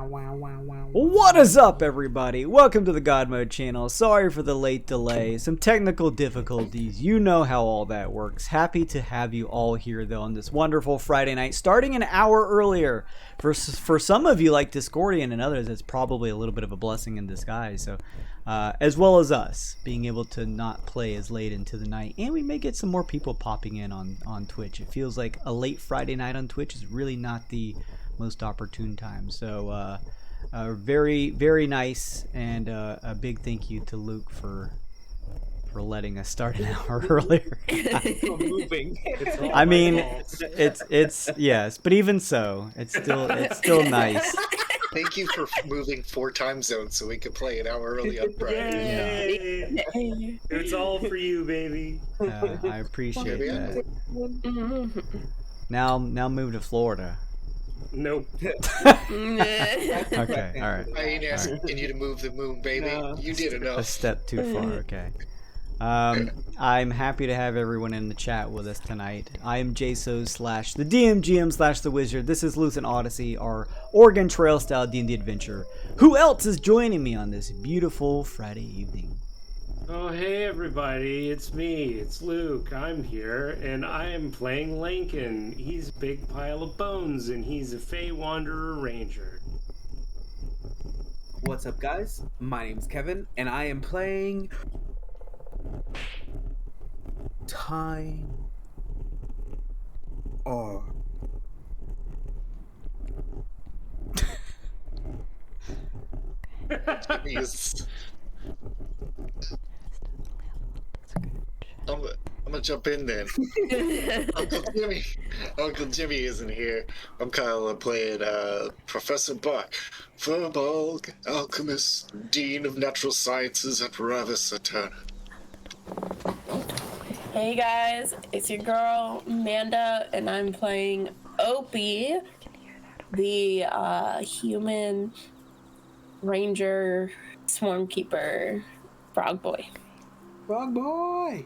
What is up, everybody? Welcome to the God Mode channel. Sorry for the late delay. Some technical difficulties. You know how all that works. Happy to have you all here, though, on this wonderful Friday night, starting an hour earlier. For some of you, like Discordian and others, it's probably a little bit of a blessing in disguise. So, as well as us, being able to not play as late into the night. And we may get some more people popping in on Twitch. It feels like a late Friday night on Twitch is really not the most opportune time. So, very, very nice, and a big thank you to Luke for letting us start an hour earlier. I mean, it's yes, but even so, it's still nice. Thank you for moving 4 time zones so we could play an hour early on Friday. Yeah. It's all for you, baby. I appreciate that. Now move to Florida. Nope. Okay, all right. I ain't asking you to move the moon, baby. No. You did enough. A step too far, okay. I'm happy to have everyone in the chat with us tonight. I am JSO / the DMGM / the Wizard. This is Lucent Odyssey, our Oregon Trail style D&D adventure. Who else is joining me on this beautiful Friday evening? Oh, hey everybody, it's me, it's Luke. I'm here, and I am playing Lincoln. He's a big pile of bones, and he's a Fey Wanderer Ranger. What's up, guys? My name's Kevin, and I am playing Time or I'm gonna jump in then. Uncle Jimmy isn't here. I'm Kyle. I'm playing Professor Buck, Furbolg, alchemist, dean of natural sciences at Ravis Eterna. Hey guys, it's your girl Amanda, and I'm playing Opie, the human ranger, swarm keeper, frog boy. Frog boy.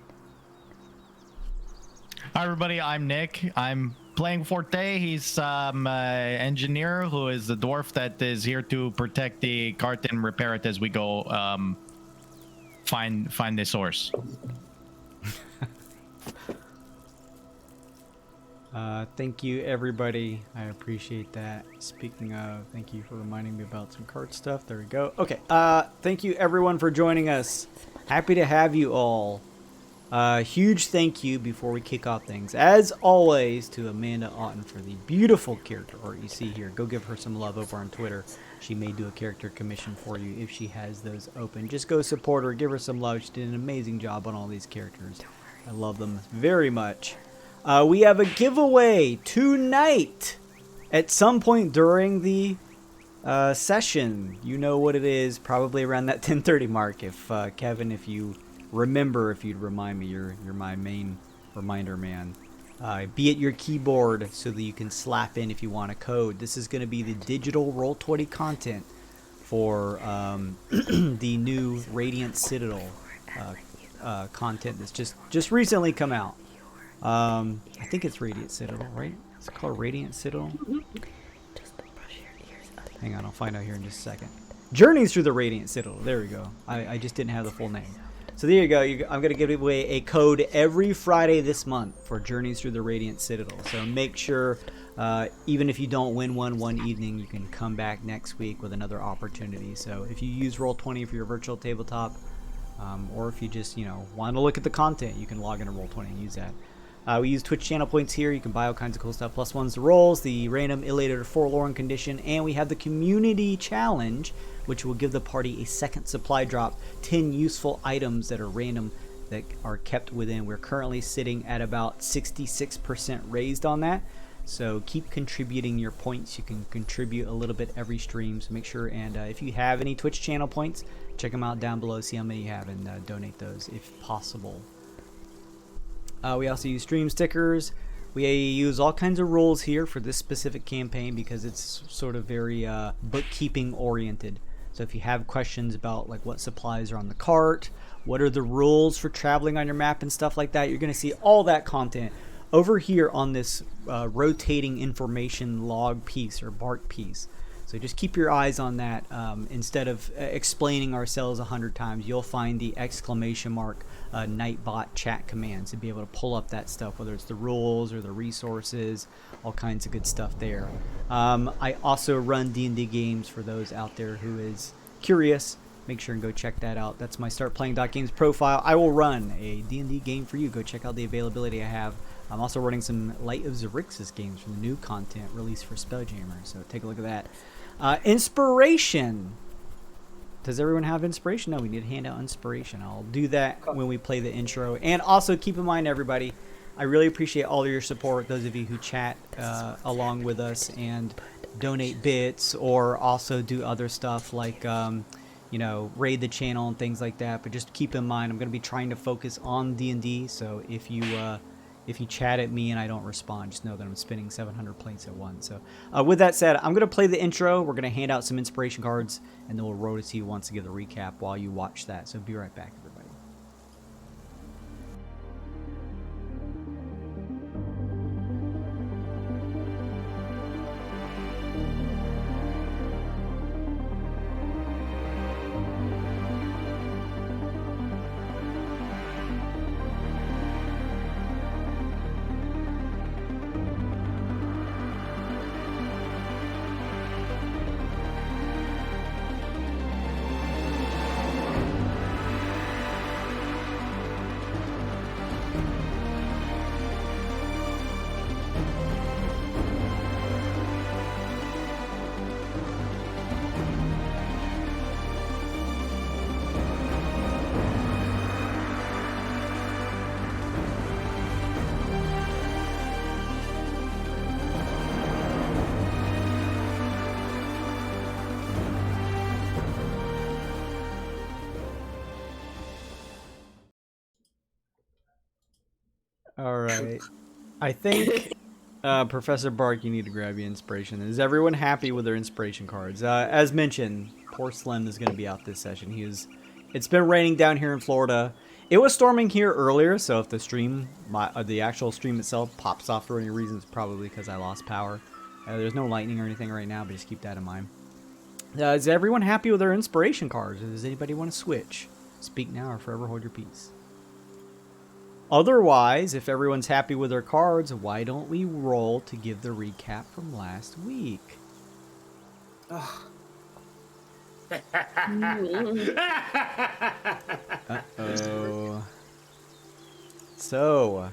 Hi everybody, I'm Nick. I'm playing Forte. He's engineer who is the dwarf that is here to protect the cart and repair it as we go find the source. Thank you, everybody. I appreciate that. Speaking of, thank you for reminding me about some cart stuff. There we go. Okay. Thank you, everyone, for joining us. Happy to have you all. Huge thank you before we kick off things, as always, to Amanda Otten for the beautiful character art you see here. Go give her some love over on Twitter. She may do a character commission for you if she has those open. Just go support her, give her some love. She did an amazing job on all these characters. I love them very much. We have a giveaway tonight at some point during the session. You know what it is, probably around that 10:30 mark. If Kevin, if you remember, if you'd remind me, you're my main reminder man. Be at your keyboard so that you can slap in if you want a code. This is going to be the digital Roll20 content for the new Radiant Citadel content that's just recently come out. I think it's Radiant Citadel, right? It's called Radiant Citadel. Hang on, I'll find out here in just a second. Journeys through the Radiant Citadel. There we go. I just didn't have the full name. So there you go. I'm going to give away a code every Friday this month for Journeys through the Radiant Citadel. So make sure, even if you don't win one evening, you can come back next week with another opportunity. So if you use Roll20 for your virtual tabletop, or if you just, want to look at the content, you can log into Roll20 and use that. We use Twitch channel points here. You can buy all kinds of cool stuff. +1s to rolls, the random elated or forlorn condition, and we have the community challenge, which will give the party a second supply drop, 10 useful items that are random that are kept within. We're currently sitting at about 66% raised on that. So keep contributing your points. You can contribute a little bit every stream, so make sure, and if you have any Twitch channel points, check them out down below, see how many you have, and donate those if possible. We also use stream stickers. We use all kinds of rules here for this specific campaign because it's sort of very bookkeeping oriented. So if you have questions about like what supplies are on the cart, what are the rules for traveling on your map and stuff like that, you're going to see all that content over here on this rotating information log piece or BART piece. So So just keep your eyes on that. Instead of explaining ourselves 100 times, you'll find the ! Nightbot chat commands to be able to pull up that stuff, whether it's the rules or the resources, all kinds of good stuff there. I also run D&D games for those out there who is curious. Make sure and go check that out. That's my startplaying.games profile. I will run a D&D game for you. Go check out the availability I have. I'm also running some Light of Xerxes games from the new content released for Spelljammer, so take a look at that. Inspiration. Does everyone have inspiration? No, we need to hand out inspiration. I'll do that when we play the intro. And also keep in mind, everybody, I really appreciate all of your support, those of you who chat along with us and donate bits or also do other stuff like, you know, raid the channel and things like that. But just keep in mind, I'm going to be trying to focus on D&D, so if you chat at me and I don't respond, just know that I'm spinning 700 plates at once. So with that said, I'm going to play the intro. We're going to hand out some inspiration cards, and then we'll roll to you once to give the recap while you watch that. So be right back, everybody. All right. I think, Professor Bark, you need to grab your inspiration. Is everyone happy with their inspiration cards? As mentioned, poor Slim is going to be out this session. It's been raining down here in Florida. It was storming here earlier, so if the stream, the actual stream itself pops off for any reason, it's probably because I lost power. There's no lightning or anything right now, but just keep that in mind. Is everyone happy with their inspiration cards? Or does anybody want to switch? Speak now or forever hold your peace. Otherwise, if everyone's happy with their cards, why don't we roll to give the recap from last week? Oh, Uh-oh. So,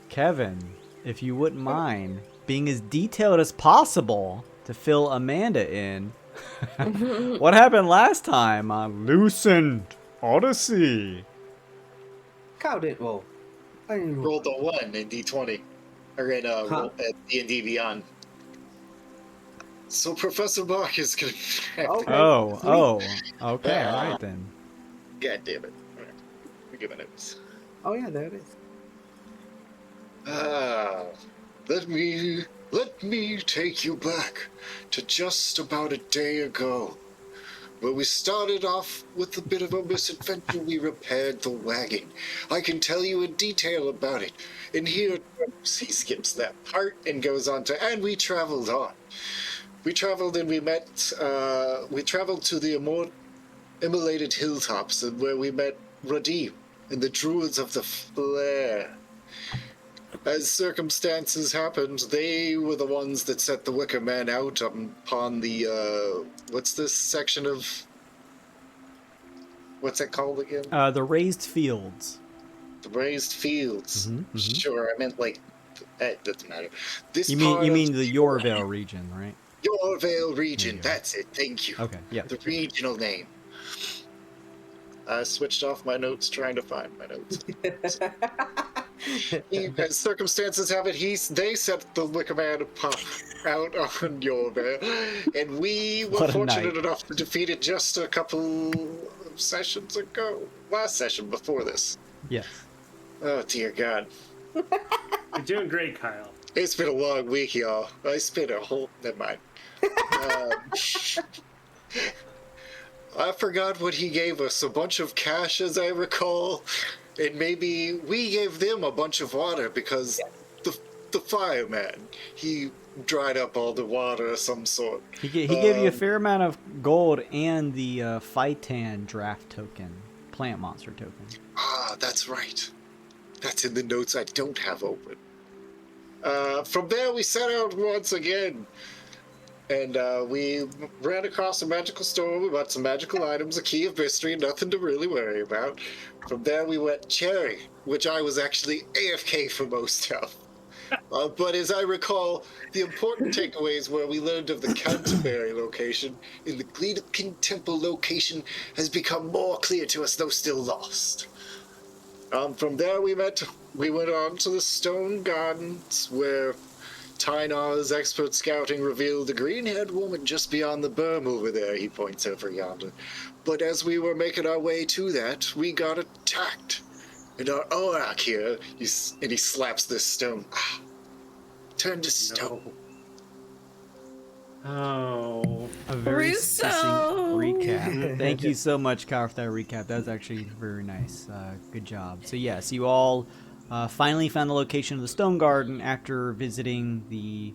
Kevin, if you wouldn't mind being as detailed as possible to fill Amanda in, what happened last time on Lucent Odyssey? Kyle did well. I didn't roll. Rolled a 1 in D20. Or in at D&D Beyond. So Professor Bach is going to... Okay. Okay, all right then. God damn it. Alright, we're giving it. Oh yeah, there it is. Let me take you back to just about a day ago, where we started off with a bit of a misadventure. We repaired the wagon. I can tell you in detail about it. And here, he skips that part and goes on to, and we traveled on. We traveled and we traveled to the immolated hilltops, and where we met Radim and the Druids of the Flare. As circumstances happened, they were the ones that set the Wicker Man out upon the, what's this section of... What's that called again? The raised fields. The raised fields. Mm-hmm. Sure, I meant like... That doesn't matter. This You mean the Yorvale region, right? Yorvale region, that's it, thank you. Okay, yeah. The regional name. I switched off my notes trying to find my notes. As circumstances have it, they set the Wicker Man out on Yorvale, and we were fortunate enough to defeat it just a couple of sessions ago. Last session before this. Yes. Oh, dear God. You're doing great, Kyle. It's been a long week, y'all. I spent a whole... Never mind. I forgot what he gave us. A bunch of cash, as I recall. And maybe we gave them a bunch of water because the fireman, he dried up all the water of some sort. He gave you a fair amount of gold and the Phytan draft token, plant monster token. Ah, that's right. That's in the notes I don't have open. From there, we set out once again. And we ran across a magical store. We bought some magical items, a key of mystery, nothing to really worry about. From there, we went Cherry, which I was actually AFK for most of. But as I recall, the important takeaways where we learned of the Canterbury location in the Gleedokin Temple location has become more clear to us, though still lost. From there, we went on to the Stone Gardens, where Tynar's expert scouting revealed the green-haired woman just beyond the berm over there. He points over yonder. But as we were making our way to that, we got attacked. And our Orak here, and he slaps this stone, turned to stone. Oh. A very Russo! succinct recap. Thank you so much, Kyle, for that recap. That was actually very nice. Good job. So yes, you all finally found the location of the Stone Garden after visiting the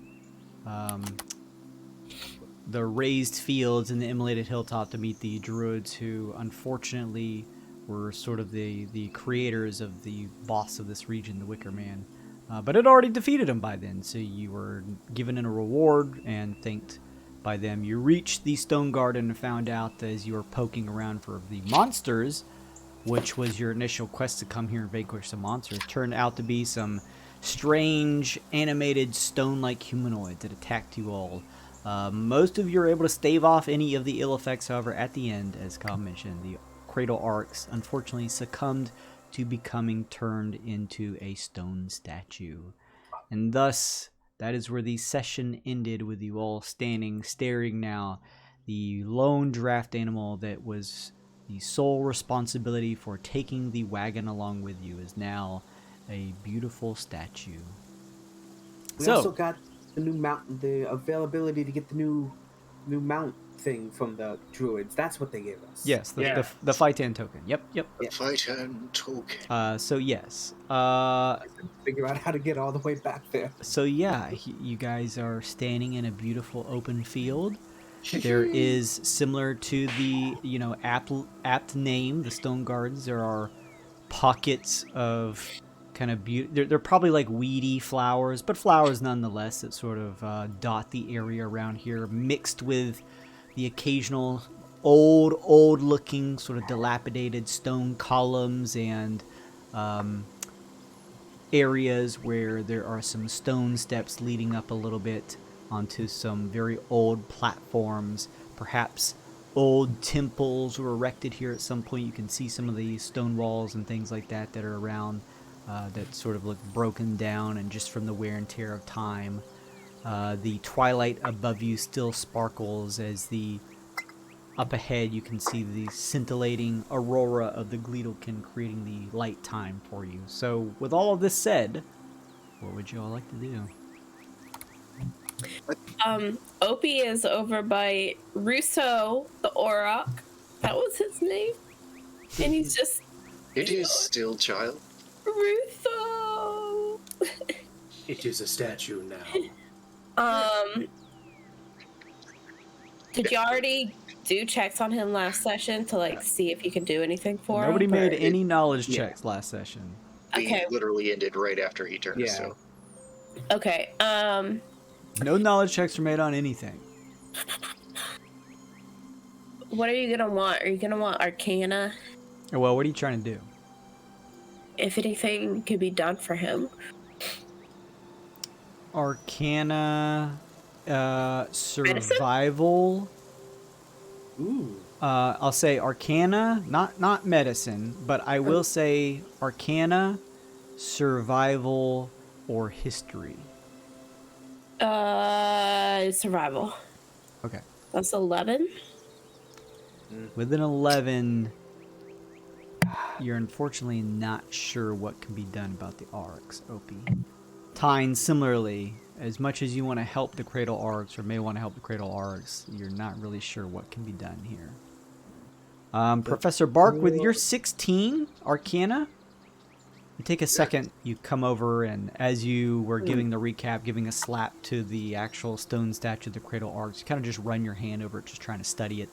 raised fields in the immolated hilltop to meet the druids, who unfortunately were sort of the creators of the boss of this region, the Wicker Man. But had already defeated him by then, so you were given a reward and thanked by them. You reached the Stone Garden and found out that as you were poking around for the monsters, which was your initial quest to come here and vanquish some monsters, turned out to be some strange animated stone-like humanoids that attacked you all. Most of you are able to stave off any of the ill effects, however, at the end, as Kyle mentioned, the Cradle Arcs unfortunately succumbed to becoming turned into a stone statue. And thus, that is where the session ended, with you all standing, staring now. The lone draft animal that was the sole responsibility for taking the wagon along with you is now a beautiful statue. We also got the new mount, the availability to get the new mount thing from the druids. That's what they gave us. Yes, the Phytan token. Yep. Phytan token. So yes. Figure out how to get all the way back there. So yeah, you guys are standing in a beautiful open field. There is, similar to the apt name, the Stone Gardens, there are pockets of kind of beauty. They're probably like weedy flowers, but flowers nonetheless that sort of dot the area around here, mixed with the occasional old looking sort of dilapidated stone columns and areas where there are some stone steps leading up a little bit onto some very old platforms. Perhaps old temples were erected here at some point. You can see some of the stone walls and things like that that are around that sort of look broken down and just from the wear and tear of time. The twilight above you still sparkles as up ahead you can see the scintillating aurora of the Gleedokin creating the light time for you. So with all of this said, what would you all like to do? Opie is over by Russo the Auroch. That was his name. And he's just... It is still, child. Russo! It is a statue now. Did you already do checks on him last session to see if you can do anything for Nobody him? made any knowledge checks last session. Okay. We literally ended right after he turned. Yeah. So. Okay. No knowledge checks were made on anything. What are you gonna want? Are you gonna want Arcana? Well, what are you trying to do? If anything could be done for him. Arcana, survival. Ooh. I'll say Arcana, not medicine, but I will say Arcana, survival, or history. Survival. Okay. That's 11. With an 11, you're unfortunately not sure what can be done about the Arcs, Opie. Tyne, similarly, as much as you want to help the Cradle Arcs, or may want to help the Cradle Arcs, you're not really sure what can be done here. Professor Bark, with your 16 Arcana, You take a second, you come over, and as you were giving the recap, giving a slap to the actual stone statue of the Cradle Arcs, you kind of just run your hand over it, just trying to study it,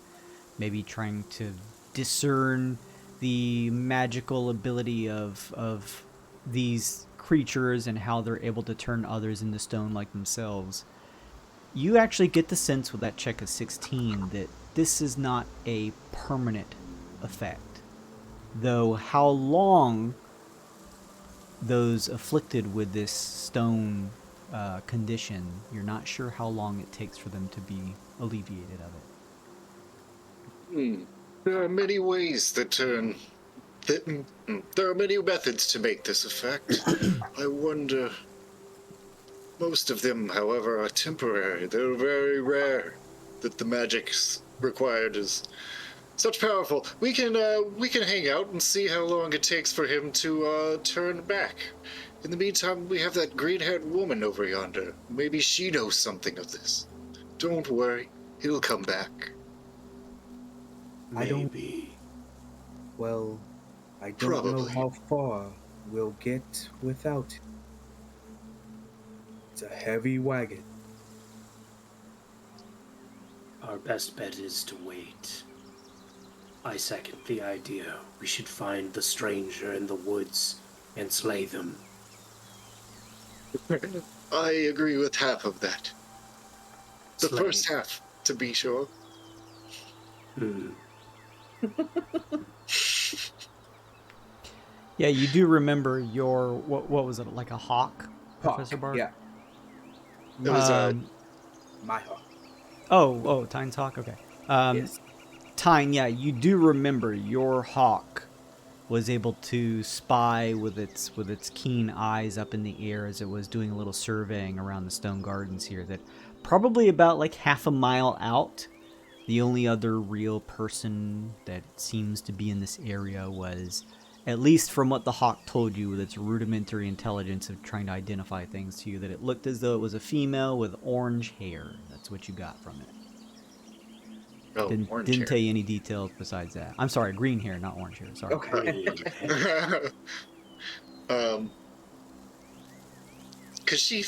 maybe trying to discern the magical ability of these creatures and how they're able to turn others into stone like themselves. You actually get the sense with that check of 16 that this is not a permanent effect. Though how long those afflicted with this stone condition, you're not sure how long it takes for them to be alleviated of it. There are many ways that turn. There are many methods to make this effect. I wonder. Most of them, however, are temporary. They're very rare that the magic's required is such powerful. We can hang out and see how long it takes for him to turn back. In the meantime, we have that green-haired woman over yonder. Maybe she knows something of this. Don't worry, he'll come back. Maybe. Well, I don't know Probably. how far we'll get without it. It's a heavy wagon. Our best bet is to wait. I second the idea. We should find the stranger in the woods and slay them. I agree with half of that. The Slay. first half, to be sure. Yeah, you do remember your what was it, like a hawk, Professor Bard? Yeah, It was my hawk. Oh, Tyne's hawk. Okay. Yes. Tyne, yeah, you do remember your hawk was able to spy with its keen eyes up in the air as it was doing a little surveying around the stone gardens here, that probably about like half a mile out, the only other real person that seems to be in this area was, at least from what the hawk told you with its rudimentary intelligence of trying to identify things to you, that it looked as though it was a female with orange hair. That's what you got from it. oh, orange Didn't hair. tell you any details besides that. I'm sorry, green hair, not orange hair. Sorry. Okay. Because you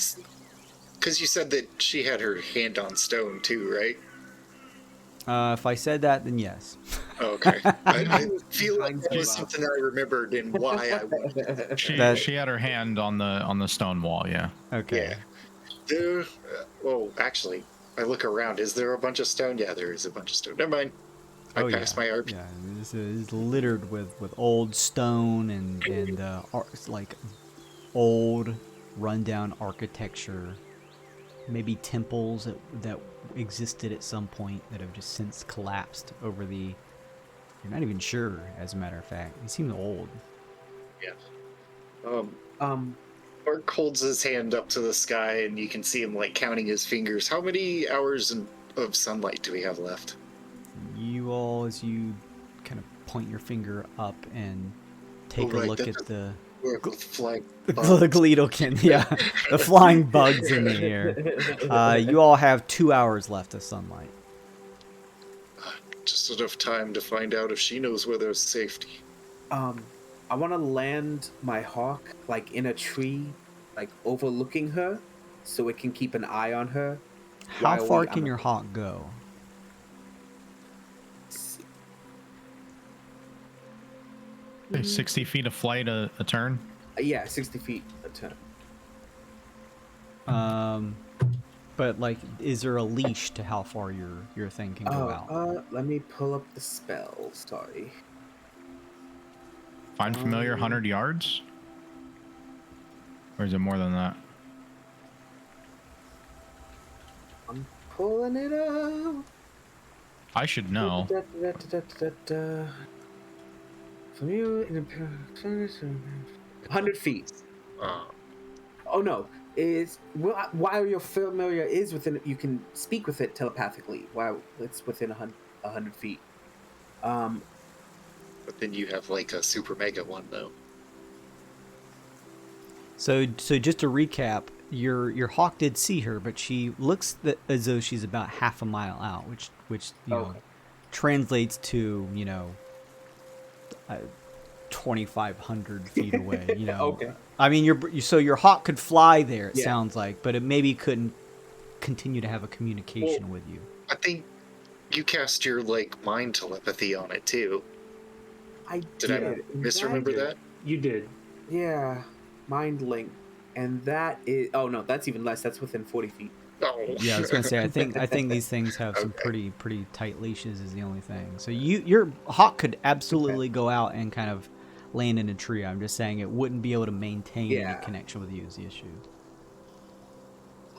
said that she had her hand on stone too, right? If I said that, then yes. Okay. I feel like that was something I remembered and why I wanted. She had her hand on the stone wall. Yeah. Okay. Yeah. There. Well, actually, I look around. Is there a bunch of stone? Yeah, there is a bunch of stone. Never mind. I passed my RP. Yeah, this is littered with old stone and like old rundown architecture. Maybe temples that existed at some point that have just since collapsed over the... You're not even sure, as a matter of fact. They seem old. Yeah. Um, Mark holds his hand up to the sky, and you can see him like counting his fingers. How many hours of sunlight do we have left? You all, as you kind of point your finger up and take Oh, a right, look that at the Work with flying the bugs. Gleedlekin, yeah, the flying bugs in the air. You all have 2 hours left of sunlight. Just enough time to find out if she knows where there's safety. I want to land my hawk like in a tree, like overlooking her, so it can keep an eye on her. How far can your hawk go? Okay, 60 feet of flight a turn. Yeah, 60 feet a turn. But like, is there a leash to how far your thing can go out? Let me pull up the spell. Sorry. Find familiar 100 yards? Or is it more than that? I'm pulling it up. I should know. From you, 100 feet. Oh no, while your familiar is within, you can speak with it telepathically while it's within 100 feet. But then you have like a super mega one though. So just to recap, your hawk did see her, but she looks as though she's about half a mile out, which you know, translates to 2,500 feet away. You know. Okay. I mean, so your hawk could fly there. It Yeah. sounds like, but it maybe couldn't continue to have a communication with you. I think you cast your like mind telepathy on it too. I Did did. I and misremember that? You did. Yeah, mind link, and that is. Oh no, that's even less. That's within 40 feet. Oh. Yeah, I was gonna say. I think these things have some Okay. pretty tight leashes. Is the only thing. So your hawk could absolutely go out and kind of land in a tree. I'm just saying it wouldn't be able to maintain Yeah. any connection with you. Is the issue.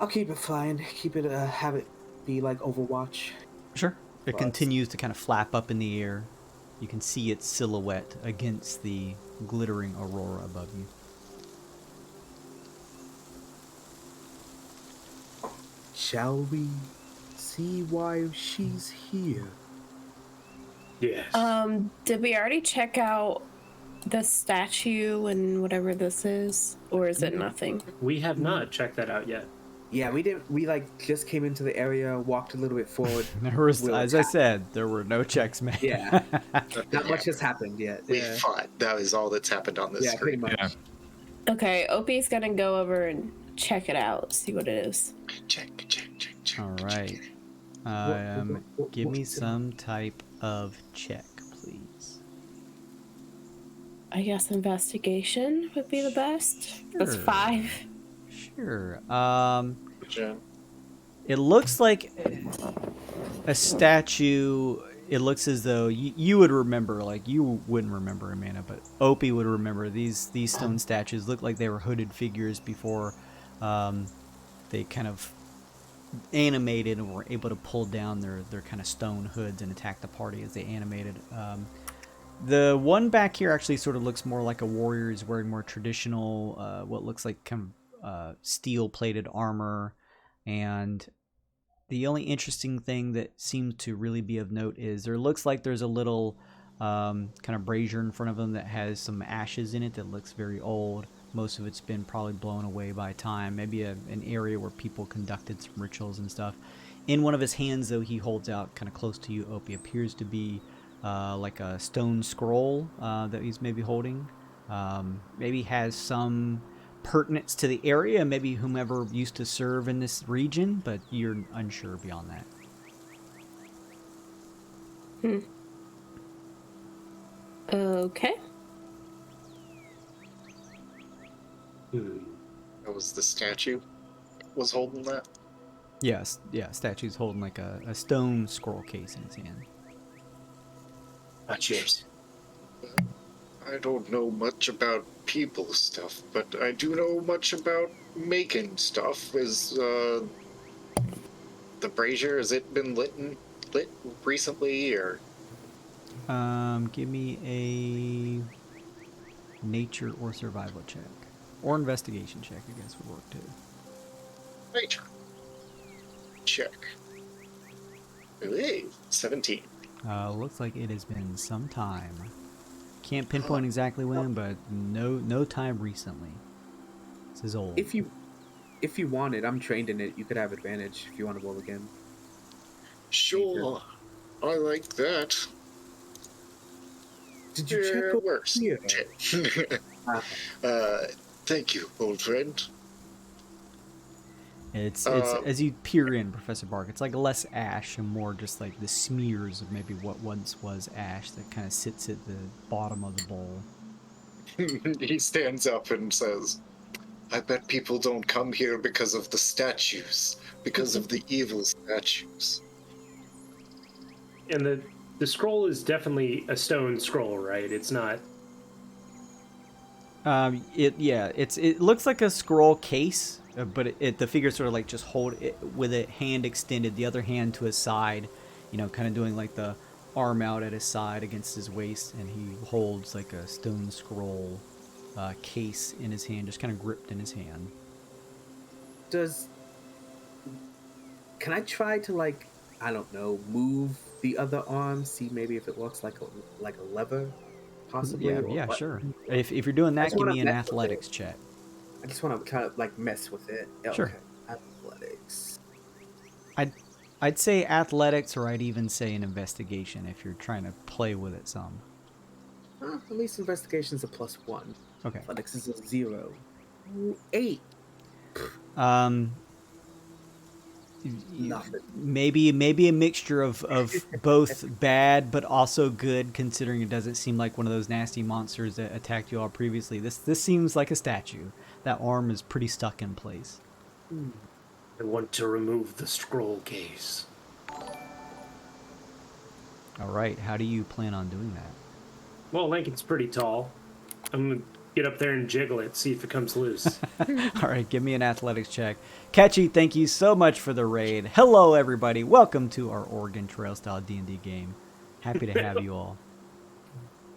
I'll keep it flying. Keep it. Have it be like Overwatch. Sure. It But- continues to kind of flap up in the air. You can see its silhouette against the glittering aurora above you. Shall we see why she's here? Yes. Did we already check out the statue and whatever this is, or is it nothing? We have not checked that out yet. Yeah, we didn't. We like just came into the area, walked a little bit forward. There was, We'll as I attack. said, there were no checks made. Yeah. Not much has happened yet. We Yeah, fought. That is all that's happened on this yeah, pretty screen. much. Yeah. Okay, Opie's gonna go over and check it out, see what it is. Check. All right. Give me some type of check, please. I guess investigation would be the best. That's Sure. 5. Sure. Jen. It looks like a statue. It looks as though you would remember, like you wouldn't remember Amanda, but Opie would remember these stone statues look like they were hooded figures before they kind of animated and were able to pull down their kind of stone hoods and attack the party as they animated. The one back here actually sort of looks more like a warrior. He's wearing more traditional, what looks like kind of steel-plated armor. And the only interesting thing that seems to really be of note is there looks like there's a little kind of brazier in front of him that has some ashes in it that looks very old. Most of it's been probably blown away by time. Maybe an area where people conducted some rituals and stuff. In one of his hands, though, he holds out kind of close to you, Opie, appears to be like a stone scroll that he's maybe holding. Maybe has some pertinence to the area, maybe whomever used to serve in this region, but you're unsure beyond that. Okay. That was the statue was holding that. Yes, yeah, statue's holding like a stone scroll case in his hand. Cheers. I don't know much about people stuff, but I do know much about making stuff. Is the brazier, has it been lit recently, or? Give me a nature or survival check. Or investigation check, I guess, would work too. Nature. Check. Hey, 17. Looks like it has been some time. Can't pinpoint exactly when, but no time recently. This is old. If you wanted, I'm trained in it. You could have advantage if you want to roll again. Sure. I like that. Did you check over worse. here? Thank you, old friend. It's as you peer in, Professor Bark, it's like less ash and more just like the smears of maybe what once was ash that kind of sits at the bottom of the bowl. He stands up and says, I bet people don't come here because of the statues, because of the evil statues. And the scroll is definitely a stone scroll, right? It's not. It looks like a scroll case, but the figure sort of like just hold it with a hand extended, the other hand to his side, kind of doing like the arm out at his side against his waist, and he holds like a stone scroll case in his hand, just kind of gripped in his hand. Can I try to I don't know, move the other arm, see maybe if it looks like a lever, possibly? Yeah, sure. If you're doing that, just give wanna me an mess with athletics check. I just want to kind of mess with it. Sure. Okay. Athletics. I'd say athletics, or I'd even say an investigation if you're trying to play with it some. At least investigation's a +1. Okay. Athletics is a 0. Ooh, 8. Nothing. Maybe a mixture of both bad but also good, considering it doesn't seem like one of those nasty monsters that attacked you all previously. This seems like a statue. That arm is pretty stuck in place. I want to remove the scroll case. All right, how do you plan on doing that? Well, Lincoln's pretty tall. I'm gonna get up there and jiggle it, see if it comes loose. All right, give me an athletics check. Catchy, thank you so much for the raid. Hello, everybody. Welcome to our Oregon Trail style D&D game. Happy to have you all.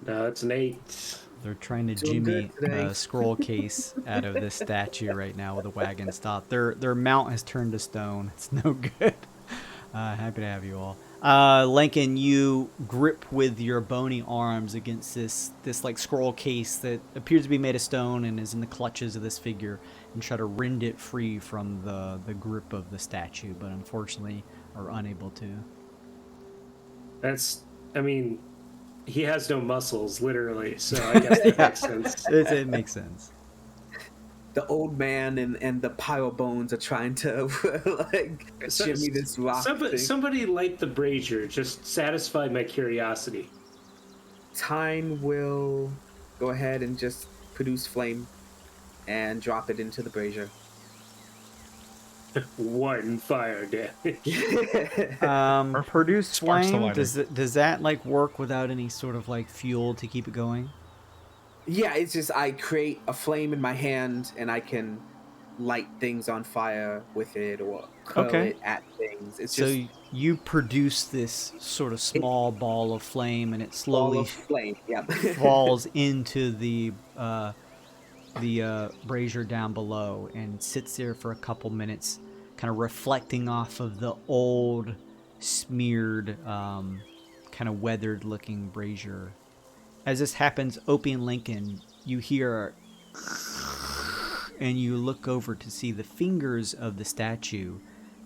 No, it's an 8. They're trying to Doing jimmy good today. a scroll case out of this statue right now with a wagon stop. Their mount has turned to stone. It's no good. Happy to have you all. Lincoln, you grip with your bony arms against this like scroll case that appears to be made of stone and is in the clutches of this figure, and try to rend it free from the grip of the statue, but unfortunately are unable to. He has no muscles, literally, so I guess that makes sense. It makes sense. The old man and the pile of bones are trying to like shimmy this rock thing. Somebody light the brazier. Just satisfy my curiosity. Tyne will go ahead and just produce flame and drop it into the brazier. 1 fire damage. Produce Sparks the flame. lighter. Does that like work without any sort of like fuel to keep it going? Yeah, it's just I create a flame in my hand and I can light things on fire with it or curl Okay. it at things. It's So just you produce this sort of small ball of flame, and it ball slowly of flame. Yeah. falls into the brazier down below and sits there for a couple minutes, kind of reflecting off of the old, smeared, kind of weathered-looking brazier. As this happens, Opie and Lincoln, you hear, and you look over to see the fingers of the statue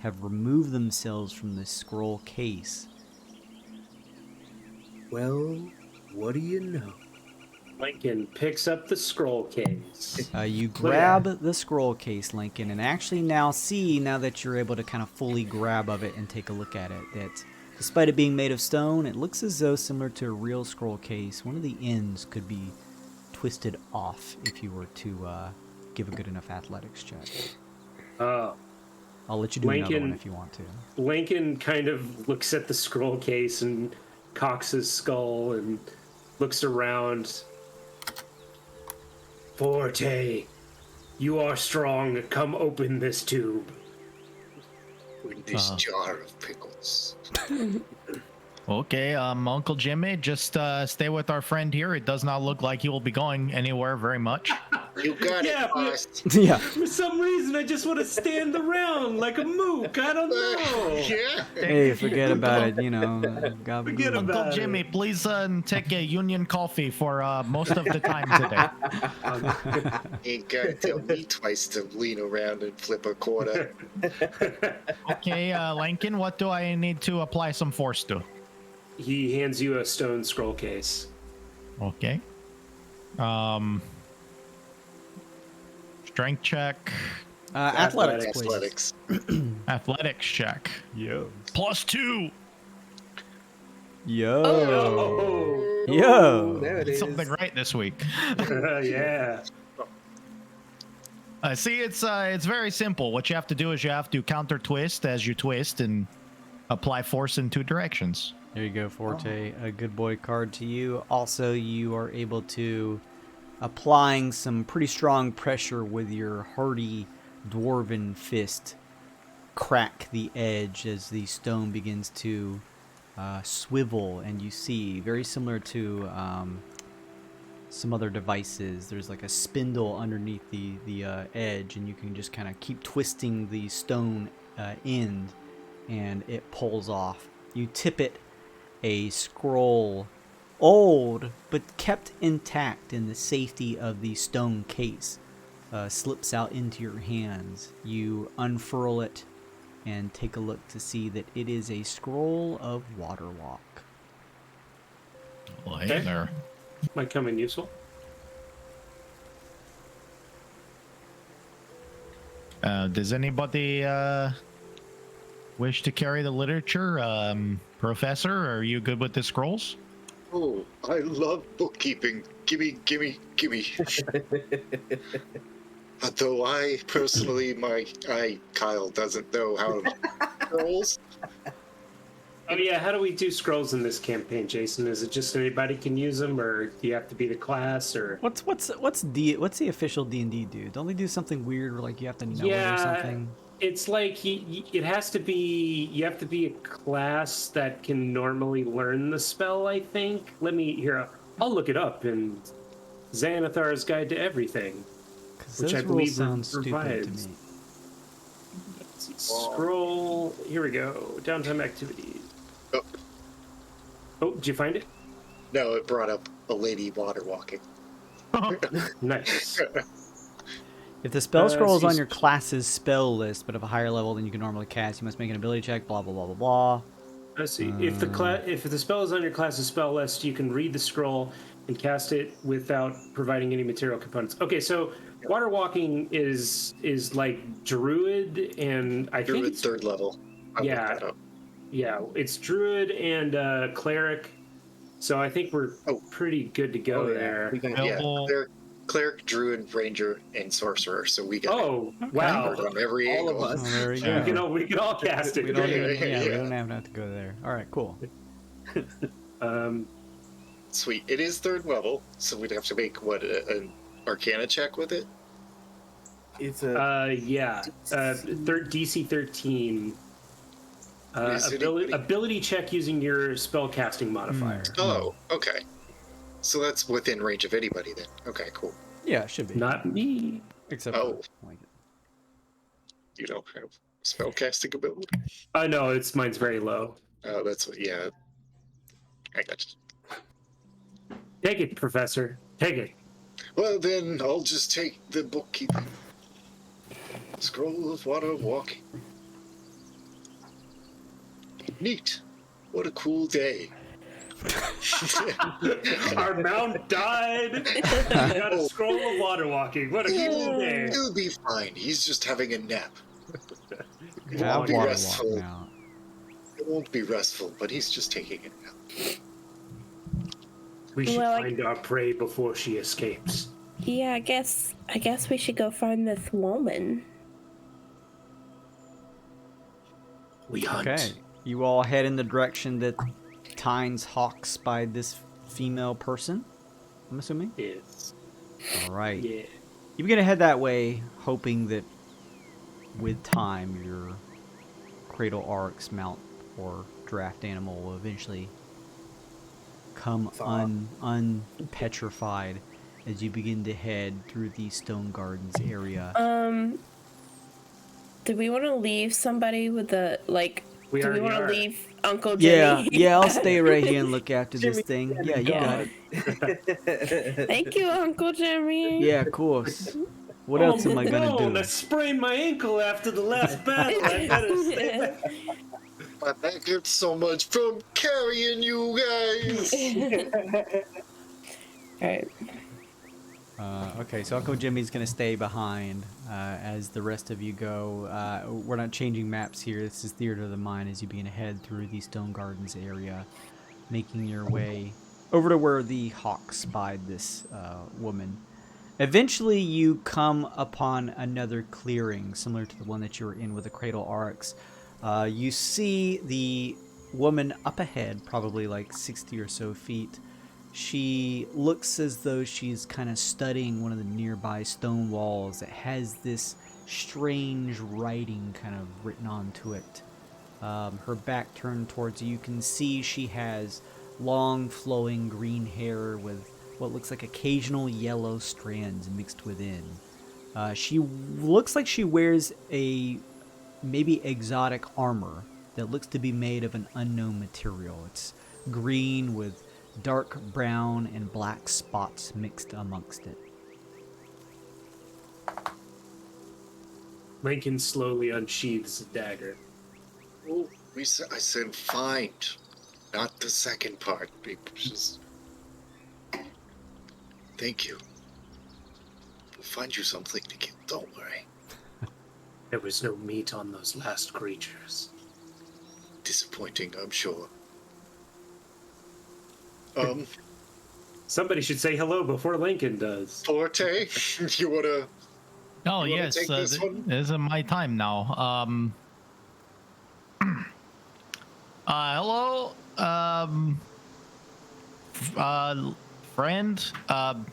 have removed themselves from the scroll case. Well, what do you know? Lincoln picks up the scroll case. You grab the scroll case, Lincoln, and actually now that you're able to kind of fully grab of it and take a look at it, that despite it being made of stone, it looks as though, similar to a real scroll case, one of the ends could be twisted off if you were to give a good enough athletics check. Oh. I'll let you do another one if you want to. Lincoln kind of looks at the scroll case and cocks his skull and looks around. Forte, you are strong. Come open this tube. In this jar of pickles. Okay, Uncle Jimmy, just stay with our friend here. It does not look like he will be going anywhere very much. You got Yeah, it, boss. Yeah. For some reason, I just want to stand around like a mook. I don't know. Yeah. Hey, forget about it. God Forget bless. about Uncle Jimmy, please take a Union coffee for most of the time today. Ain't gotta tell me twice to lean around and flip a quarter. Okay, Lincoln, what do I need to apply some force to? He hands you a stone scroll case. Okay. Strength check. Athletics, please. Athletics. Athletics check. Yo. +2. Yo. Oh, Yo. There it is. Something right this week. yeah. See, it's very simple. What you have to do is you have to counter twist as you twist and apply force in 2 directions. There you go, Forte. A good boy card to you. Also, you are able to, applying some pretty strong pressure with your hardy dwarven fist, crack the edge as the stone begins to swivel, and you see, very similar to some other devices, there's like a spindle underneath the edge, and you can just kind of keep twisting the stone end, and it pulls off. You tip it. A scroll, old but kept intact in the safety of the stone case, slips out into your hands. You unfurl it and take a look to see that it is a scroll of Waterwalk. Well, hey there. Might come in useful. Does anybody wish to carry the literature? Professor, are you good with the scrolls? Oh, I love bookkeeping. Gimme. Though I personally, Kyle doesn't know how to scrolls. Oh yeah, how do we do scrolls in this campaign, Jason? Is it just anybody can use them, or do you have to be the class, or? What's the official D&D do? Don't they do something weird where like you have to know it or something? It's like it has to be. You have to be a class that can normally learn the spell. I think. I'll look it up in Xanathar's Guide to Everything, which I believe sounds stupid to provides. me. Let's see, scroll. Here we go. Downtime activities. Oh, did you find it? No, it brought up a lady water walking. Nice. If the spell scroll is on she's- your class's spell list, but of a higher level than you can normally cast, you must make an ability check. Blah blah blah blah blah. Let's see. If the spell is on your class's spell list, you can read the scroll and cast it without providing any material components. Okay, so water walking is like druid, and I think Druid it's third level. I Yeah. looked that up. yeah, it's druid and cleric. So I think we're pretty good to go there. We got Available- Cleric, druid, ranger, and sorcerer. So we got Oh wow! covered on every all angle. of us. Oh, there we Yeah. go. We can all cast it. We don't even, Yeah. we don't have to go there. All right, cool. Sweet. It is third level, so we'd have to make an Arcana check with it. It's DC 13. Is anybody- Ability check using your spell casting modifier. Oh, okay. So that's within range of anybody then. Okay, cool. Yeah, it should be. Not me. Except Oh. for, like, You don't have spellcasting ability. No, mine's very low. Oh, that's what. Yeah. I got you. Take it, Professor. Take it. Well, then I'll just take the bookkeeping. Scroll of water walking. Neat. What a cool day. Our mount died. We got a scroll of water walking. What a cool day. He'll be fine. He's just having a nap. yeah, won't be water restful. walk now. It won't be restful, but he's just taking a nap. We should Well, find our prey before she escapes. Yeah, I guess we should go find this woman. We hunt. Okay, you all head in the direction that Tyne's hawk spied this female person, I'm assuming? Yes. All right. Yeah. You begin to head that way, hoping that with time your cradle arcs, mount, or draft animal will eventually come unpetrified as you begin to head through the Stone Gardens area. Do we want to leave somebody with the We do we already want to are. leave Uncle Jimmy? Yeah, I'll stay right here and look after this Jimmy, thing. Yeah, you got it. Thank you, Uncle Jimmy. Yeah, of course. What else am I gonna do? I sprained my ankle after the last battle. I gotta stay back. My back hurts so much from carrying you guys. All right. Okay, so Uncle Jimmy's gonna stay behind as the rest of you go. We're not changing maps here. This is Theater of the Mind as you begin to head through the Stone Gardens area, making your way over to where the hawk spied this woman. Eventually, you come upon another clearing similar to the one that you were in with the Cradle Arcs. You see the woman up ahead, probably like 60 or so feet. She looks as though she's kind of studying one of the nearby stone walls that has this strange writing kind of written onto it. Her back turned towards you. You can see she has long flowing green hair with what looks like occasional yellow strands mixed within. She looks like she wears a maybe exotic armor that looks to be made of an unknown material. It's green with dark brown and black spots mixed amongst it. Lincoln slowly unsheathes the dagger. Oh, I said find, not the second part. Just Thank you. We'll find you something to kill, don't worry. There was no meat on those last creatures. Disappointing, I'm sure. Somebody should say hello before Lincoln does. Forte, you wanna Oh You wanna yes, take this one? this is my time now. Hello, friend.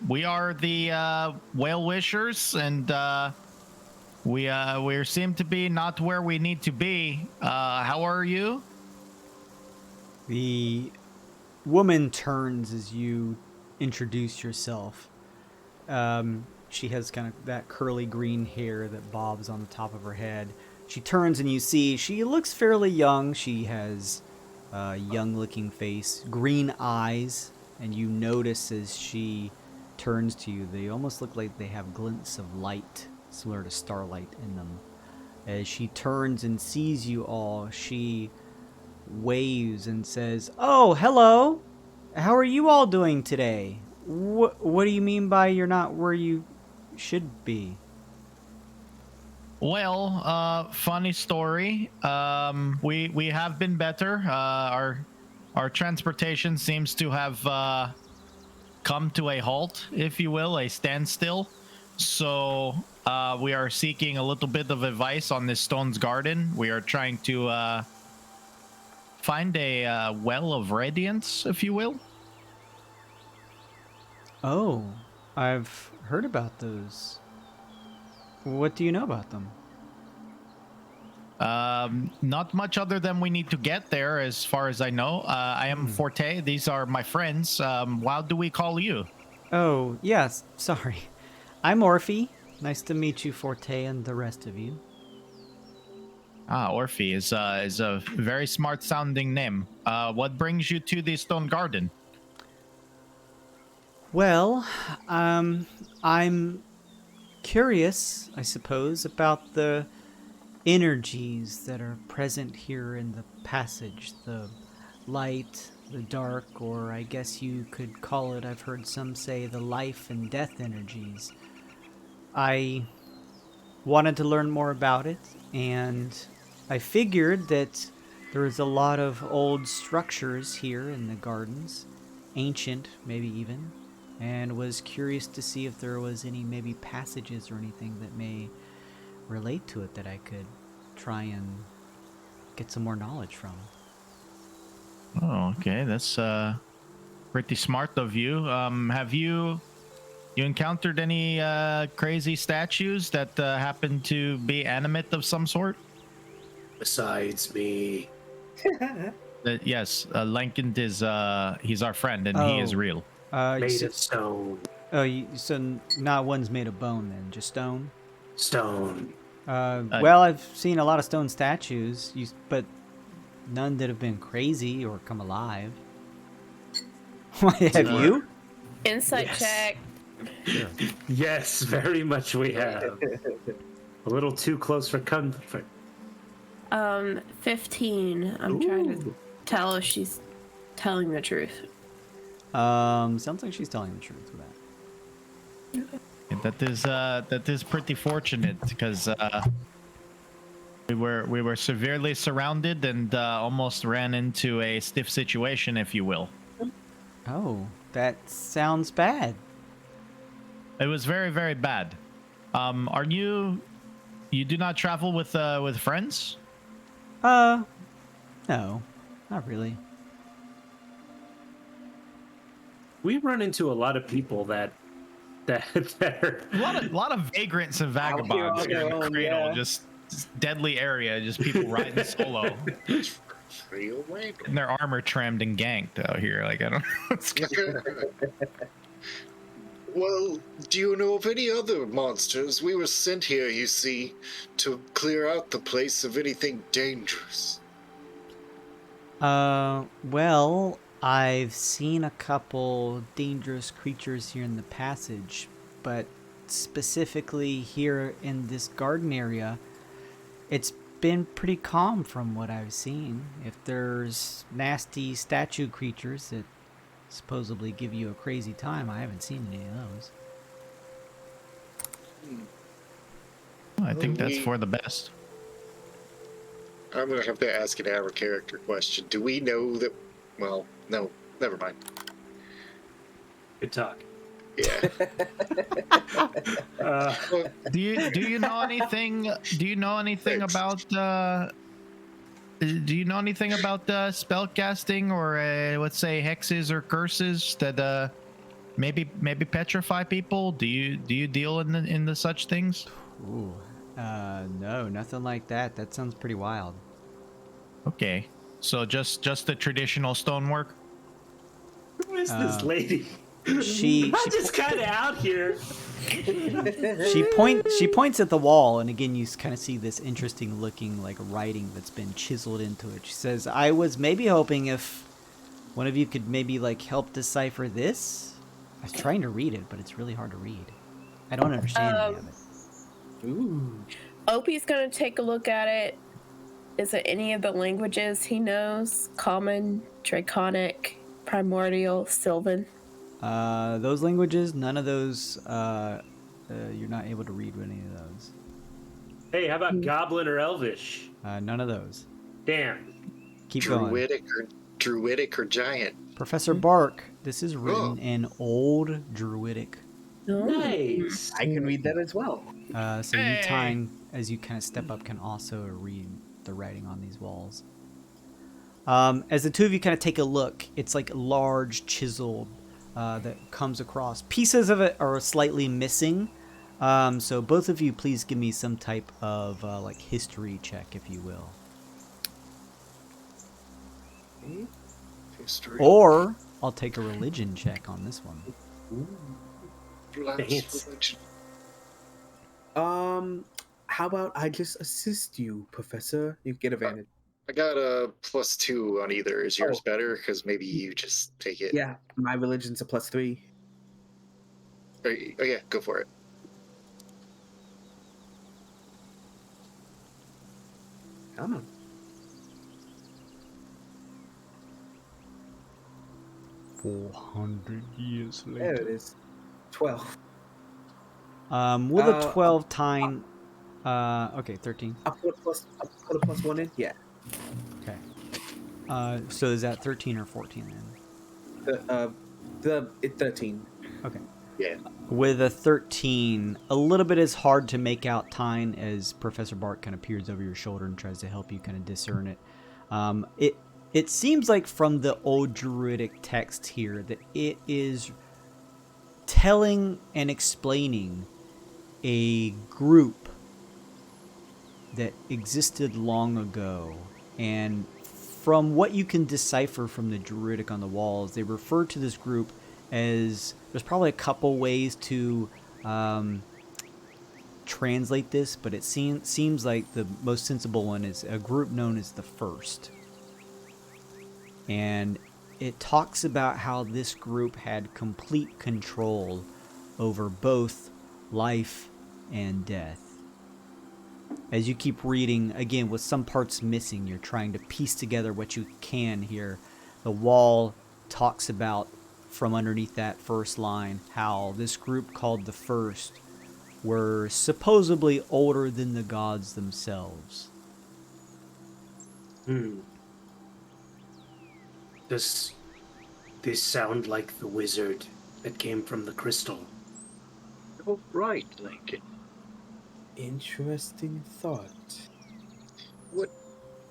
We are the whale wishers, and we seem to be not where we need to be. How are you? The woman turns as you introduce yourself. She has kind of that curly green hair that bobs on the top of her head. She turns and you see she looks fairly young. She has a young-looking face, green eyes, and you notice as she turns to you, they almost look like they have glints of light, similar to starlight in them. As she turns and sees you all, she waves and says, "Oh, hello! How are you all doing today? What do you mean by you're not where you should be?" Well, funny story. We have been better. Our transportation seems to have come to a halt, if you will, a standstill. So we are seeking a little bit of advice on this Stone's Garden. We are trying to find a well of radiance, if you will. Oh, I've heard about those. What do you know about them? Not much other than we need to get there, as far as I know. I am Forte. These are my friends. How do we call you? Oh, yes, sorry. I'm Orphe. Nice to meet you, Forte, and the rest of you. Ah, Orphe is a very smart sounding name. What brings you to the Stone Garden? Well, I'm curious, I suppose, about the energies that are present here in the passage. The light, the dark, or I guess you could call it, I've heard some say, the life and death energies. I wanted to learn more about it, and I figured that there was a lot of old structures here in the gardens, ancient maybe even, and was curious to see if there was any maybe passages or anything that may relate to it that I could try and get some more knowledge from. Oh, okay. That's pretty smart of you. Have you encountered any crazy statues that happen to be animate of some sort? Besides me. Yes, Lincoln is he's our friend and he is real. Made of stone. So not one's made of bone then, just stone? Stone. Well, I've seen a lot of stone statues, but none that have been crazy or come alive. Have you? Insight check. Yes, very much we have. A little too close for comfort. 15. I'm trying to tell if she's telling the truth. Sounds like she's telling the truth with that. That is pretty fortunate because we were severely surrounded and almost ran into a stiff situation, if you will. Oh, that sounds bad. It was very, very bad. Are you do not travel with friends? No, not really. We run into a lot of people that are A lot of vagrants and vagabonds here in the cradle, just deadly area, just people riding solo. real way. And their armor trimmed and ganked out here. Like, I don't know what's going on. Well, do you know of any other monsters? We were sent here, you see, to clear out the place of anything dangerous. Well, I've seen a couple dangerous creatures here in the passage, but specifically here in this garden area, it's been pretty calm from what I've seen. If there's nasty statue creatures that supposedly give you a crazy time. I haven't seen any of those. I think that's We- for the best. I'm gonna have to ask an out of character question. Do we know that? Well, no, never mind. Good talk. Yeah. Well, Do you know anything? Do you know anything Thanks. about? Do you know anything about spell casting or let's say hexes or curses that maybe petrify people? Do you deal in the such things? Ooh. No, nothing like that. That sounds pretty wild. Okay, so just the traditional stonework. Who is this lady? She I'm just kind of out here. she points at the wall, and again you kind of see this interesting looking like writing that's been chiseled into it. She says, "I was maybe hoping if one of you could maybe like help decipher this." I was trying to read it, but it's really hard to read. I don't understand any of it. Ooh. Opie's gonna take a look at it. Is it any of the languages he knows? Common, Draconic, Primordial, Sylvan? Those languages, none of those. You're not able to read any of those. Hey, how about Goblin or Elvish? None of those. Damn. Keep going. druidic or giant. Professor Bark, this is written in Old Druidic. Nice. I can read that as well. So you, Tyne, as you kind of step up, can also read the writing on these walls. As the two of you kind of take a look, it's like large, chiseled, that comes across. Pieces of it are slightly missing. So both of you, please give me some type of like history check, if you will. History. Or I'll take a religion check on this one. Thanks. Religion. How about I just assist you, Professor? You get advantage. I got a +2 on either. Is yours Oh. better? Because maybe you just take it. Yeah, my religion's a +3. Oh yeah, go for it. Come on. $400 There it is. 12. With a 12, Tyne. Okay, 13. I'll put a +1 in? Yeah. Okay. So is that 13 or 14 then? It's 13. Okay. Yeah. With a 13, a little bit is hard to make out, Tyne, as Professor Bart kind of peers over your shoulder and tries to help you kind of discern it. It seems like from the old Druidic text here that it is telling and explaining a group that existed long ago, and from what you can decipher from the Druidic on the walls, they refer to this group as, there's probably a couple ways to translate this, but it seems like the most sensible one is a group known as the First. And it talks about how this group had complete control over both life and death. As you keep reading, again, with some parts missing, you're trying to piece together what you can here. The wall talks about, from underneath that first line, how this group called the First were supposedly older than the gods themselves. Does this sound like the wizard that came from the crystal? Oh, right, Lincoln. Interesting thought. What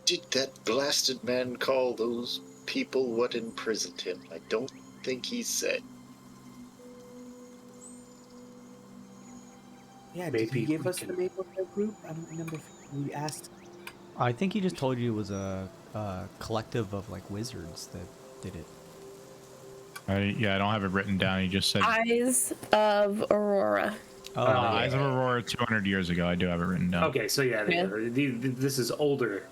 did that blasted man call those people what imprisoned him? I don't think he said. Yeah, Maybe did he give we us the can- name of that group? I don't remember if we asked. I think he just told you it was a collective of like wizards that did it. I don't have it written down. He just said Eyes of Aurora. Oh, Eyes of Aurora 200 years ago. I do have it written down. Okay, so yeah, Yeah. this is older,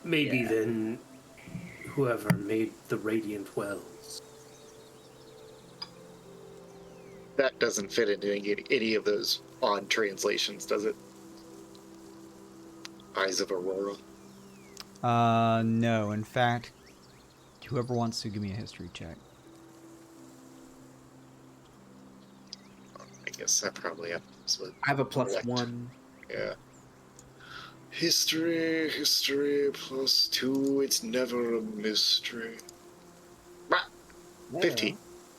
maybe than whoever made the Radiant Wells. That doesn't fit into any of those odd translations, does it? Eyes of Aurora. No. In fact, whoever wants to give me a history check. guess I probably have to. I have a plus Correct. 1. Yeah. History plus 2. It's never a mystery. Ah, 15.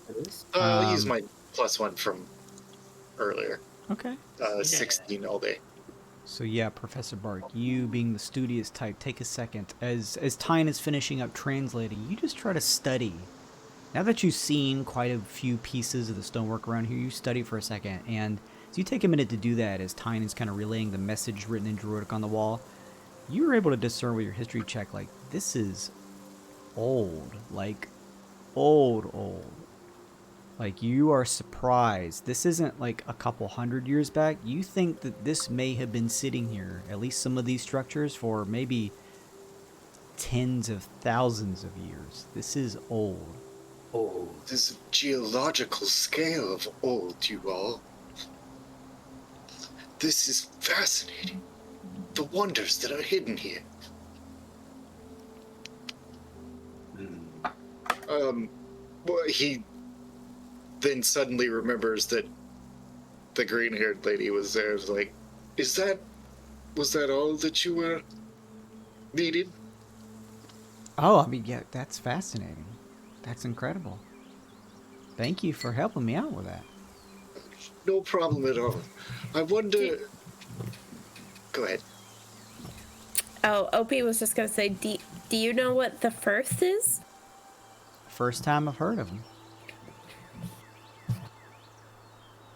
It is. I'll use my plus 1 from earlier. Okay. 16 all day. So yeah, Professor Bark, you being the studious type, take a second. As Tyne is finishing up translating, you just try to study. Now that you've seen quite a few pieces of the stonework around here, you study for a second, and as you take a minute to do that, as Tyne is kind of relaying the message written in Druidic on the wall, you were able to discern with your history check, like, this is old. Like, old. Like, you are surprised. This isn't like a couple hundred years back. You think that this may have been sitting here, at least some of these structures, for maybe tens of thousands of years. This is old. Oh, there's a geological scale of old, you all. This is fascinating. The wonders that are hidden here. Well, he then suddenly remembers that the green-haired lady was there. It's like, was that all that you were needed? Oh, I mean, yeah, that's fascinating. That's incredible. Thank you for helping me out with that. No problem at all. I wonder. Go ahead. Oh, Opie was just gonna say, do you know what the first is? First time I've heard of him.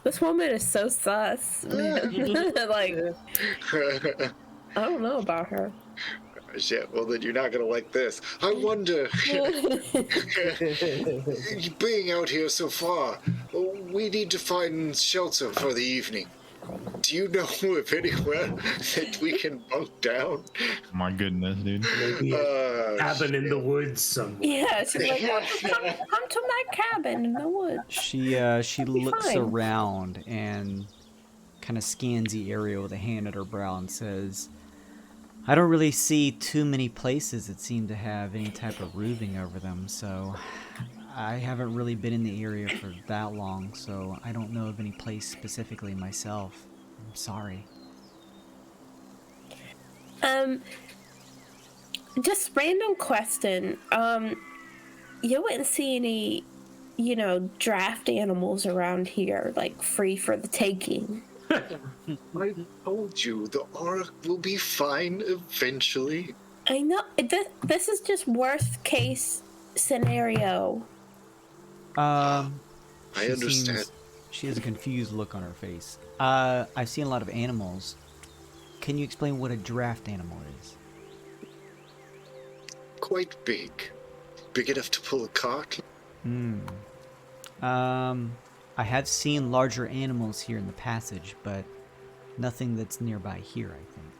This woman is so sus, man. Like, I don't know about her. Shit, well then you're not gonna like this. I wonder, being out here so far, we need to find shelter for the evening. Do you know of anywhere that we can bunk down? My goodness, dude. Maybe a cabin in the woods somewhere. Yeah, she's like, come to my cabin in the woods. She looks fine. around and kind of scans the area with a hand at her brow and says, I don't really see too many places that seem to have any type of roofing over them, so I haven't really been in the area for that long, so I don't know of any place specifically myself. I'm sorry. Just random question. You wouldn't see any, draft animals around here, like free for the taking. I told you, the aura will be fine eventually. I know. This is just worst case scenario. I She understand. she has a confused look on her face. I've seen a lot of animals. Can you explain what a draft animal is? Quite big. Big enough to pull a cart? I have seen larger animals here in the passage, but nothing that's nearby here, I think.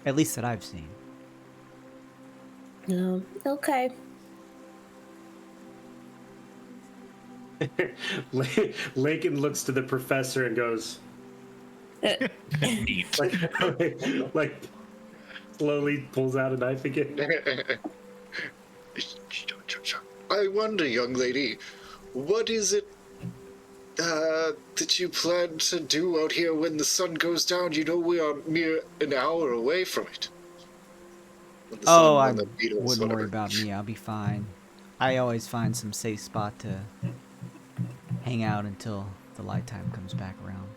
At least that I've seen. No. Okay. Lincoln looks to the professor and goes, Neat. like slowly pulls out a knife again. I wonder, young lady, what is it that you plan to do out here when the sun goes down? You know we are mere an hour away from it. When the sun- I when the beetles, wouldn't worry whatever. about me. I'll be fine. I always find some safe spot to hang out until the light time comes back around.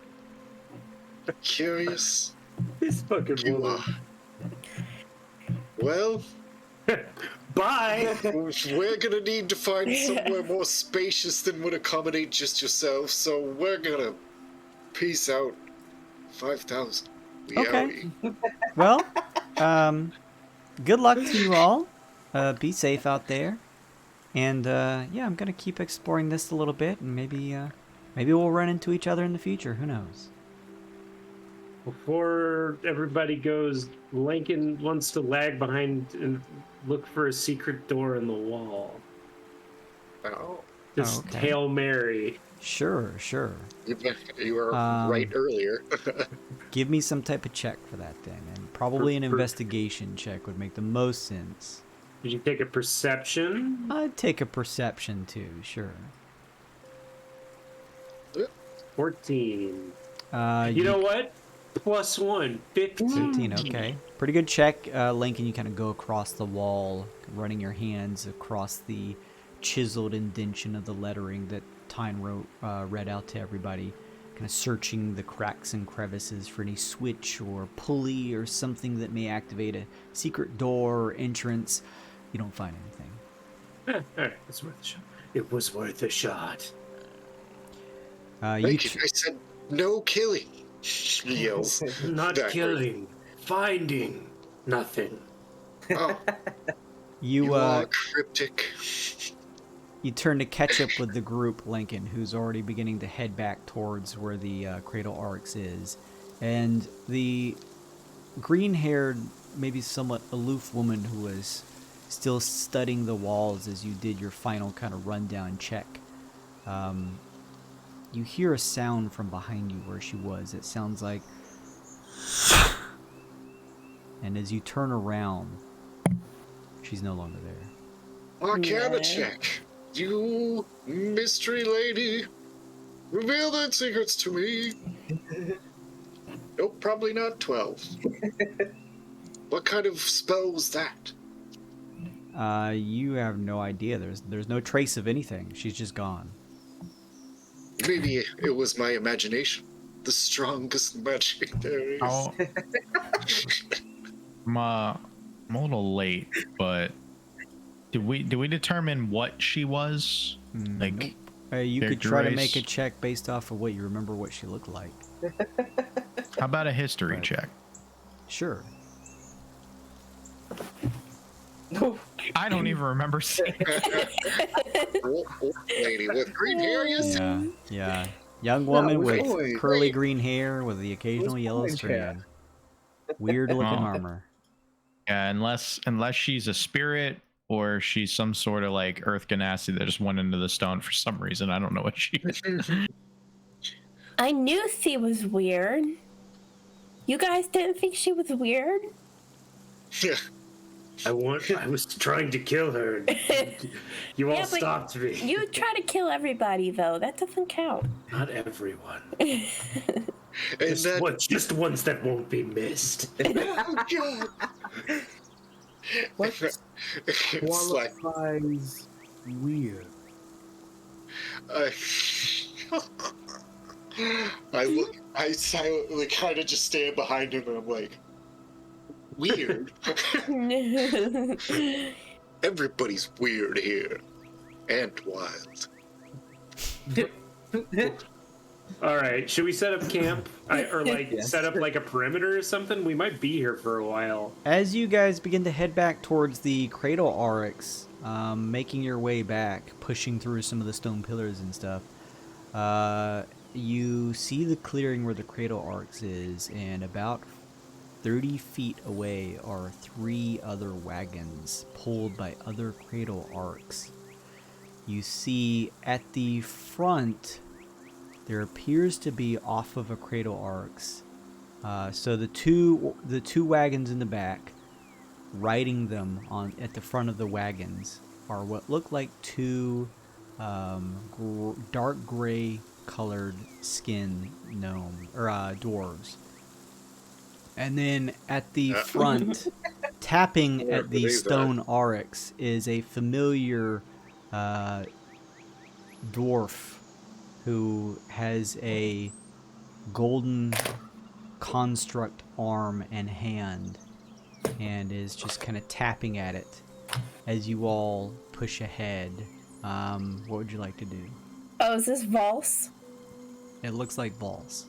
Curious. This fucking You woman. are. Well, Bye. we're gonna need to find somewhere more spacious than would accommodate just yourself, so we're gonna peace out. 5,000. Okay. Well, good luck to you all. Be safe out there. And yeah, I'm gonna keep exploring this a little bit, and maybe we'll run into each other in the future. Who knows? Before everybody goes, Lincoln wants to lag behind and look for a secret door in the wall. Oh, Just okay. Hail Mary. Sure. you were right earlier. Give me some type of check for that then, and probably an Per- investigation check would make the most sense. Did you take a perception? I'd take a perception too, sure. 14. You You know what? +1, 15. 15, okay. Pretty good check, Lincoln. You kind of go across the wall, running your hands across the chiseled indentation of the lettering that Tyne read out to everybody, kind of searching the cracks and crevices for any switch or pulley or something that may activate a secret door or entrance. You don't find anything. All right, it's worth a shot. It was worth a shot. You Thank you. I said no killing. He yells. Not backward. killing, finding nothing. Oh, you you are cryptic. you turn to catch up with the group, Lincoln, who's already beginning to head back towards where the Cradle Arx is, and the green-haired, maybe somewhat aloof woman who was still studying the walls as you did your final kind of rundown check. You hear a sound from behind you where she was. It sounds like... And as you turn around, she's no longer there. Arcana check. You mystery lady, reveal the secrets to me. Nope, probably not 12. What kind of spell was that? You have no idea. There's no trace of anything. She's just gone. Maybe it was my imagination. The strongest magic there is. Oh, I'm a little late, but did we determine what she was? Like, Nope. You could character try to race? make a check based off of what you remember what she looked like. How about a history Right. check? Sure. I don't even remember seeing Lady with green hair, you said? Yeah. Young woman with wait, curly wait. green hair with the occasional Who's yellow orange hair? strand. Weird looking Oh. armor. Yeah, unless she's a spirit or she's some sort of like earth ganassi that just went into the stone for some reason. I don't know what she is. I knew she was weird. You guys didn't think she was weird? Yeah. I was trying to kill her. And you all Yeah, but stopped me. You try to kill everybody, though. That doesn't count. Not everyone. And that, Just ones that won't be missed. oh god. What It's like, qualifies weird? I silently kind of just stand behind him and I'm like, weird. Everybody's weird here. And wild. All right, should we set up camp? Or like Yes. set up like a perimeter or something? We might be here for a while. As you guys begin to head back towards the Cradle Arx, making your way back, pushing through some of the stone pillars and stuff, you see the clearing where the Cradle Arx is, and about 30 feet away are 3 other wagons pulled by other Cradle Arx. You see at the front, there appears to be off of a Cradle Arx. So the two wagons in the back, riding them on at the front of the wagons, are what look like 2 dark gray colored skin gnome or dwarves. And then at the front, tapping Where at are the these stone Arx, is a familiar dwarf who has a golden construct arm and hand, and is just kind of tapping at it as you all push ahead. What would you like to do? Oh, is this Valse? It looks like balls.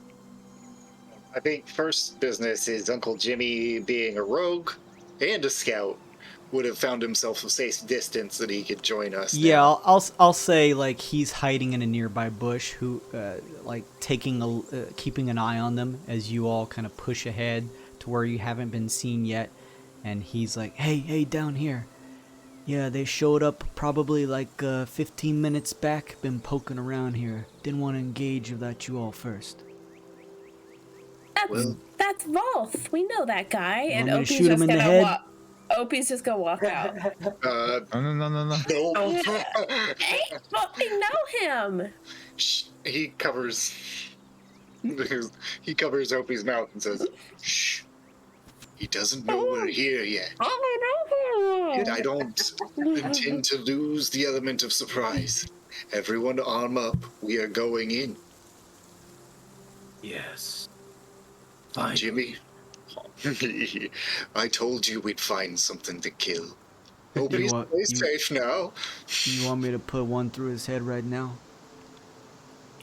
I think first business is Uncle Jimmy, being a rogue and a scout, would have found himself a safe distance that he could join us. Yeah, now. I'll say like he's hiding in a nearby bush, who like keeping an eye on them as you all kind of push ahead to where you haven't been seen yet, and he's like, hey, down here. Yeah, they showed up probably like 15 minutes back. Been poking around here. Didn't want to engage without you all first. That's Valse. We know that guy. And me to Opie's shoot him just in the gonna head? walk. Opie's just gonna walk out. No. No. Hey, but we know him. He covers he covers Opie's mouth and says, "Shh. He doesn't know we're here yet. And I don't intend to lose the element of surprise. Everyone arm up. We are going in." Yes. Fine. Jimmy, I told you we'd find something to kill. Opie's safe now. You want me to put one through his head right now?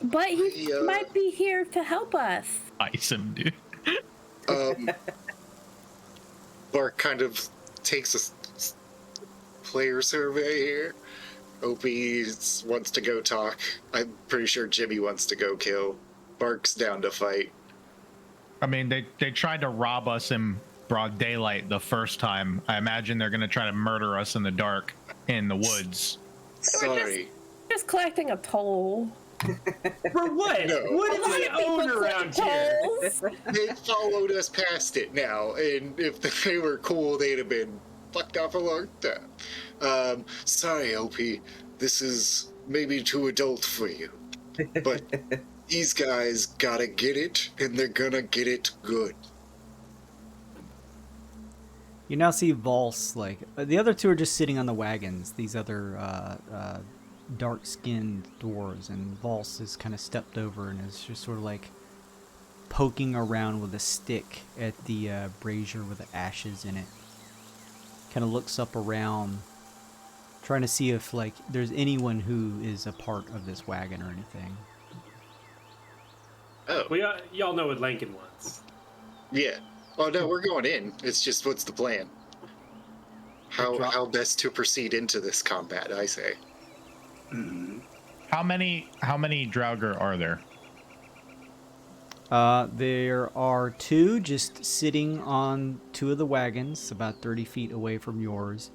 But he might be here to help us. Ice him, dude. Bark kind of takes a player survey here. Opie wants to go talk. I'm pretty sure Jimmy wants to go kill. Bark's down to fight. I mean, they tried to rob us in broad daylight the first time. I imagine they're going to try to murder us in the dark in the woods. Sorry. Just collecting a toll. For what? No. What do we own around here? They followed us past it now, and if they were cool, they'd have been fucked off a long time. Sorry, Opie. This is maybe too adult for you. But these guys gotta get it, and they're gonna get it good. You now see Valse, like, the other two are just sitting on the wagons, these other dark-skinned dwarves, and Valse is kind of stepped over and is just sort of like poking around with a stick at the brazier with the ashes in it. Kind of looks up around, trying to see if, like, there's anyone who is a part of this wagon or anything. Oh. Well, y'all know what Lincoln wants. Yeah. Oh, no, we're going in. It's just, what's the plan? How best to proceed into this combat, I say. How many Draugr are there? There are two just sitting on two of the wagons, about 30 feet away from yours,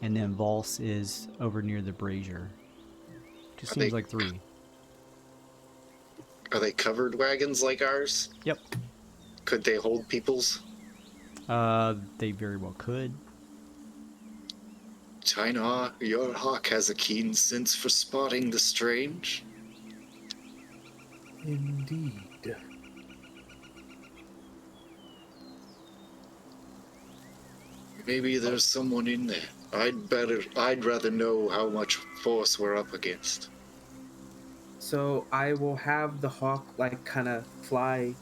and then Valse is over near the brazier. Just seems like three. Are they covered wagons like ours? Yep. Could they hold people's? They very well could. China, your hawk has a keen sense for spotting the strange. Indeed. Maybe there's someone in there. I'd rather know how much force we're up against. So I will have the hawk like kind of fly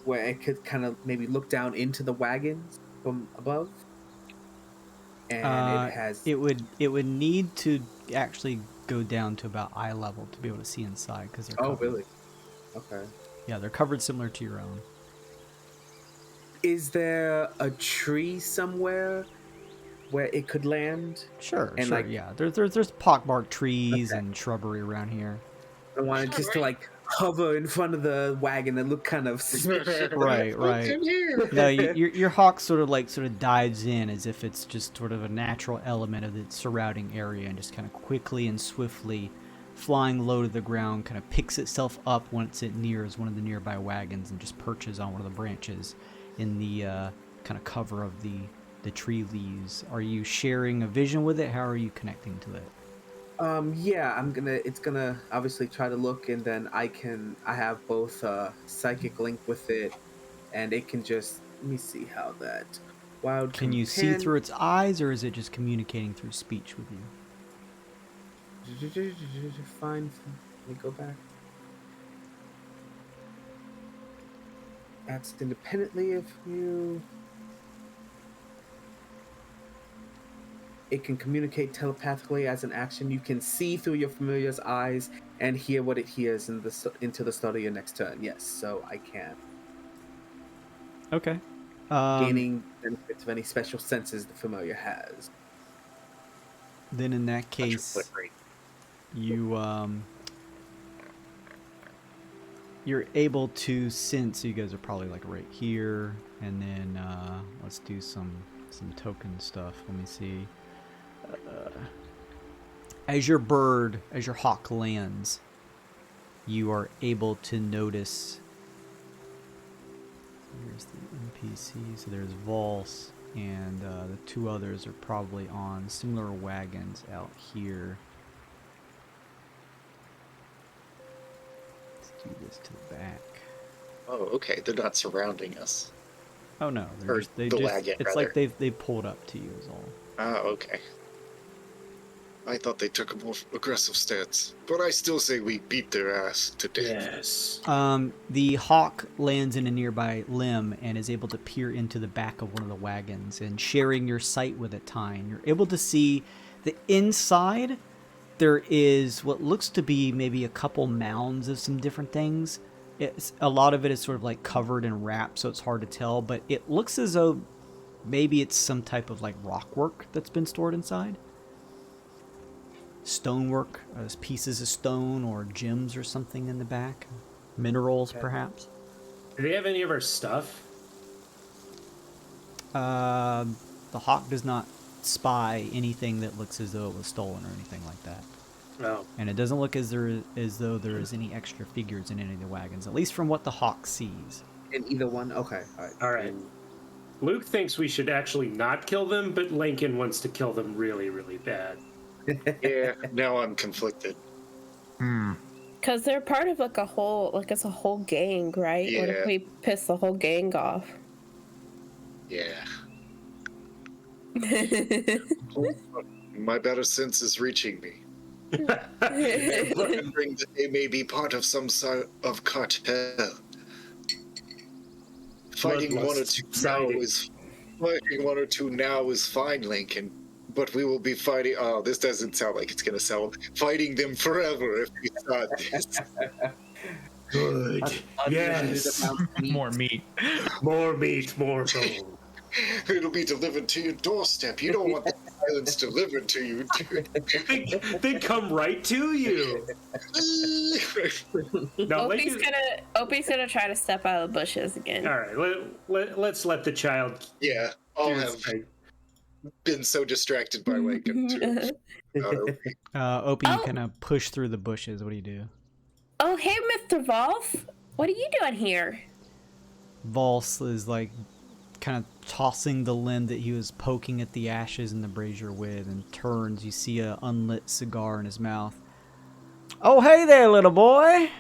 where it could kind of maybe look down into the wagons from above. And it would need to actually go down to about eye level to be able to see inside because they're covered. Oh, really? Okay. Yeah, they're covered similar to your own. Is there a tree somewhere where it could land? Sure, And sure, like- yeah. There's pockmarked trees and shrubbery around here. I wanted just to like hover in front of the wagon and look kind of suspicious. Right. No, your hawk sort of dives in as if it's just sort of a natural element of the surrounding area and just kind of quickly and swiftly flying low to the ground, kind of picks itself up once it nears one of the nearby wagons and just perches on one of the branches in the kind of cover of the tree leaves. Are you sharing a vision with it? How are you connecting to it? Yeah, it's gonna obviously try to look, and then I have both psychic link with it, and it can just, let me see how that wild. Can you see through its eyes, or is it just communicating through speech with you? Fine, let me go back. Acts independently of you. It can communicate telepathically as an action. You can see through your familiar's eyes and hear what it hears into the start of your next turn. Yes, so I can. Okay. Gaining benefits of any special senses the familiar has. Then in that case, you're able to sense. You guys are probably like right here, and then let's do some token stuff. Let me see. As your hawk lands, you are able to notice. Here's the NPC. So there's Valse, and the two others are probably on similar wagons out here. you this to the back. Oh, okay. They're not surrounding us. Oh no, Or they the just wagon, it's rather. like they pulled up to you is all. Oh, okay. I thought they took a more aggressive stance, but I still say we beat their ass to death. Yes. The hawk lands in a nearby limb and is able to peer into the back of one of the wagons, and sharing your sight with it, Tyne, you're able to see the inside. There is what looks to be maybe a couple mounds of some different things. A lot of it is sort of like covered in wraps, so it's hard to tell, but it looks as though maybe it's some type of like rock work that's been stored inside. Stonework, pieces of stone or gems or something in the back. Minerals, perhaps. Do they have any of our stuff? The hawk does not spy anything that looks as though it was stolen or anything like that. Oh. And it doesn't look as though there is any extra figures in any of the wagons, at least from what the hawk sees. In either one? Okay. All right. Luke thinks we should actually not kill them, but Lincoln wants to kill them really, really bad. Yeah, now I'm conflicted. Because they're part of like a whole, like it's a whole gang, right? What Yeah. if we piss the whole gang off? Yeah. My better sense is reaching me. Remembering that they may be part of some sort of cartel. Fighting one or two now is fine, Lincoln. But we will be fighting. Oh, this doesn't sound like it's gonna sell. Fighting them forever if we start this. Good. Yes. More meat. More meat, more bone. It'll be delivered to your doorstep. You don't want the violence delivered to you, do you? They come right to you. No, Opie's gonna try to step out of the bushes again. All right, let's let the child. Yeah, I'll do have his thing. been so distracted by Lincoln too. Opie, you kind of push through the bushes. What do you do? Oh, hey, Mr. Volf. What are you doing here? Vols is like kind of tossing the limb that he was poking at the ashes in the brazier with, and turns. You see a unlit cigar in his mouth. Oh, hey there, little boy.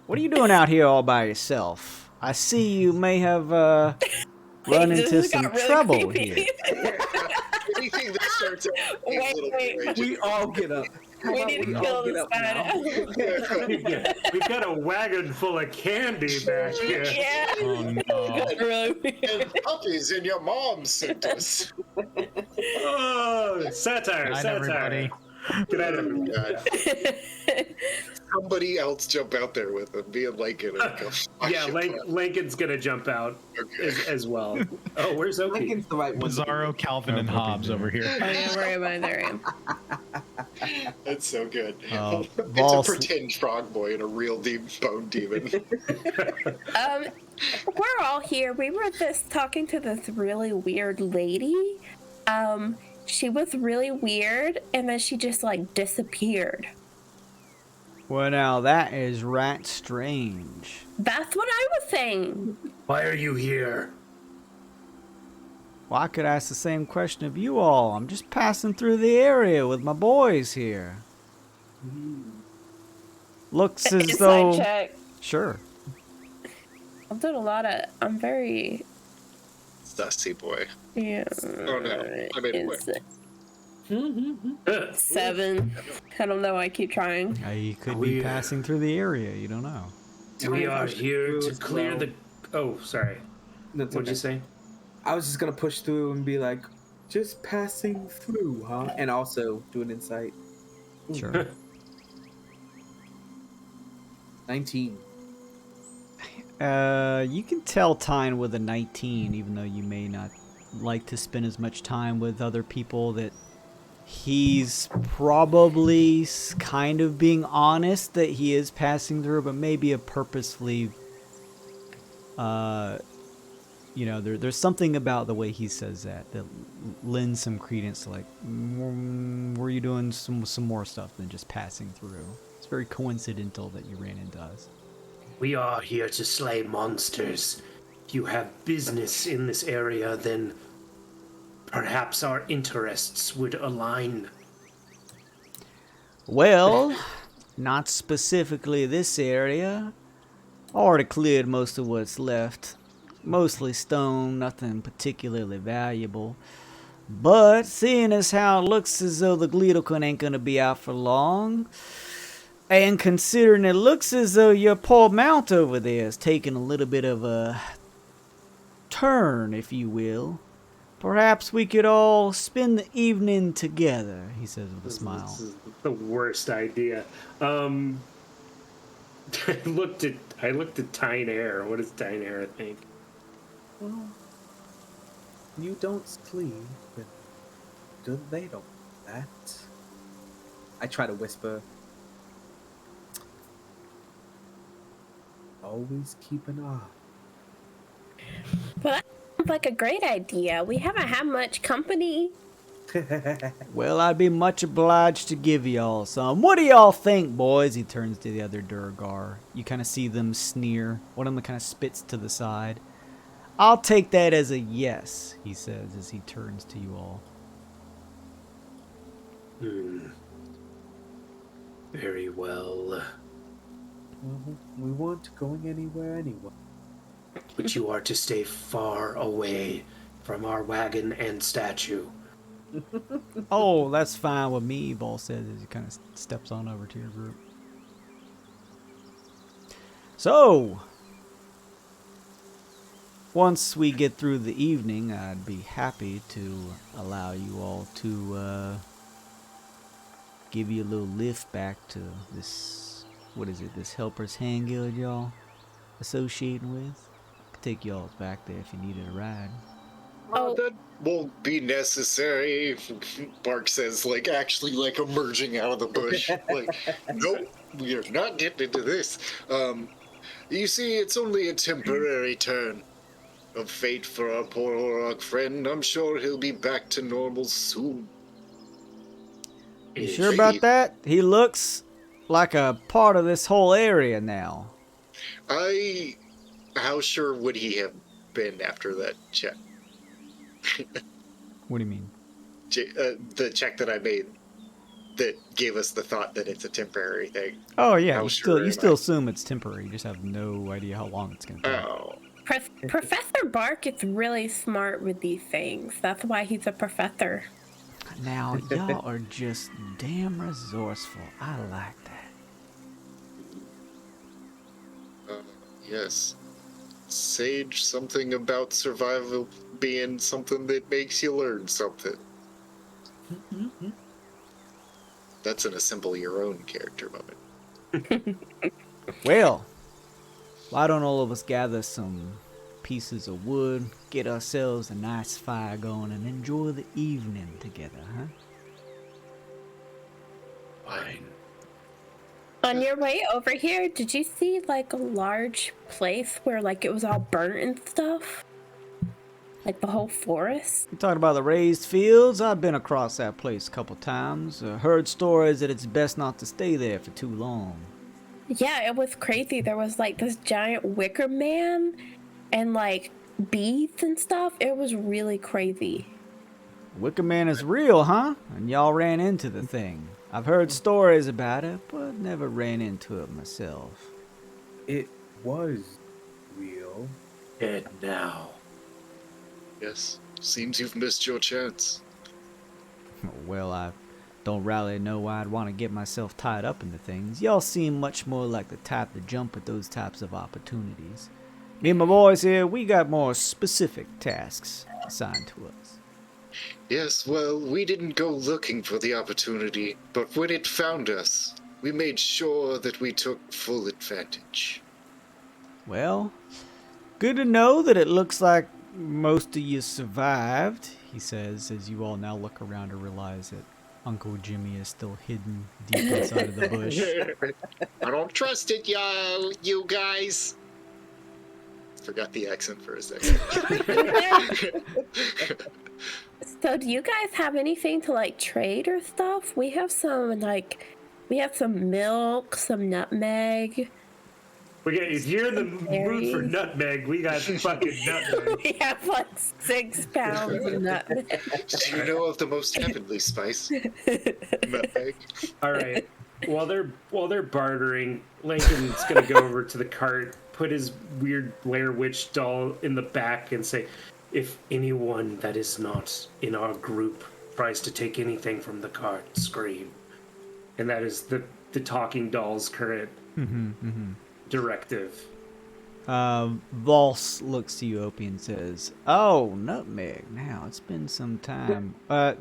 What are you doing out here all by yourself? I see you may have run This into got some really trouble creepy. here. Anything that starts out with a little Wait. We all get up. How We about need to all kill get this up now? guy. We've got a wagon full of candy back here. Yeah. Oh no. Really weird. and puppies in your mom sent us. Oh, satire, Night, satire. everybody. Good night, everybody. God. Somebody else jump out there with them, being Lincoln. Yeah, Lincoln's gonna jump out as well. Oh, where's Opie? Lincoln's the right one. Bizarro, Calvin, and Hobbes over here. Oh yeah, where am I? There I am. That's so good. Oh, It's Vols- a pretend frog boy and a real bone demon. We're all here. We were just talking to this really weird lady. She was really weird, and then she just like disappeared. Well, now that is right strange. That's what I was saying. Why are you here? Well, I could ask the same question of you all. I'm just passing through the area with my boys here. Looks as Inside though... check. Sure. I'm doing a lot of. I'm very. Sussy boy. Yeah. Oh no, I made it work. 7. I don't know. I keep trying. You could be passing through the area. You don't know. We are here to clear the. Oh, sorry. That's What'd okay. you say? I was just gonna push through and be like, just passing through, huh? And also do an insight. Sure. 19. You can tell Tyne with a 19, even though you may not like to spend as much time with other people, that he's probably kind of being honest that he is passing through, but maybe a purposefully, there's something about the way he says that lends some credence to like, were you doing some more stuff than just passing through? It's very coincidental that you ran into us. We are here to slay monsters. If you have business in this area, then perhaps our interests would align. Well, not specifically this area. Already cleared most of what's left. Mostly stone, nothing particularly valuable. But seeing as how it looks as though the Gleedlecon ain't gonna be out for long, and considering it looks as though your poor mount over there is taking a little bit of a turn, if you will, perhaps we could all spend the evening together, he says with a smile. This is the worst idea. I looked at Tyne Air. What does Tyne Air think? Well, you don't sleep, but they don't do that. I try to whisper. Always keep an eye. Well, that sounds like a great idea. We haven't had much company. Well, I'd be much obliged to give y'all some. What do y'all think, boys? He turns to the other Durgar. You kind of see them sneer. One of them kind of spits to the side. I'll take that as a yes, he says as he turns to you all. Very well. Well, we weren't going anywhere anyway. But you are to stay far away from our wagon and statue. Oh, that's fine with me, Ball says as he kind of steps on over to your group. So, once we get through the evening, I'd be happy to allow you all to give you a little lift back to this, what is it, this Helper's Hand Guild y'all associating with. I could take y'all back there if you needed a ride. Oh. That won't be necessary, Bark says, actually emerging out of the bush. Nope, we are not getting into this. You see, it's only a temporary turn of fate for our poor Orog friend. I'm sure he'll be back to normal soon. You sure about that? He looks like a part of this whole area now. How sure would he have been after that check? What do you mean? The check that I made that gave us the thought that it's a temporary thing. Oh yeah, How you sure still am I? assume it's temporary. You just have no idea how long it's gonna take. Oh. Professor Bark is really smart with these things. That's why he's a professor. Now y'all are just damn resourceful. I like that. Yes. Sage, something about survival being something that makes you learn something. That's an assemble your own character moment. Well, why don't all of us gather some pieces of wood, get ourselves a nice fire going, and enjoy the evening together, huh? Fine. On your way over here, did you see a large place where it was all burnt and stuff? The whole forest? You talking about the raised fields? I've been across that place a couple times. Heard stories that it's best not to stay there for too long. Yeah, it was crazy. There was this giant wicker man and beads and stuff. It was really crazy. Wicker Man is real, huh? And y'all ran into the thing. I've heard stories about it, but never ran into it myself. It was real. And now. Yes. Seems you've missed your chance. Well, I don't really know why I'd want to get myself tied up into things. Y'all seem much more like the type to jump at those types of opportunities. Me and my boys here, we got more specific tasks assigned to us. Yes, well, we didn't go looking for the opportunity, but when it found us, we made sure that we took full advantage. Well, good to know that it looks like most of you survived, he says, as you all now look around to realize that Uncle Jimmy is still hidden deep inside of the bush. I don't trust it, you guys. Forgot the accent for a second. So do you guys have anything to trade or stuff? We have some we have some milk, some nutmeg. If you're in the mood for nutmeg, we got fucking nutmeg. We have 6 pounds of nutmeg. Do you know of the most heavenly spice? Nutmeg. All right. While they're bartering, Lincoln's gonna go over to the cart, put his weird Blair Witch doll in the back and say, "If anyone that is not in our group tries to take anything from the cart, scream." And that is the talking doll's current directive. Voss looks to you, Opie, and says, "Oh, nutmeg. Now, it's been some time.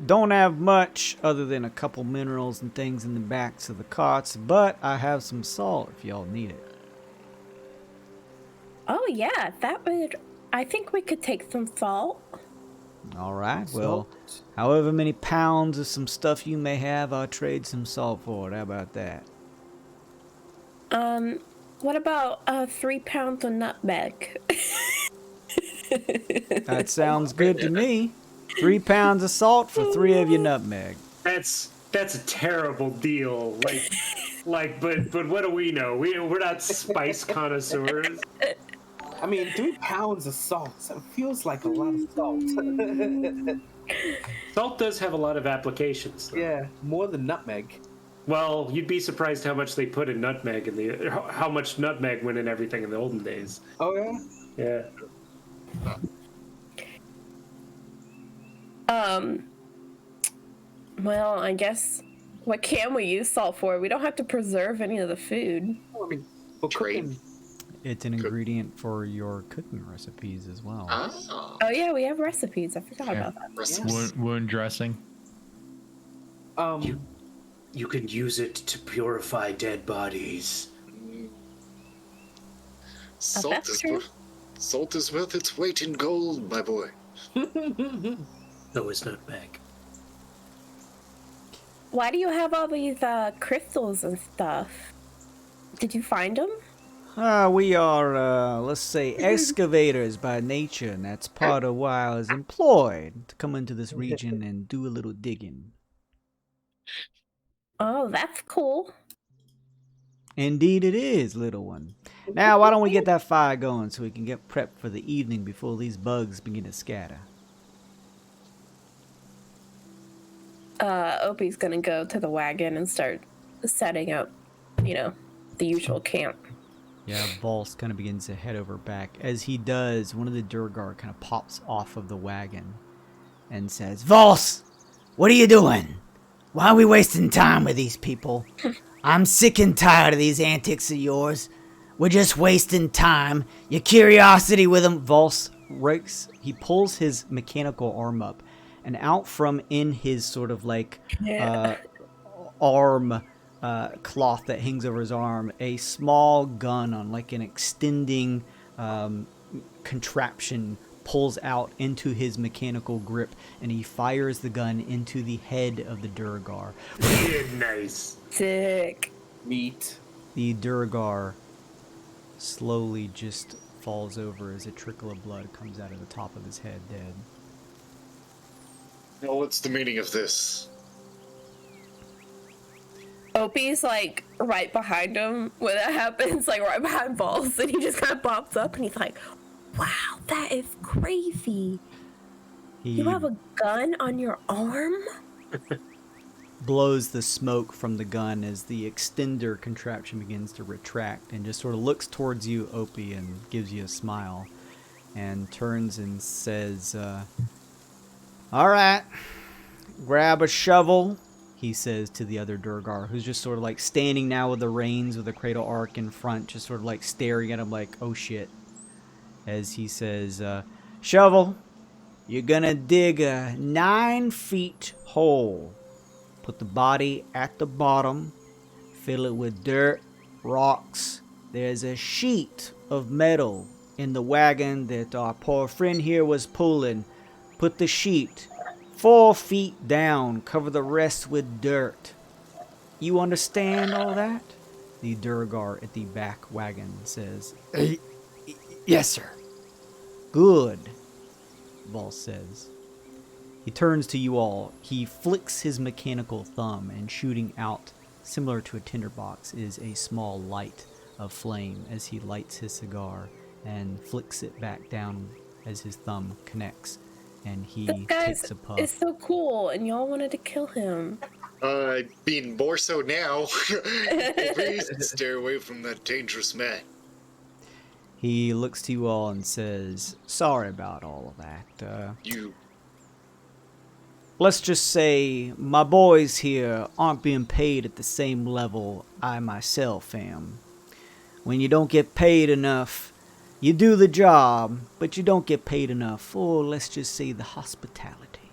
Don't have much other than a couple minerals and things in the backs of the carts, but I have some salt if y'all need it." Oh, yeah, I think we could take some salt. All right, well, however many pounds of some stuff you may have, I'll trade some salt for it. How about that? What about 3 pounds of nutmeg? That sounds good to me. 3 pounds of salt for 3 of your nutmeg. That's a terrible deal. But what do we know? We're not spice connoisseurs. I mean, 3 pounds of salt. It feels like a lot of salt. Salt does have a lot of applications, though. Yeah, more than nutmeg. Well, you'd be surprised how much they put in nutmeg how much nutmeg went in everything in the olden days. Oh yeah. Yeah. Well, I guess what can we use salt for? We don't have to preserve any of the food. I mean, for Trade. cooking. It's an ingredient for your cooking recipes as well. Ah, Oh yeah, we have recipes. I forgot about that. recipes. Wound dressing. You can use it to purify dead bodies. Salt that's is true. salt is worth its weight in gold, my boy. So is nutmeg. Why do you have all these crystals and stuff? Did you find them? We are, let's say, excavators by nature, and that's part of why I was employed to come into this region and do a little digging. Oh, that's cool. Indeed it is, little one. Now, why don't we get that fire going so we can get prepped for the evening before these bugs begin to scatter? Opie's gonna go to the wagon and start setting up, the usual camp. Yeah, Voss kind of begins to head over back. As he does, one of the Durgar kind of pops off of the wagon and says, "Voss, what are you doing? Why are we wasting time with these people? I'm sick and tired of these antics of yours. We're just wasting time. Your curiosity with them." Voss rakes, he pulls his mechanical arm up, and out from in his sort of like arm cloth that hangs over his arm, a small gun on like an extending contraption pulls out into his mechanical grip, and he fires the gun into the head of the Durgar. Yeah, nice. Sick. Meat. The Durgar slowly just falls over as a trickle of blood comes out of the top of his head, dead. Now, what's the meaning of this? Opie's like right behind him when that happens, like right behind Balls, and he just kind of pops up and he's like, "Wow, that is crazy. You have a gun on your arm?" Blows the smoke from the gun as the extender contraption begins to retract and just sort of looks towards you, Opie, and gives you a smile and turns and says, "All right, grab a shovel," he says to the other Durgar, who's just sort of like standing now with the reins with the cradle arc in front, just sort of like staring at him like, "Oh shit." As he says, "Shovel, you're gonna dig a 9-foot hole. Put the body at the bottom, fill it with dirt, rocks. There's a sheet of metal in the wagon that our poor friend here was pulling. Put the sheet 4 feet down, cover the rest with dirt. You understand all that?" The Durgar at the back wagon says, "Yes, sir." "Good," Voss says. He turns to you all. He flicks his mechanical thumb, and shooting out, similar to a tinderbox, is a small light of flame as he lights his cigar and flicks it back down as his thumb connects, and he This guy takes a puff. is so cool, and y'all wanted to kill him. Being more so now. Please stay away from that dangerous man. He looks to you all and says, sorry about all of that. Let's just say my boys here aren't being paid at the same level I myself am. When you don't get paid enough, you do the job, but you don't get paid enough for, let's just say, the hospitality.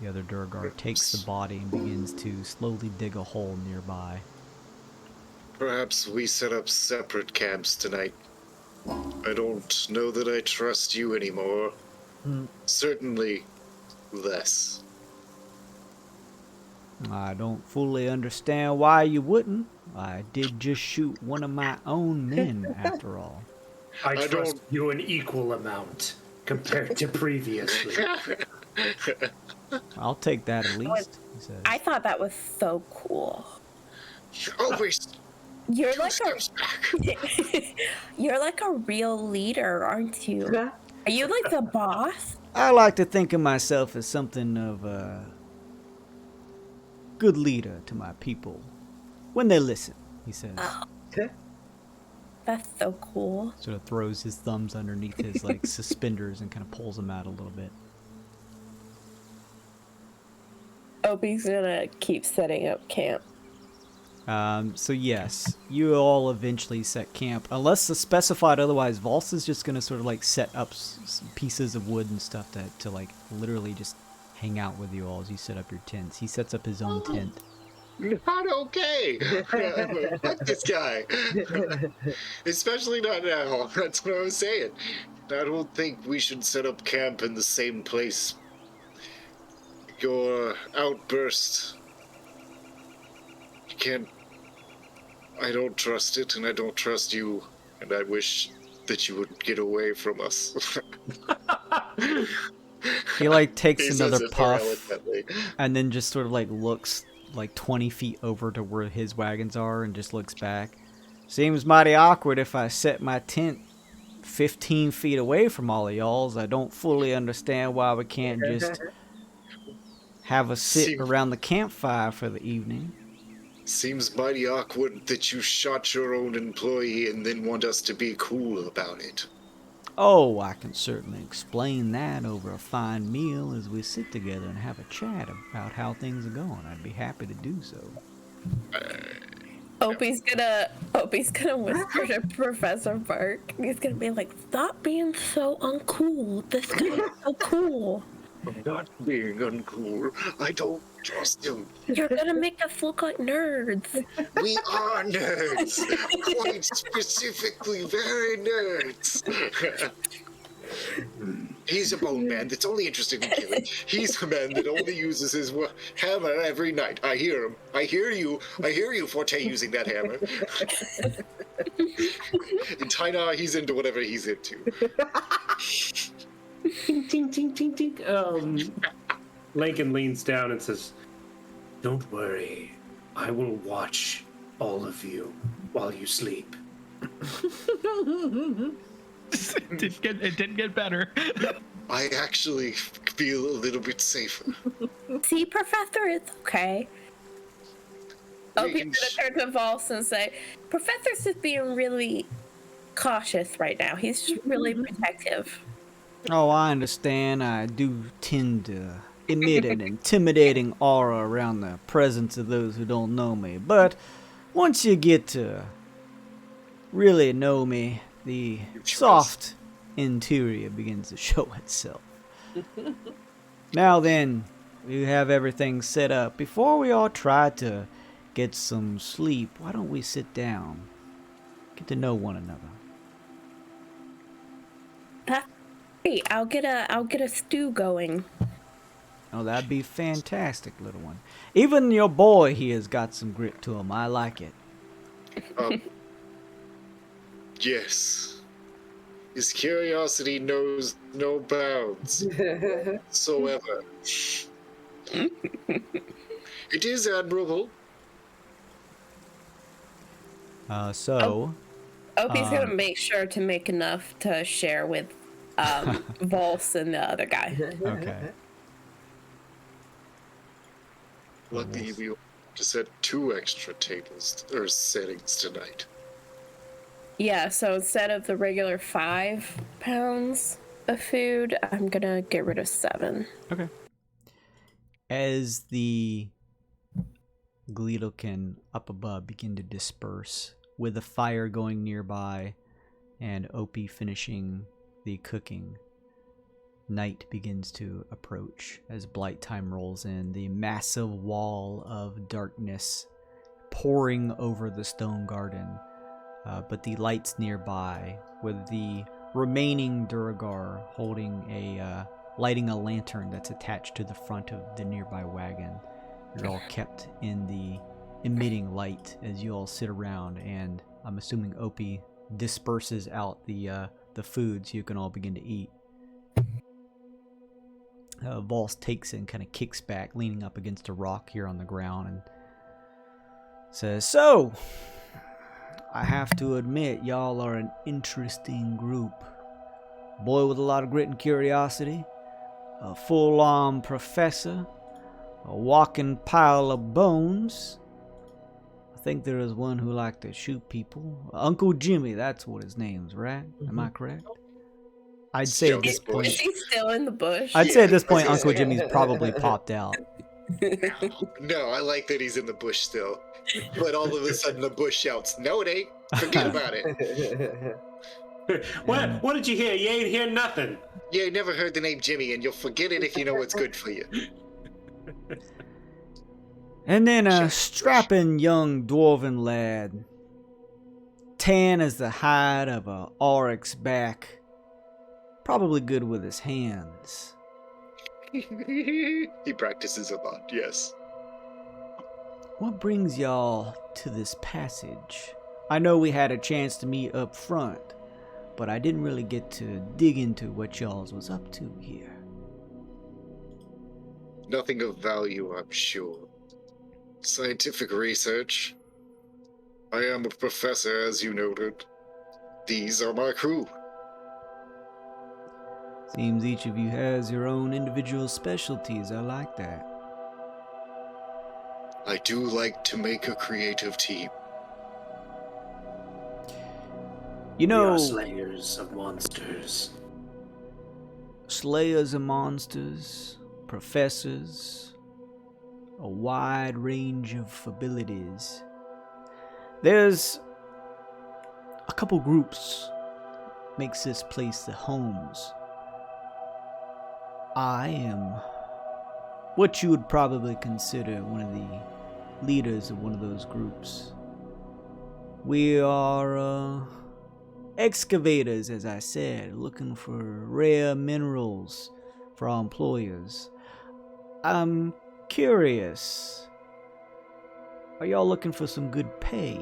The other Durgar takes the body and begins to slowly dig a hole nearby. Perhaps we set up separate camps tonight. I don't know that I trust you anymore. Certainly less. I don't fully understand why you wouldn't. I did just shoot one of my own men, after all. I trust you an equal amount compared to previously. I'll take that at least, he says. I thought that was so cool. Always. You're like you're like a real leader, aren't you? Are you like the boss? I like to think of myself as something of a good leader to my people. When they listen, he says. Oh. That's so cool. Sort of throws his thumbs underneath his like suspenders and kind of pulls them out a little bit. Opie's gonna keep setting up camp. So yes, you all eventually set camp. Unless specified otherwise, Vols is just going to sort of like set up some pieces of wood and stuff to like literally just hang out with you all as you set up your tents. He sets up his own tent. Not okay. Fuck this guy. Especially not now. That's what I was saying. I don't think we should set up camp in the same place. Your outburst. You can't. I don't trust it, and I don't trust you, and I wish that you would get away from us. He like takes He another says it puff very eloquently. and then just sort of like looks like 20 feet over to where his wagons are and just looks back. Seems mighty awkward if I set my tent 15 feet away from all of y'all's. I don't fully understand why we can't just have a sit around the campfire for the evening. Seems mighty awkward that you shot your own employee and then want us to be cool about it. Oh, I can certainly explain that over a fine meal as we sit together and have a chat about how things are going. I'd be happy to do so. Opie's gonna whisper to Professor Burke. He's gonna be like, "Stop being so uncool. This guy is so cool. I'm not being uncool. I don't trust him. You're gonna make us look like nerds." We are nerds. Quite specifically, very nerds. He's a bone man that's only interested in killing. He's a man that only uses his hammer every night. I hear him. I hear you. I hear you, Forte, using that hammer. In Taina, he's into whatever he's into. Ting, ting, ting, ting, ting. Lincoln leans down and says, "Don't worry. I will watch all of you while you sleep." It didn't get better. I actually feel a little bit safer. See, Professor, it's okay. Opie's gonna turn to Vols and say, "Professor's just being really cautious right now. He's just really protective." Oh, I understand. I do tend to emit an intimidating aura around the presence of those who don't know me. But once you get to really know me, the soft interior begins to show itself. Now then, we have everything set up. Before we all try to get some sleep, why don't we sit down, get to know one another? That's great. I'll get a stew going. Oh, that'd be fantastic, little one. Even your boy here has got some grit to him. I like it. Yes. His curiosity knows no bounds whatsoever. It is admirable. Opie's gonna make sure to make enough to share with Vols and the other guy. Okay. Lucky you. Just had 2 extra tables or settings tonight. Yeah, so instead of the regular 5 pounds of food, I'm gonna get rid of 7. Okay. As the Gleedokin up above begin to disperse, with the fire going nearby and Opie finishing the cooking, night begins to approach as blight time rolls in, the massive wall of darkness pouring over the stone garden, but the lights nearby, with the remaining Duragar lighting a lantern that's attached to the front of the nearby wagon. You're all kept in the emitting light as you all sit around, and I'm assuming Opie disperses out the food so you can all begin to eat. Vols takes it and kind of kicks back, leaning up against a rock here on the ground, and says, "So, I have to admit, y'all are an interesting group. Boy with a lot of grit and curiosity, a full-on professor, a walking pile of bones. I think there is one who liked to shoot people. Uncle Jimmy, that's what his name's, right? Am I correct?" I'd say at this point, Is he still in the bush? I'd say at this point, Uncle Jimmy's probably popped out. No, I like that he's in the bush still. But all of a sudden the bush shouts, "No, it ain't. Forget about it." What did you hear? You ain't hear nothing. You ain't never heard the name Jimmy, and you'll forget it if you know what's good for you. And then a strapping young dwarven lad, tan as the hide of a oryx back, probably good with his hands. He practices a lot, yes. What brings y'all to this passage? I know we had a chance to meet up front, but I didn't really get to dig into what y'all's was up to here. Nothing of value, I'm sure. Scientific research. I am a professor, as you noted. These are my crew. Seems each of you has your own individual specialties. I like that. I do like to make a creative team. You We are know, slayers of monsters. slayers of monsters, professors, a wide range of abilities. There's a couple groups makes this place the homes. I am what you would probably consider one of the leaders of one of those groups. We are excavators, as I said, looking for rare minerals for our employers. I'm curious, are y'all looking for some good pay?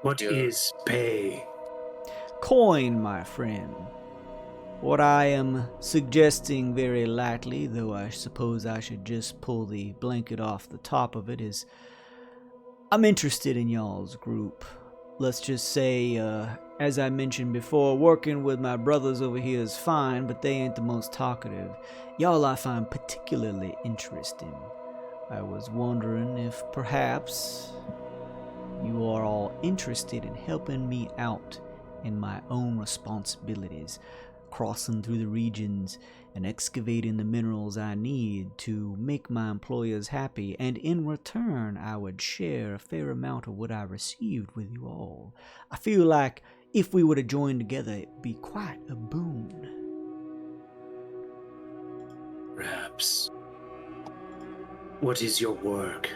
What is pay? Coin, my friend. What I am suggesting very lightly, though I suppose I should just pull the blanket off the top of it, is I'm interested in y'all's group. Let's just say, as I mentioned before, working with my brothers over here is fine, but they ain't the most talkative. Y'all I find particularly interesting. I was wondering if perhaps you are all interested in helping me out in my own responsibilities, crossing through the regions and excavating the minerals I need to make my employers happy, and in return I would share a fair amount of what I received with you all. I feel like if we were to join together, it'd be quite a boon. Perhaps. What is your work?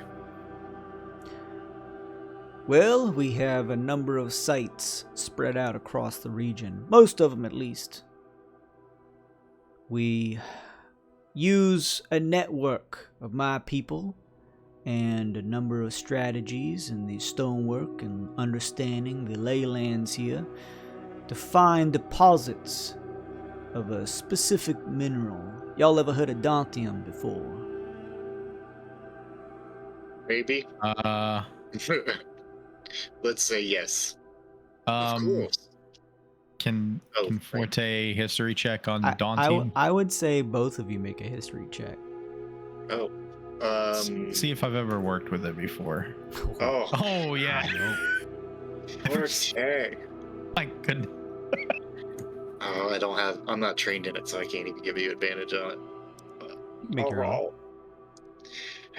Well, we have a number of sites spread out across the region, most of them at least. We use a network of my people and a number of strategies in the stonework and understanding the leylands here to find deposits of a specific mineral. Y'all ever heard of Dantium before? Maybe? Let's say yes. Of course. Can Forte history check on Dawn team? I would say both of you make a history check. Oh. See if I've ever worked with it before. Oh. Oh yeah. Okay. My goodness. Oh, I'm not trained in it, so I can't even give you advantage on it. Make your roll.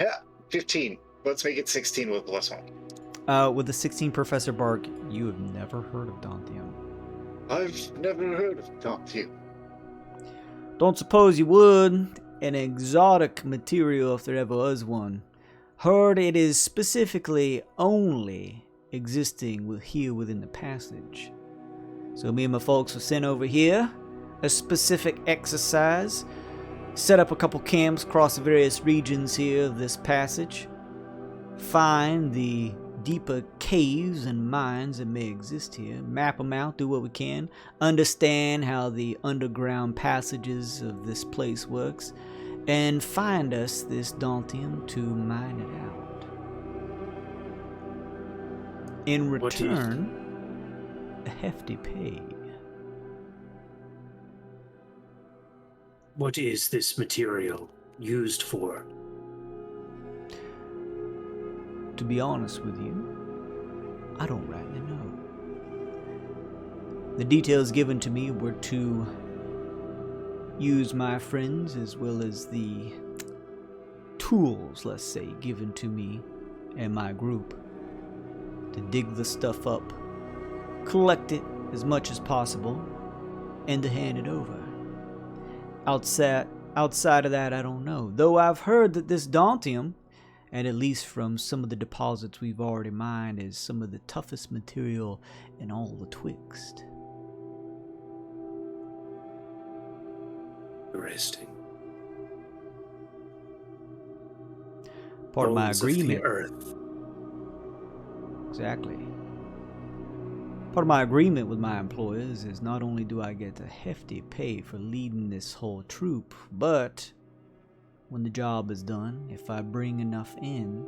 Yeah, 15. Let's make it 16 with +1. With the 16 Professor Bark, you have never heard of Dantium. I've never heard of Dantium. Don't suppose you would. An exotic material if there ever was one. Heard it is specifically only existing here within the passage. So me and my folks were sent over here, a specific exercise, set up a couple camps across the various regions here of this passage, find the deeper caves and mines that may exist here, map them out, do what we can, understand how the underground passages of this place works, and find us this Dantium to mine it out. In return, a hefty pay. What is this material used for? To be honest with you, I don't rightly know. The details given to me were to use my friends as well as the tools, let's say, given to me and my group to dig the stuff up, collect it as much as possible, and to hand it over. Outside of that, I don't know. Though I've heard that this Dantium, and at least from some of the deposits we've already mined, is some of the toughest material in all the Twixt. Interesting. Part of my Bones agreement. Of the earth. Exactly. Part of my agreement with my employers is not only do I get a hefty pay for leading this whole troop, but when the job is done, if I bring enough in,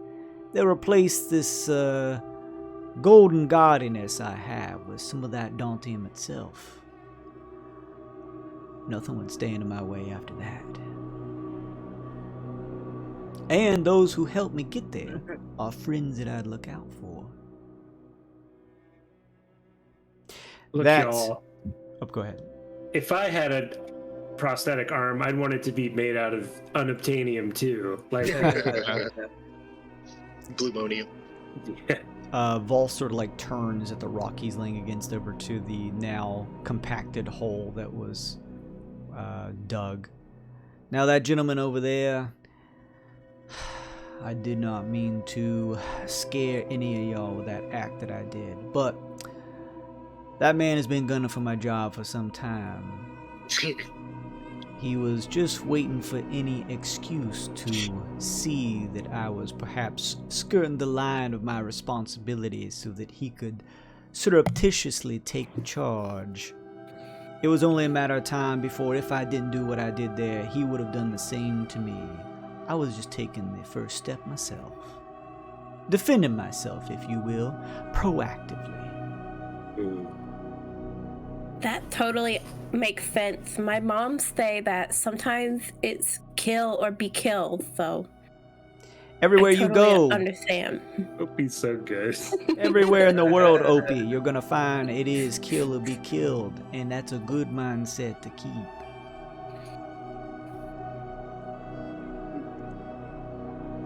they'll replace this golden gaudiness I have with some of that Dantium itself. Nothing would stand in my way after that. And those who help me get there are friends that I'd look out for. Look, That's... y'all. Oh, go ahead. If I had a prosthetic arm, I'd want it to be made out of unobtainium too. Like, Blumonium. yeah. Vol sort of like turns at the rock he's laying against over to the now compacted hole that was dug. Now that gentleman over there, I did not mean to scare any of y'all with that act that I did, but that man has been gunning for my job for some time. He was just waiting for any excuse to see that I was perhaps skirting the line of my responsibilities so that he could surreptitiously take charge. It was only a matter of time before, if I didn't do what I did there, he would have done the same to me. I was just taking the first step myself. Defending myself, if you will, proactively. That totally makes sense. My mom say that sometimes it's kill or be killed, so Everywhere I you totally go, understand. Opie's so good. everywhere in the world, Opie, you're gonna find it is kill or be killed, and that's a good mindset to keep.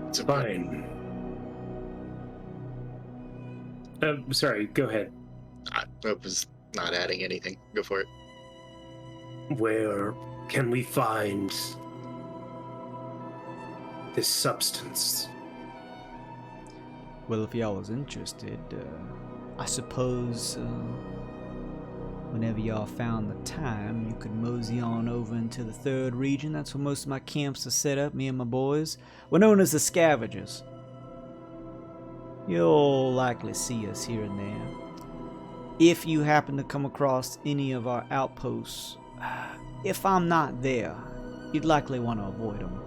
It's a Fine. Sorry, go ahead. I was not adding anything. Go for it. Where can we find this substance? Well, if y'all was interested, I suppose whenever y'all found the time, you could mosey on over into the 3rd region. That's where most of my camps are set up, me and my boys. We're known as the Scavengers. You'll likely see us here and there. If you happen to come across any of our outposts, if I'm not there, you'd likely want to avoid them.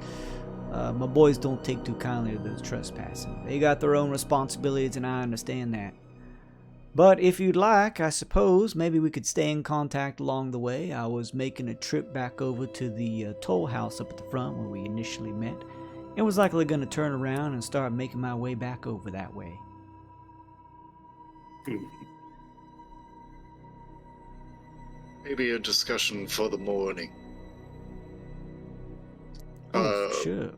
My boys don't take too kindly to those trespassing. They got their own responsibilities, and I understand that. But if you'd like, I suppose, maybe we could stay in contact along the way. I was making a trip back over to the toll house up at the front where we initially met. and was likely going to turn around and start making my way back over that way. Maybe a discussion for the morning. Oh, for sure.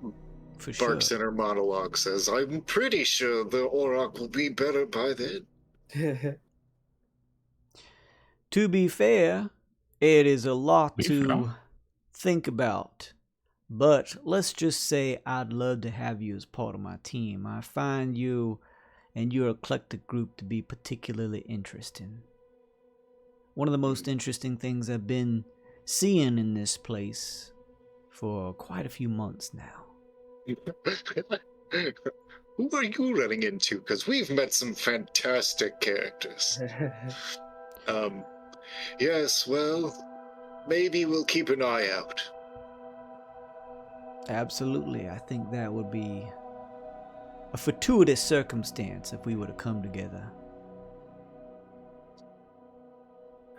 For sure. Bark's inner monologue says, I'm pretty sure the Auroch will be better by then. To be fair, it is a lot to think about. But let's just say I'd love to have you as part of my team. I find you and your eclectic group to be particularly interesting. One of the most interesting things I've been seeing in this place for quite a few months now. Who are you running into? Because we've met some fantastic characters. Yes, well, maybe we'll keep an eye out. Absolutely. I think that would be a fortuitous circumstance if we were to come together.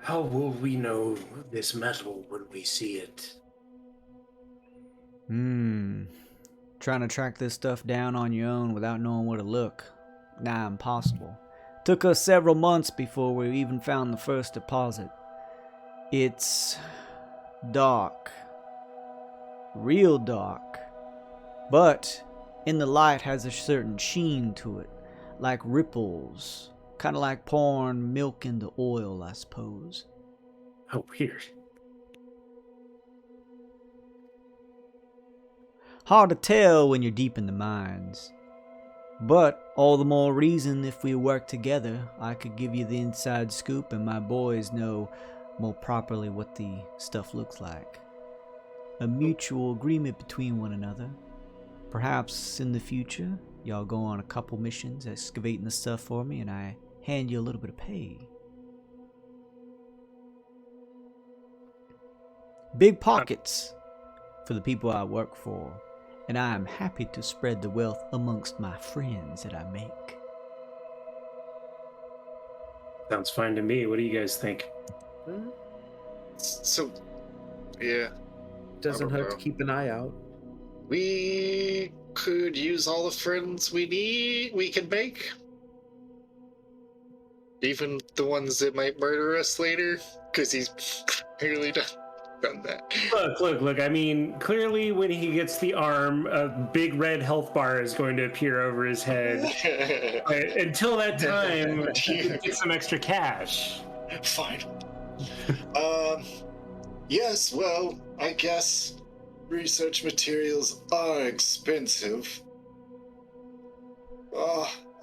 How will we know this metal when we see it? Trying to track this stuff down on your own without knowing where to look. Nah, impossible. Took us several months before we even found the first deposit. It's dark. Real dark. But in the light has a certain sheen to it. Like ripples. Kind of like pouring milk into oil, I suppose. How weird. Hard to tell when you're deep in the mines. But all the more reason if we work together, I could give you the inside scoop and my boys know more properly what the stuff looks like. A mutual agreement between one another. Perhaps in the future, y'all go on a couple missions excavating the stuff for me and I hand you a little bit of pay. Big pockets for the people I work for. And I am happy to spread the wealth amongst my friends that I make. Sounds fine to me. What do you guys think? So, yeah. Doesn't hurt to keep an eye out. We could use all the friends we can make. Even the ones that might murder us later, because he's clearly done that. Look. I mean, clearly when he gets the arm, a big red health bar is going to appear over his head. But until that time, he can get some extra cash. Fine. Yes, well, I guess research materials are expensive.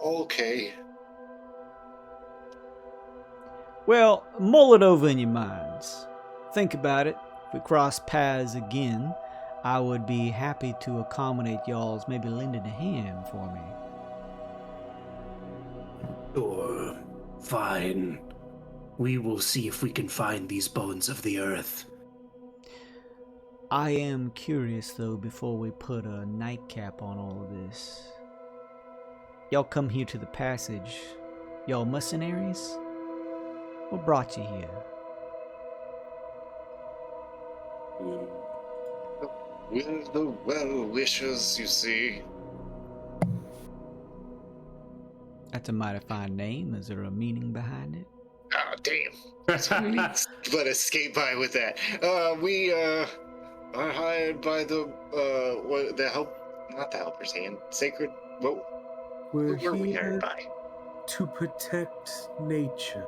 Okay. Well, mull it over in your minds. Think about it. If we cross paths again, I would be happy to accommodate y'all's maybe lending a hand for me. Sure. Fine. We will see if we can find these bones of the earth. I am curious, though, before we put a nightcap on all of this. Y'all come here to the passage. Y'all mercenaries? What brought you here? We're the well-wishers, you see. That's a mighty fine name. Is there a meaning behind it? Ah, damn. Let us skate by with that. We are hired by the not the Helper's Hand, Sacred. What were we hired by? To protect nature.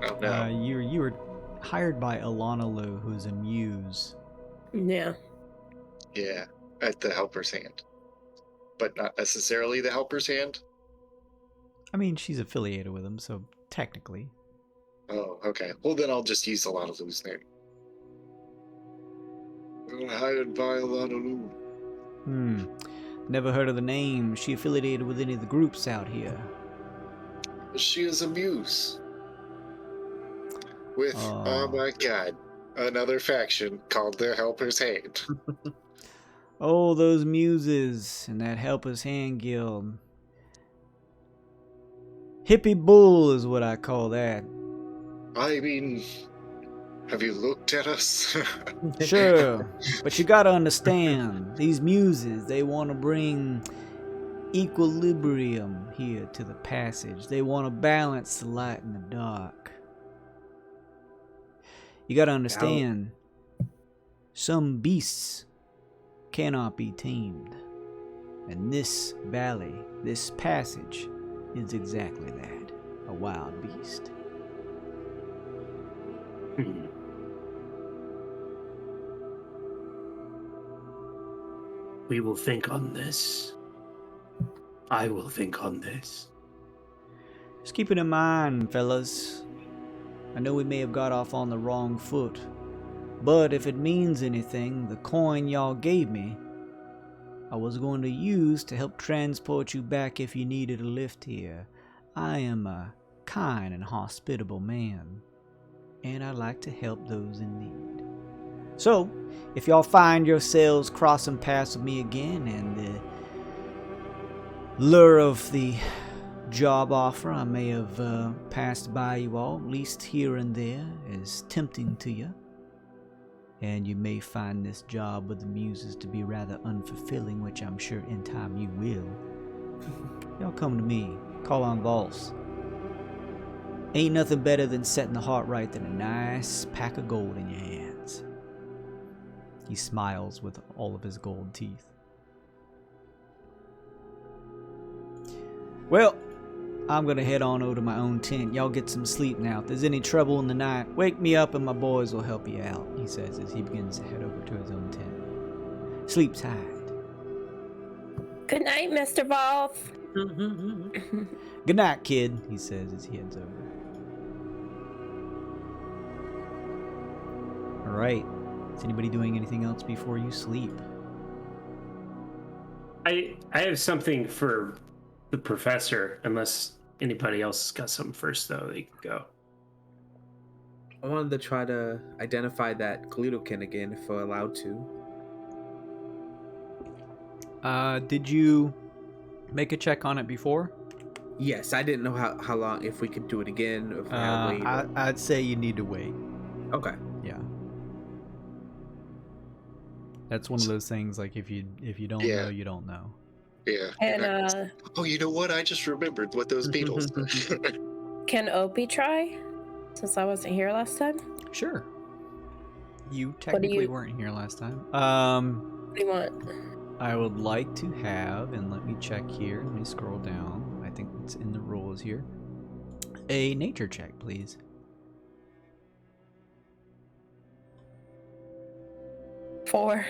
Oh no. You were hired by Alana Lu, who's a muse. Yeah. Yeah, at the Helper's Hand, but not necessarily the Helper's Hand. I mean, she's affiliated with him, so technically. Oh, okay. Well, then I'll just use Alana Lu's name. We're hired by Alana Lu. Never heard of the name. Is she affiliated with any of the groups out here? She is a muse. With, oh my god, another faction called the Helper's Hand. Oh, those muses and that Helper's Hand Guild. Hippie bull is what I call that. I mean, Have you looked at us? Sure, but you gotta understand, these muses, they want to bring equilibrium here to the passage. They want to balance the light and the dark. You gotta understand, some beasts cannot be tamed. And this valley, this passage, is exactly that, a wild beast. We will think on this. I will think on this. Just keep it in mind, fellas. I know we may have got off on the wrong foot, but if it means anything, the coin y'all gave me, I was going to use to help transport you back if you needed a lift here. I am a kind and hospitable man, and I like to help those in need. So, if y'all find yourselves crossing paths with me again and the lure of the job offer I may have passed by you all, at least here and there, is tempting to you, and you may find this job with the muses to be rather unfulfilling, which I'm sure in time you will, y'all come to me, call on Vols. Ain't nothing better than setting the heart right than a nice pack of gold in your hands. He smiles with all of his gold teeth. Well, I'm gonna head on over to my own tent. Y'all get some sleep now. If there's any trouble in the night, wake me up and my boys will help you out, he says as he begins to head over to his own tent. Sleep tight. Good night, Mr. Vols. Good night, kid, he says as he heads over. Alright. Is anybody doing anything else before you sleep? I have something for the professor, unless anybody else has got something first, though. They can go. I wanted to try to identify that Glutokin again, if we're allowed to. Did you make a check on it before? Yes, I didn't know how long, if we could do it again, or if we had to wait. I'd say you need to wait. Okay. Yeah. That's one of those things, like, if you don't know, you don't know. Yeah. And Oh, you know what? I just remembered what those beetles. can Opie try? Since I wasn't here last time. Sure. You technically weren't here last time. What do you want? I would like to have, and let me check here. Let me scroll down. I think it's in the rules here. A nature check, please. Four.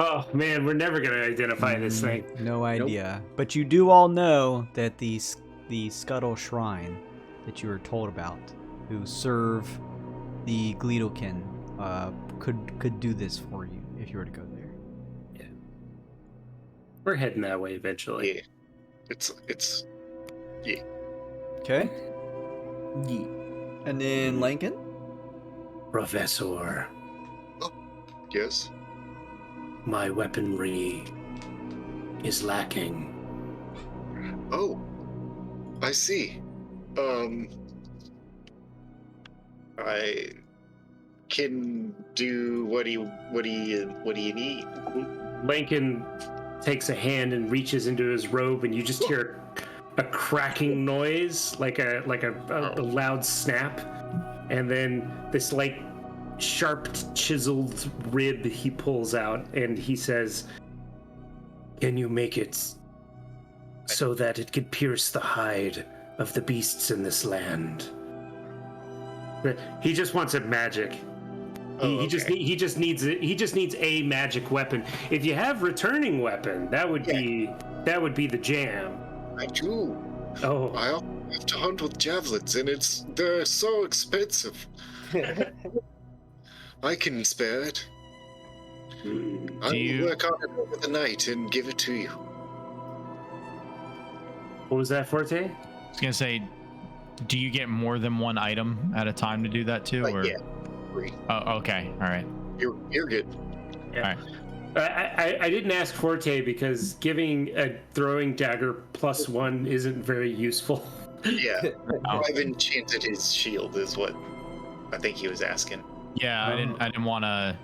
Oh, man, we're never going to identify this thing. No idea. Nope. But you do all know that the Scuttle Shrine that you were told about, who serve the Gleedokin, could do this for you if you were to go there. Yeah. We're heading that way eventually. Yeah. It's yeah. Okay. Yeah. And then Lincoln? Professor. Oh, yes. My weaponry is lacking. Oh, I see. I can do what do you need? Lincoln takes a hand and reaches into his robe, and you just hear a cracking noise, like a loud snap, and then this like sharp chiseled rib he pulls out, and he says, "Can you make it so that it could pierce the hide of the beasts in this land?" He just wants it magic. He just needs a magic weapon. If you have returning weapon, that would be the jam. I do. Oh, I have to hunt with javelins, and they're so expensive. I can spare it. I will work on it over the night and give it to you. what was that, Forte? I was gonna say, do you get more than one item at a time to do that too? Or? Yeah. 3. Oh, okay. All right. You're good. Yeah. All right. I didn't ask Forte because giving a throwing dagger +1 isn't very useful. Yeah. Oh. I've enchanted his shield is what I think he was asking. Yeah, I didn't want to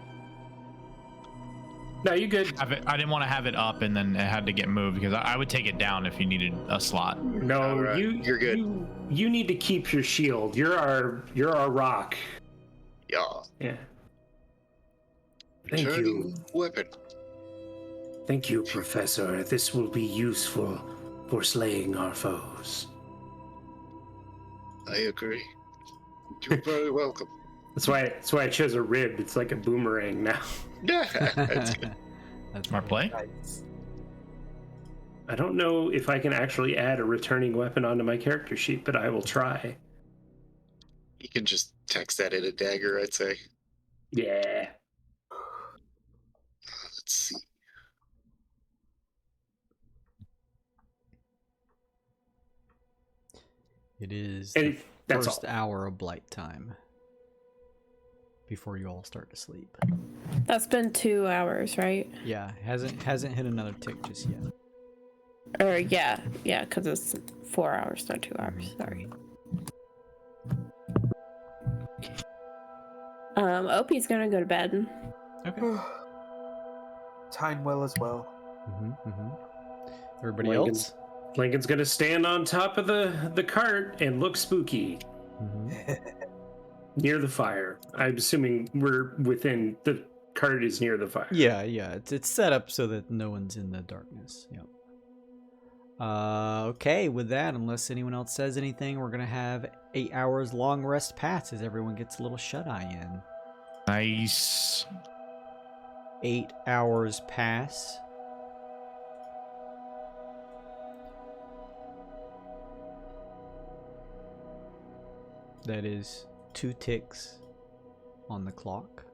No, you good. have it. I didn't want to have it up and then it had to get moved because I would take it down if you needed a slot. No, All right, you're good. You need to keep your shield. You're our rock. Yeah. Yeah. Thank Returning you. weapon. Thank you, Professor. This will be useful for slaying our foes. I agree. You're very welcome. That's why I chose a rib. It's like a boomerang now. Yeah. That's good. That's Smart play. Nice. I don't know if I can actually add a returning weapon onto my character sheet, but I will try. You can just text that in a dagger, I'd say. Yeah. Let's see. It is And the that's first all. hour of blight time before you all start to sleep. That's been 2 hours, right? Yeah, hasn't hit another tick just yet. Or yeah, because it's 4 hours, not 2 hours. Sorry. Opie's gonna go to bed. Okay. Time well as well. Everybody Lincoln's- else? Lincoln's gonna stand on top of the cart and look spooky near the fire. I'm assuming we're within the cart is near the fire. Yeah. It's set up so that no one's in the darkness. Yep. Okay, with that, unless anyone else says anything, we're gonna have 8 hours long rest pass as everyone gets a little shut-eye in. Nice. 8 hours pass. That is 2 ticks on the clock,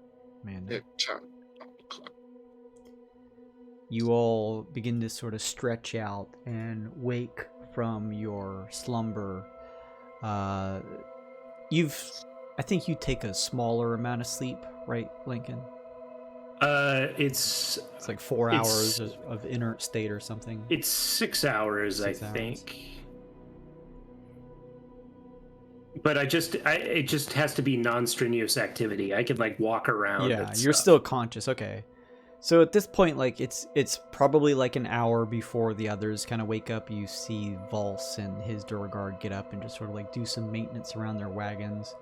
Amanda. Yeah, time on the clock. You all begin to sort of stretch out and wake from your slumber. I think you take a smaller amount of sleep, right, Lincoln? It's It's like 4 It's- hours of inert state or something. 6 hours, 6 I hours. think. But it just has to be non-strenuous activity. I could like walk around. Yeah, and you're stuff. still conscious. Okay. So at this point, like it's probably like an hour before the others kind of wake up. You see Volse and his Durgard get up and just sort of like do some maintenance around their wagons.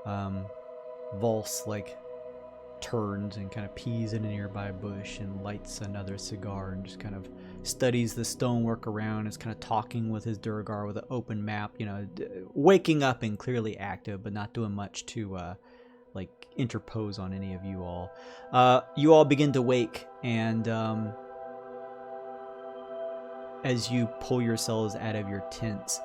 Volse like turns and kind of pees in a nearby bush and lights another cigar and just kind of studies the stonework around. Is kind of talking with his Durgar with an open map. You know, waking up and clearly active, but not doing much to like interpose on any of you all. You all begin to wake, and as you pull yourselves out of your tents,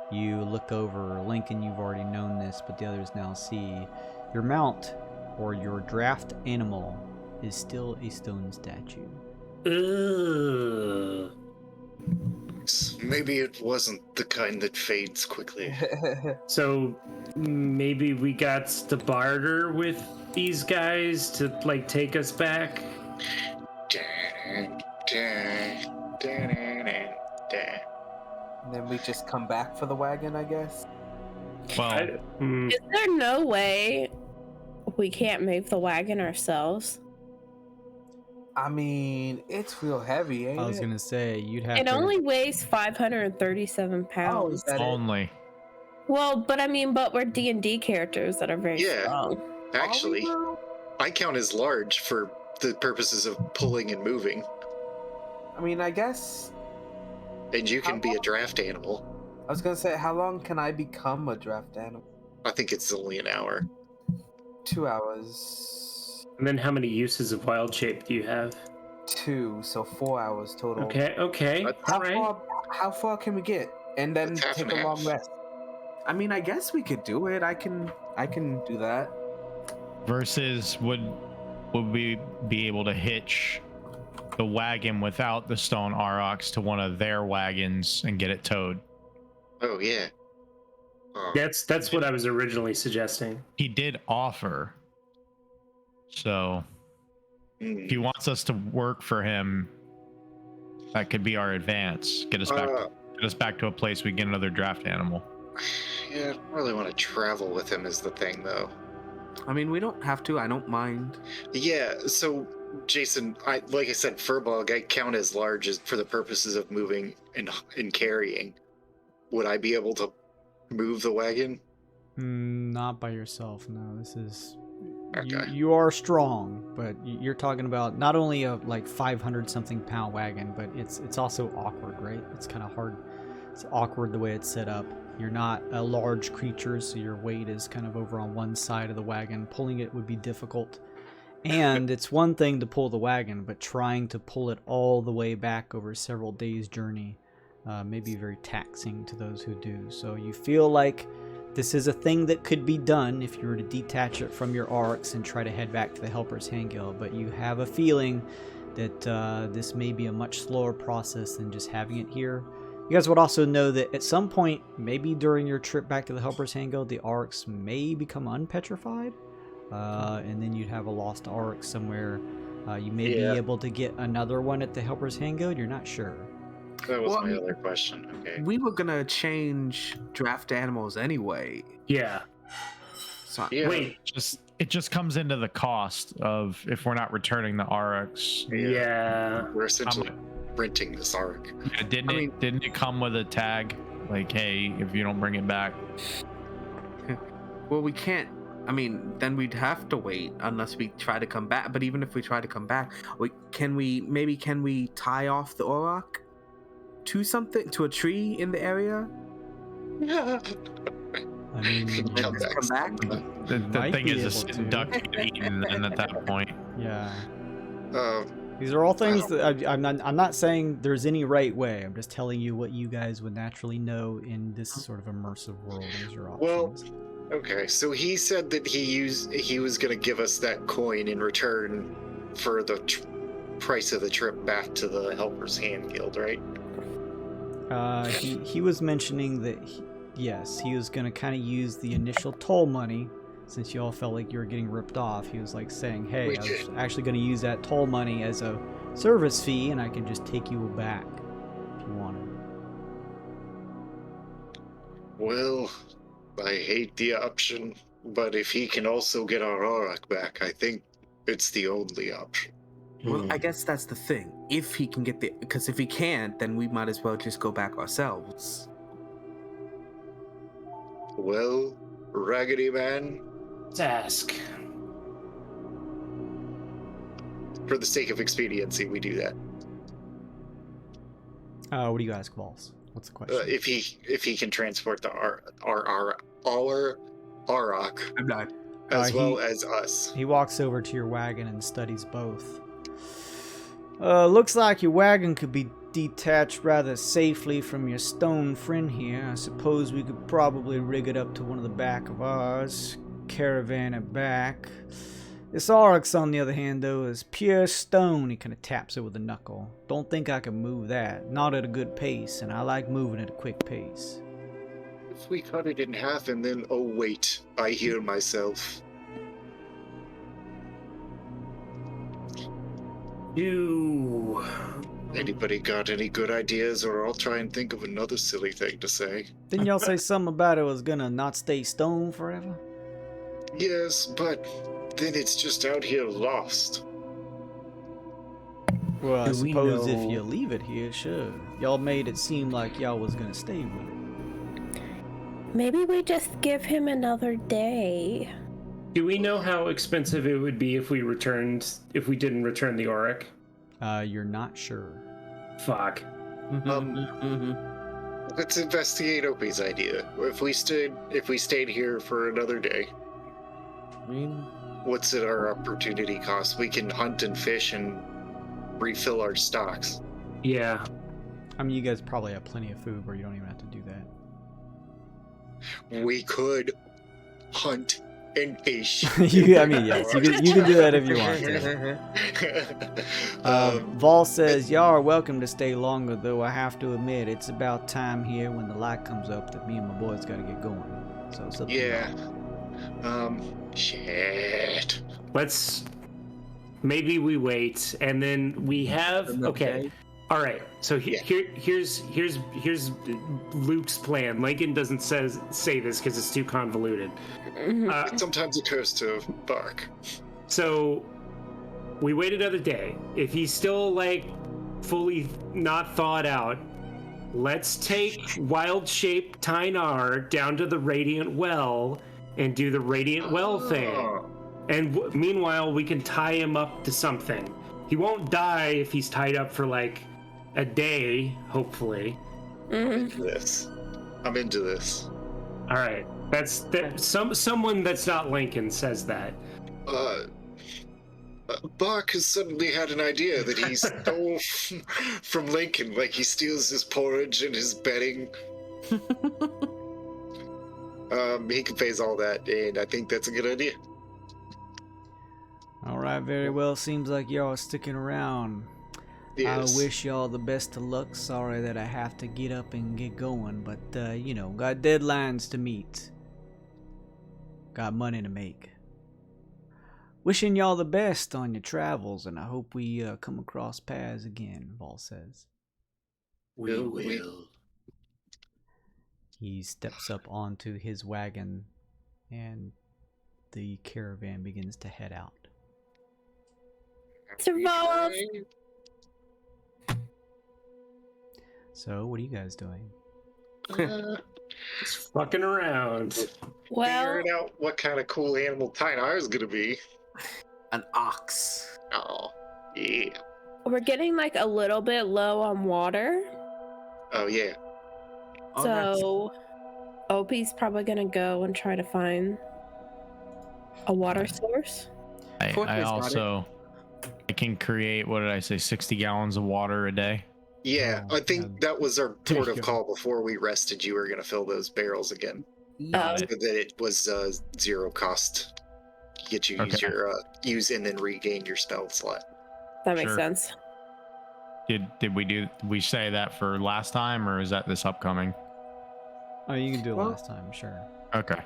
you look over. Lincoln, you've already known this, but the others now see your mount or your draft animal is still a stone statue. Ugh. Maybe it wasn't the kind that fades quickly. So maybe we got to barter with these guys to like take us back. And then we just come back for the wagon, I guess. Well, Is there no way we can't move the wagon ourselves? I mean, it's real heavy, ain't I was it? gonna say you'd have It to. only weighs 537 Oh, pounds. is that it? only. Well, but I mean, but we're D&D characters that are very Yeah. strong. Actually, Oh, I count as large for the purposes of pulling and moving. I mean, I guess And you can be a draft animal. I was gonna say, how long can I become a draft animal? I think it's only an hour. 2 hours. And then how many uses of wild shape do you have? 2, so 4 hours total. Okay, How all right. how far can we get? And then That's half take and a long half. rest. I mean, I guess we could do it. I can do that. Versus would we be able to hitch the wagon without the stone aurochs to one of their wagons and get it towed? Oh, yeah. That's what I was originally suggesting. He did offer. So if he wants us to work for him, that could be our advance. Get us back to a place we can get another draft animal. Yeah, I don't really want to travel with him is the thing, though. I mean, we don't have to. I don't mind. Yeah, so Jason, like I said, Furbog, I count as large as for the purposes of moving and carrying. Would I be able to move the wagon? Not by yourself. No, this is. Okay. You are strong, but you're talking about not only a like 500 something pound wagon, but it's also awkward, right? It's kind of hard. It's awkward the way it's set up. You're not a large creature, so your weight is kind of over on one side of the wagon. Pulling it would be difficult. And it's one thing to pull the wagon, but trying to pull it all the way back over several days' journey may be very taxing to those who do. So you feel like this is a thing that could be done if you were to detach it from your arcs and try to head back to the Helper's Hand Guild, but you have a feeling that this may be a much slower process than just having it here. You guys would also know that at some point, maybe during your trip back to the Helper's Hand Guild, the arcs may become unpetrified, and then you'd have a lost arc somewhere. You may be able to get another one at the Helper's Hand Guild. You're not sure. That was my other question. Okay. We were gonna change draft animals anyway. Yeah. So, Yeah. Wait. It just comes into the cost of if we're not returning the RX. Yeah. We're essentially renting this arc. Yeah, didn't it come with a tag like, hey, if you don't bring it back? well, we can't. I mean, then we'd have to wait unless we try to come back. But even if we try to come back, can we tie off the auroch to a tree in the area? I mean, Come back. The thing is, a able to. duck get eaten, and at that point, yeah. Um, These are all things that I'm not saying there's any right way. I'm just telling you what you guys would naturally know in this sort of immersive world as your options. Well, okay, so he said that he was going to give us that coin in return for the price of the trip back to the Helper's Hand Guild, right? He was mentioning that yes, he was going to kind of use the initial toll money since you all felt like you were getting ripped off. He was like saying, hey, I was actually going to use that toll money as a service fee and I can just take you back if you wanted. Well, I hate the option, but if he can also get our auroch back, I think it's the only option. Well, I guess that's the thing. If he can because if he can't, then we might as well just go back ourselves. Well, Raggedy Man, Let's ask. for the sake of expediency, we do that. What do you ask, Vols? What's the question? If he can transport the our auroch I'm not. as well as us. He walks over to your wagon and studies both. Looks like your wagon could be detached rather safely from your stone friend here. I suppose we could probably rig it up to one of the back of ours. Caravan it back. This aurochs, on the other hand, though, is pure stone. He kind of taps it with a knuckle. Don't think I can move that. Not at a good pace, and I like moving at a quick pace. If we cut it in half and then, oh wait, I hear myself. Anybody got any good ideas, or I'll try and think of another silly thing to say. Didn't y'all say something about it was gonna not stay stone forever? Yes, but then it's just out here lost. Well, I Do we suppose if know- you leave it here, sure. Y'all made it seem like y'all was gonna stay with it. Maybe we just give him another day. Do we know how expensive it would be if we didn't return the auroch? You're not sure. Fuck. Let's investigate Opie's idea. If we stayed here for another day, I mean, what's it our opportunity cost? We can hunt and fish and refill our stocks. Yeah. I mean, you guys probably have plenty of food where you don't even have to do that. We could hunt and fish. Yes, you can do that if you want to. Vol says, y'all are welcome to stay longer, though I have to admit, it's about time here when the light comes up that me and my boys gotta get going. So it's up to Yeah. y'all. Shit. Maybe we wait, and then we have... Okay. All right. So here's Luke's plan. Lincoln doesn't say this because it's too convoluted. It sometimes occurs to Bark. So we wait another day. If he's still like fully not thawed out, let's take Wild Shape Tynar down to the Radiant Well and do the Radiant Well thing. And meanwhile, we can tie him up to something. He won't die if he's tied up for like a day, hopefully. I'm into this. All right. That's someone that's not Lincoln says that. Bark has suddenly had an idea that he stole from Lincoln, like he steals his porridge and his bedding. He conveys all that, and I think that's a good idea. All right, very well. Seems like y'all are sticking around. Yes. I wish y'all the best of luck. Sorry that I have to get up and get going, but got deadlines to meet. Got money to make. Wishing y'all the best on your travels, and I hope we come across paths again, Vol says. We will. He steps up onto his wagon, and the caravan begins to head out. Survive. So, what are you guys doing? Just fucking around. Well, Figuring out what kind of cool animal Tynar is gonna be. An ox. Oh, yeah. we're getting like a little bit low on water. Oh, yeah. Oh, that's- So Opie's probably gonna go and try to find a water source. I can create, what did I say, 60 gallons of water a day. Yeah, Oh, I think God. that was our There port you of go. call before we rested. You were going to fill those barrels again. Got So it. that it was zero cost. Get you use Okay. your use and then regain your spell slot. That makes Sure. sense. Did we say that for last time, or is that this upcoming? Oh, you can do it Well- last time, sure. Okay.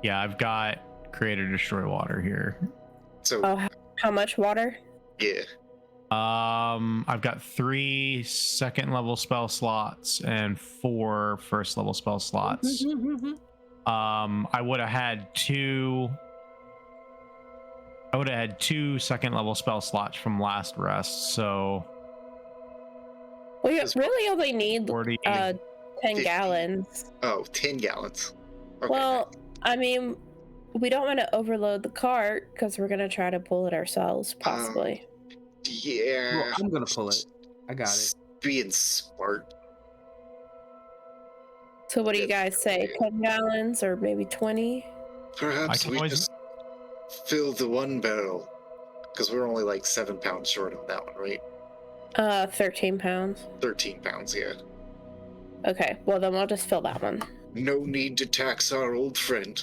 Yeah, I've got create or destroy water here. So Oh, how much water? yeah, I've got 3 second level spell slots and 4 first level spell slots. I would have had 2 second level spell slots from last rest, so We Just- really only need 40. 10 50. gallons. 10 gallons. Okay. Well, I mean, we don't want to overload the cart because we're gonna try to pull it ourselves, possibly. yeah. Well, I'm gonna pull it. I got it. Being smart. So what do you yes. guys say? 10 gallons or maybe 20? Perhaps can we always- just fill the one barrel. Because we're only like 7 pounds short on that one, right? 13 pounds. 13 pounds, yeah. Okay, well then we'll just fill that one. No need to tax our old friend.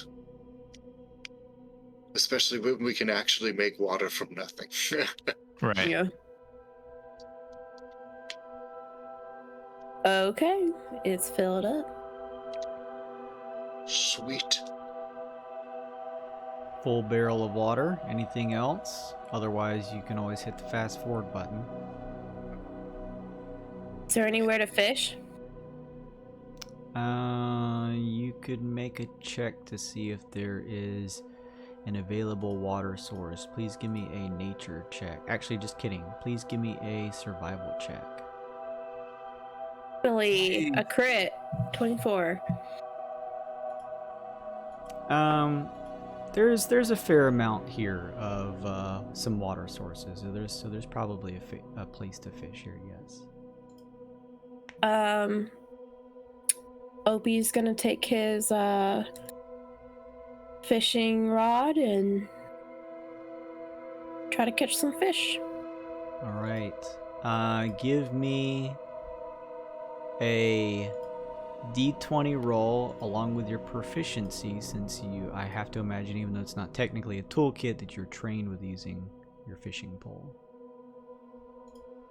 Especially when we can actually make water from nothing. Right. Yeah. Okay, it's filled up. Sweet. Full barrel of water. Anything else? Otherwise, you can always hit the fast forward button. Is there anywhere to fish? You could make a check to see if there is an available water source. Please give me a nature check. Actually, just kidding. Please give me a survival check. Really, a crit. 24. There's a fair amount here of some water sources. So there's probably a place to fish here. Yes. Opie's gonna take his fishing rod and try to catch some fish. All right. Give me a D20 roll along with your proficiency, since I have to imagine, even though it's not technically a toolkit, that you're trained with using your fishing pole.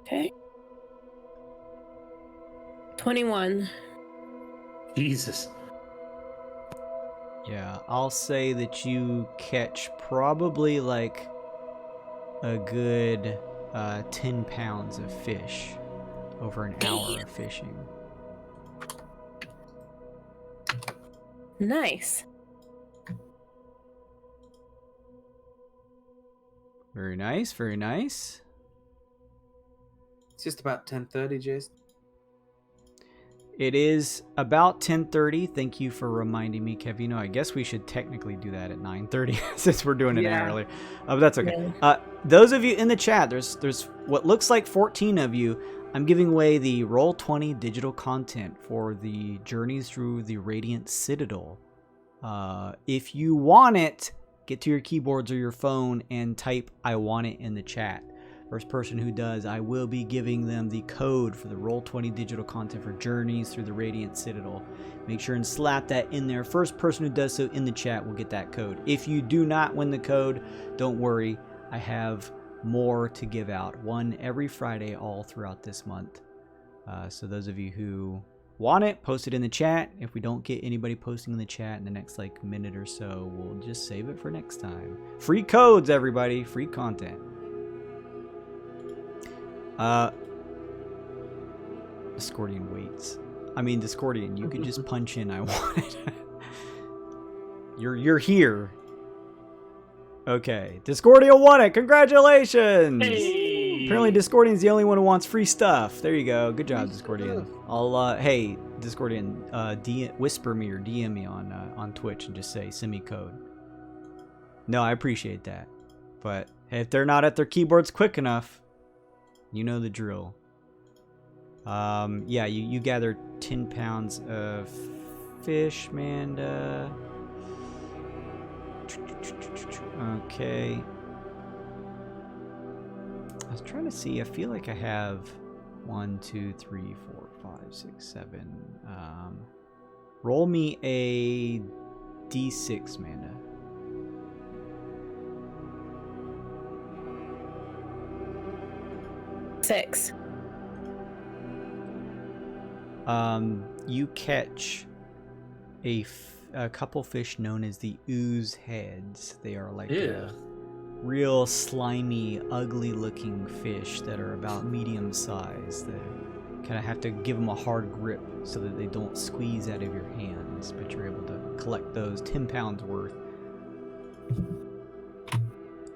Okay. 21. Jesus. Yeah, I'll say that you catch probably like a good 10 pounds of fish over an hour of fishing. Nice. Very nice, very nice. It's just about 10:30, Jason. It is about 10:30. Thank you for reminding me, Kevino. I guess we should technically do that at 9:30 since we're doing it an hour earlier. But that's okay. Those of you in the chat, there's what looks like 14 of you. I'm giving away the Roll20 digital content for the Journeys Through the Radiant Citadel. If you want it, get to your keyboards or your phone and type "I want it" in the chat. First person who does, I will be giving them the code for the Roll20 digital content for Journeys Through the Radiant Citadel. Make sure and slap that in there. First person who does so in the chat will get that code. If you do not win the code, don't worry. I have more to give out. One every Friday all throughout this month. So those of you who want it, post it in the chat. If we don't get anybody posting in the chat in the next minute or so, we'll just save it for next time. Free codes, everybody. Free content. Discordian waits. I mean, Discordian, you could just punch in "I want it." You're here. Okay, Discordia won it. Congratulations! Hey! Apparently, Discordian's the only one who wants free stuff. There you go. Good job, Discordian. I'll hey, Discordian, whisper me or DM me on Twitch and just say send me code. No, I appreciate that, but if they're not at their keyboards quick enough, you know the drill. Yeah, you gather 10 pounds of fish, Manda. Okay. I was trying to see. I feel like I have 1, 2, 3, 4, 5, 6, 7. Roll me a D6, Manda. Six. You catch a couple fish known as the Ooze Heads. They are like real slimy, ugly-looking fish that are about medium size. They kind of have to give them a hard grip so that they don't squeeze out of your hands, but you're able to collect those 10 pounds worth.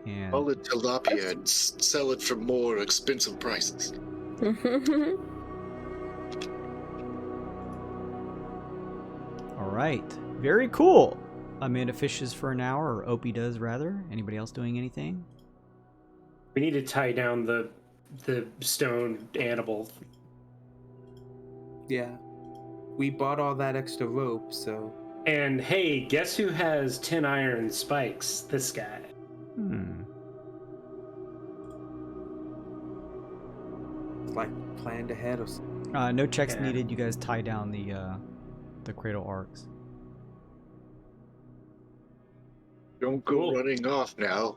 And Call it tilapia and sell it for more expensive prices. all right, very cool. Amanda fishes for an hour, or Opie does rather. Anybody else doing anything? We need to tie down the stone animal. Yeah. We bought all that extra rope, so... And hey, guess who has 10 iron spikes? This guy. It's like planned ahead or something. No checks needed. You guys tie down the cradle arcs. Don't go running off now.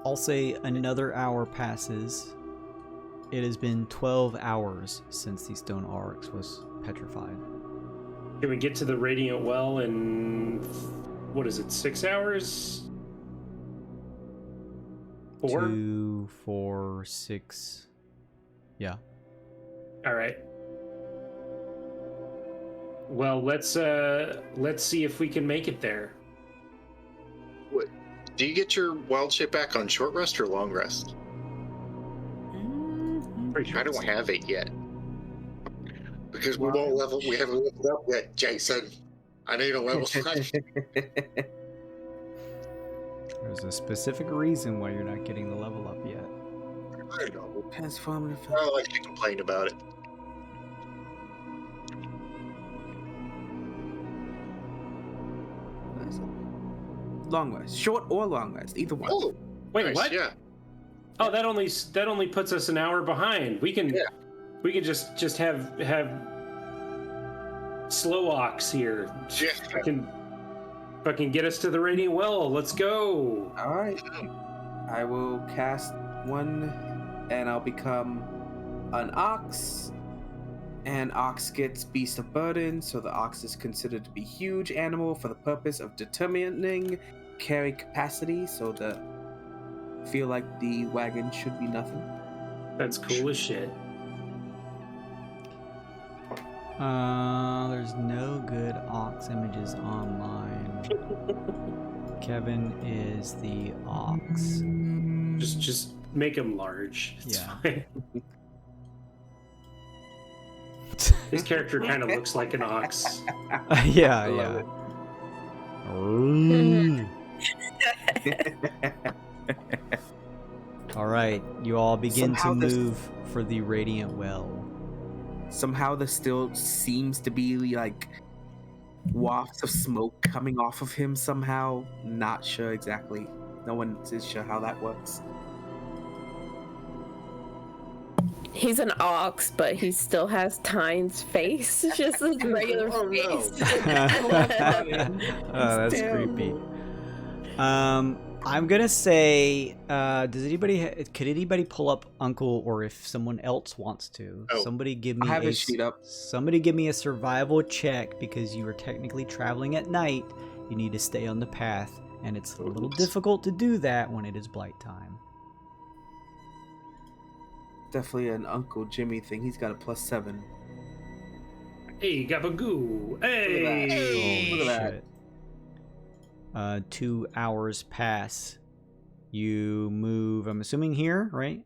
I'll say another hour passes. It has been 12 hours since the stone arcs was petrified. Can we get to the radiant well in, what is it, 6 hours? 4? 2, 4, 6. Yeah. All right. Well, let's see if we can make it there. What? Do you get your wild shape back on short rest or long rest? Pretty sure I don't have it yet. Because we haven't leveled up yet, Jason. I need a level 5. There's a specific reason why you're not getting the level up yet. I don't know. Transformative. I don't like to complain about it. Long rest. Short or long rest. Either one. Oh, Wait, nice, what? Yeah. Oh, that only puts us an hour behind. We can just have slow ox here. Yeah. Fucking get us to the radiant well. Let's go. All right. I will cast one, and I'll become an ox. And ox gets beast of burden, so the ox is considered to be huge animal for the purpose of determining carry capacity. So the feel like the wagon should be nothing. That's cool as shit. There's no good ox images online. Kevin is the ox. Just make him large. It's Yeah. fine. His character kind of looks like an ox. Yeah, I love yeah. All right, you all begin Somehow to there's- move for the radiant well. Somehow there still seems to be like wafts of smoke coming off of him somehow. Not sure exactly. No one is sure how that works. He's an ox, but he still has Tyne's face. Just his regular Oh, no. face. Oh, that's creepy. I'm gonna say, could anybody pull up Uncle, or if someone else wants to, Oh. somebody give I me have a his sheet up. somebody give me a survival check, because you are technically traveling at night. You need to stay on the path, and it's a little difficult to do that when it is blight time. Definitely an Uncle Jimmy thing. He's got a +7. Hey, Gabagoo. Hey. Holy Look at that. shit. 2 hours pass. You move, I'm assuming here, right?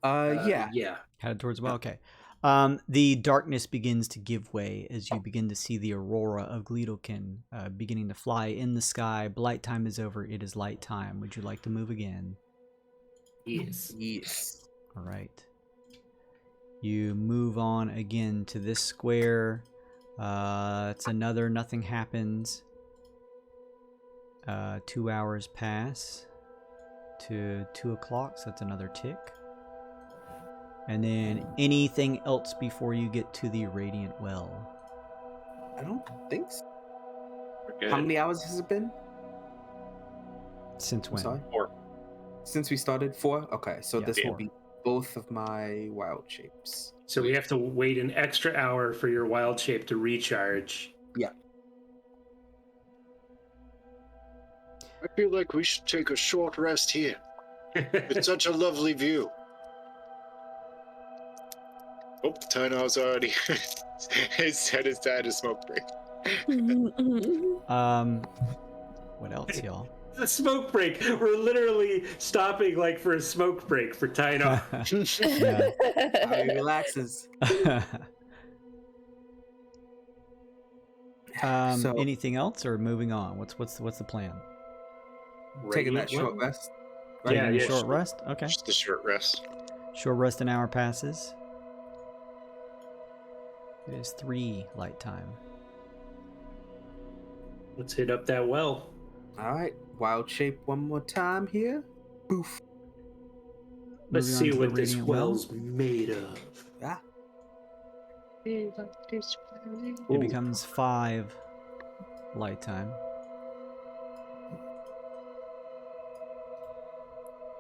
Yeah. Yeah. Headed towards the well. Okay. The darkness begins to give way as you begin to see the aurora of Gleedokin beginning to fly in the sky. Blight time is over. It is light time. Would you like to move again? Yes. Yes. All right. You move on again to this square. It's another nothing happens. 2 hours pass to 2 o'clock, so that's another tick. And then anything else before you get to the radiant well? I don't think so. We're good. How many hours has it been? Since I'm when? sorry. 4. Since we started 4? Okay, so Yeah, this will 4. be both of my wild shapes. So we have to wait an extra hour for your wild shape to recharge. Yeah. I feel like we should take a short rest here. It's such a lovely view. Oh, Tynar's already. His head is down to smoke break. What else, y'all? The smoke break. We're literally stopping like for a smoke break for Tyno. Yeah. He relaxes. So- Anything else, or moving on? What's the plan? Taking that Radiant short well? rest. Yeah, Taking a yeah, short sure. rest. Okay. Just a short rest. Short rest. An hour passes. It is 3 light time. Let's hit up that well. All right, wild shape one more time here. Boof. Let's Moving on see to the what this radiant well. well's made of. Yeah. It becomes 5 light time.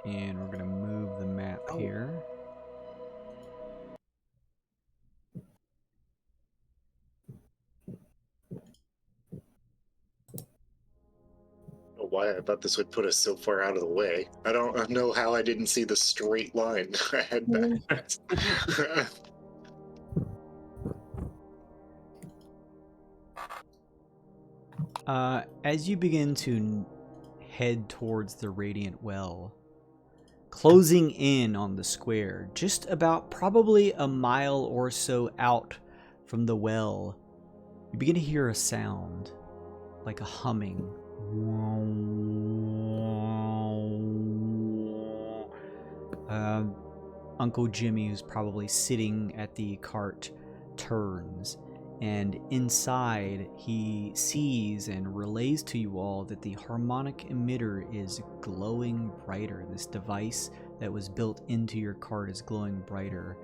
And we're gonna move the map here. I don't know why I thought this would put us so far out of the way. I don't know how I didn't see the straight line ahead back. As you begin to head towards the radiant well, closing in on the square, just about probably a mile or so out from the well, you begin to hear a sound, like a humming. Uncle Jimmy, who's probably sitting at the cart, turns, and inside he sees and relays to you all that the harmonic emitter is glowing brighter. This device that was built into your cart is glowing brighter.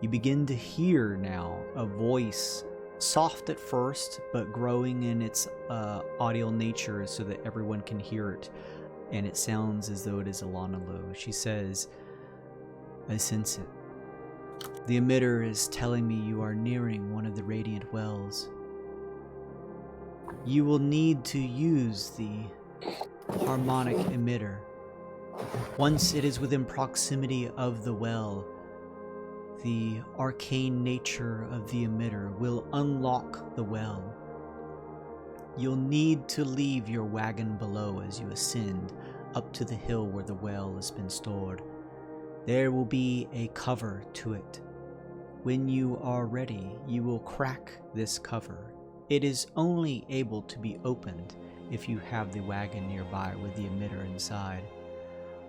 You begin to hear now a voice, soft at first, but growing in its audio nature so that everyone can hear it. And it sounds as though it is Alana Lowe. She says, "I sense it. The emitter is telling me you are nearing one of the radiant wells. You will need to use the harmonic emitter Once it is within proximity of the well, the arcane nature of the emitter will unlock the well. You'll need to leave your wagon below as you ascend up to the hill where the well has been stored. There will be a cover to it. When you are ready, you will crack this cover. It is only able to be opened if you have the wagon nearby with the emitter inside.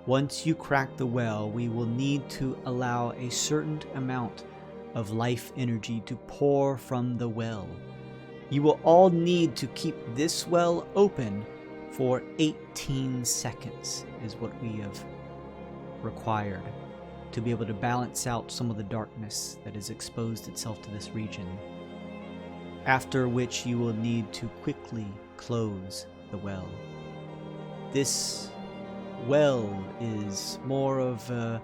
Once you crack the well, we will need to allow a certain amount of life energy to pour from the well. You will all need to keep this well open for 18 seconds, is what we have required to be able to balance out some of the darkness that has exposed itself to this region. After which you will need to quickly close the well. This well is more of a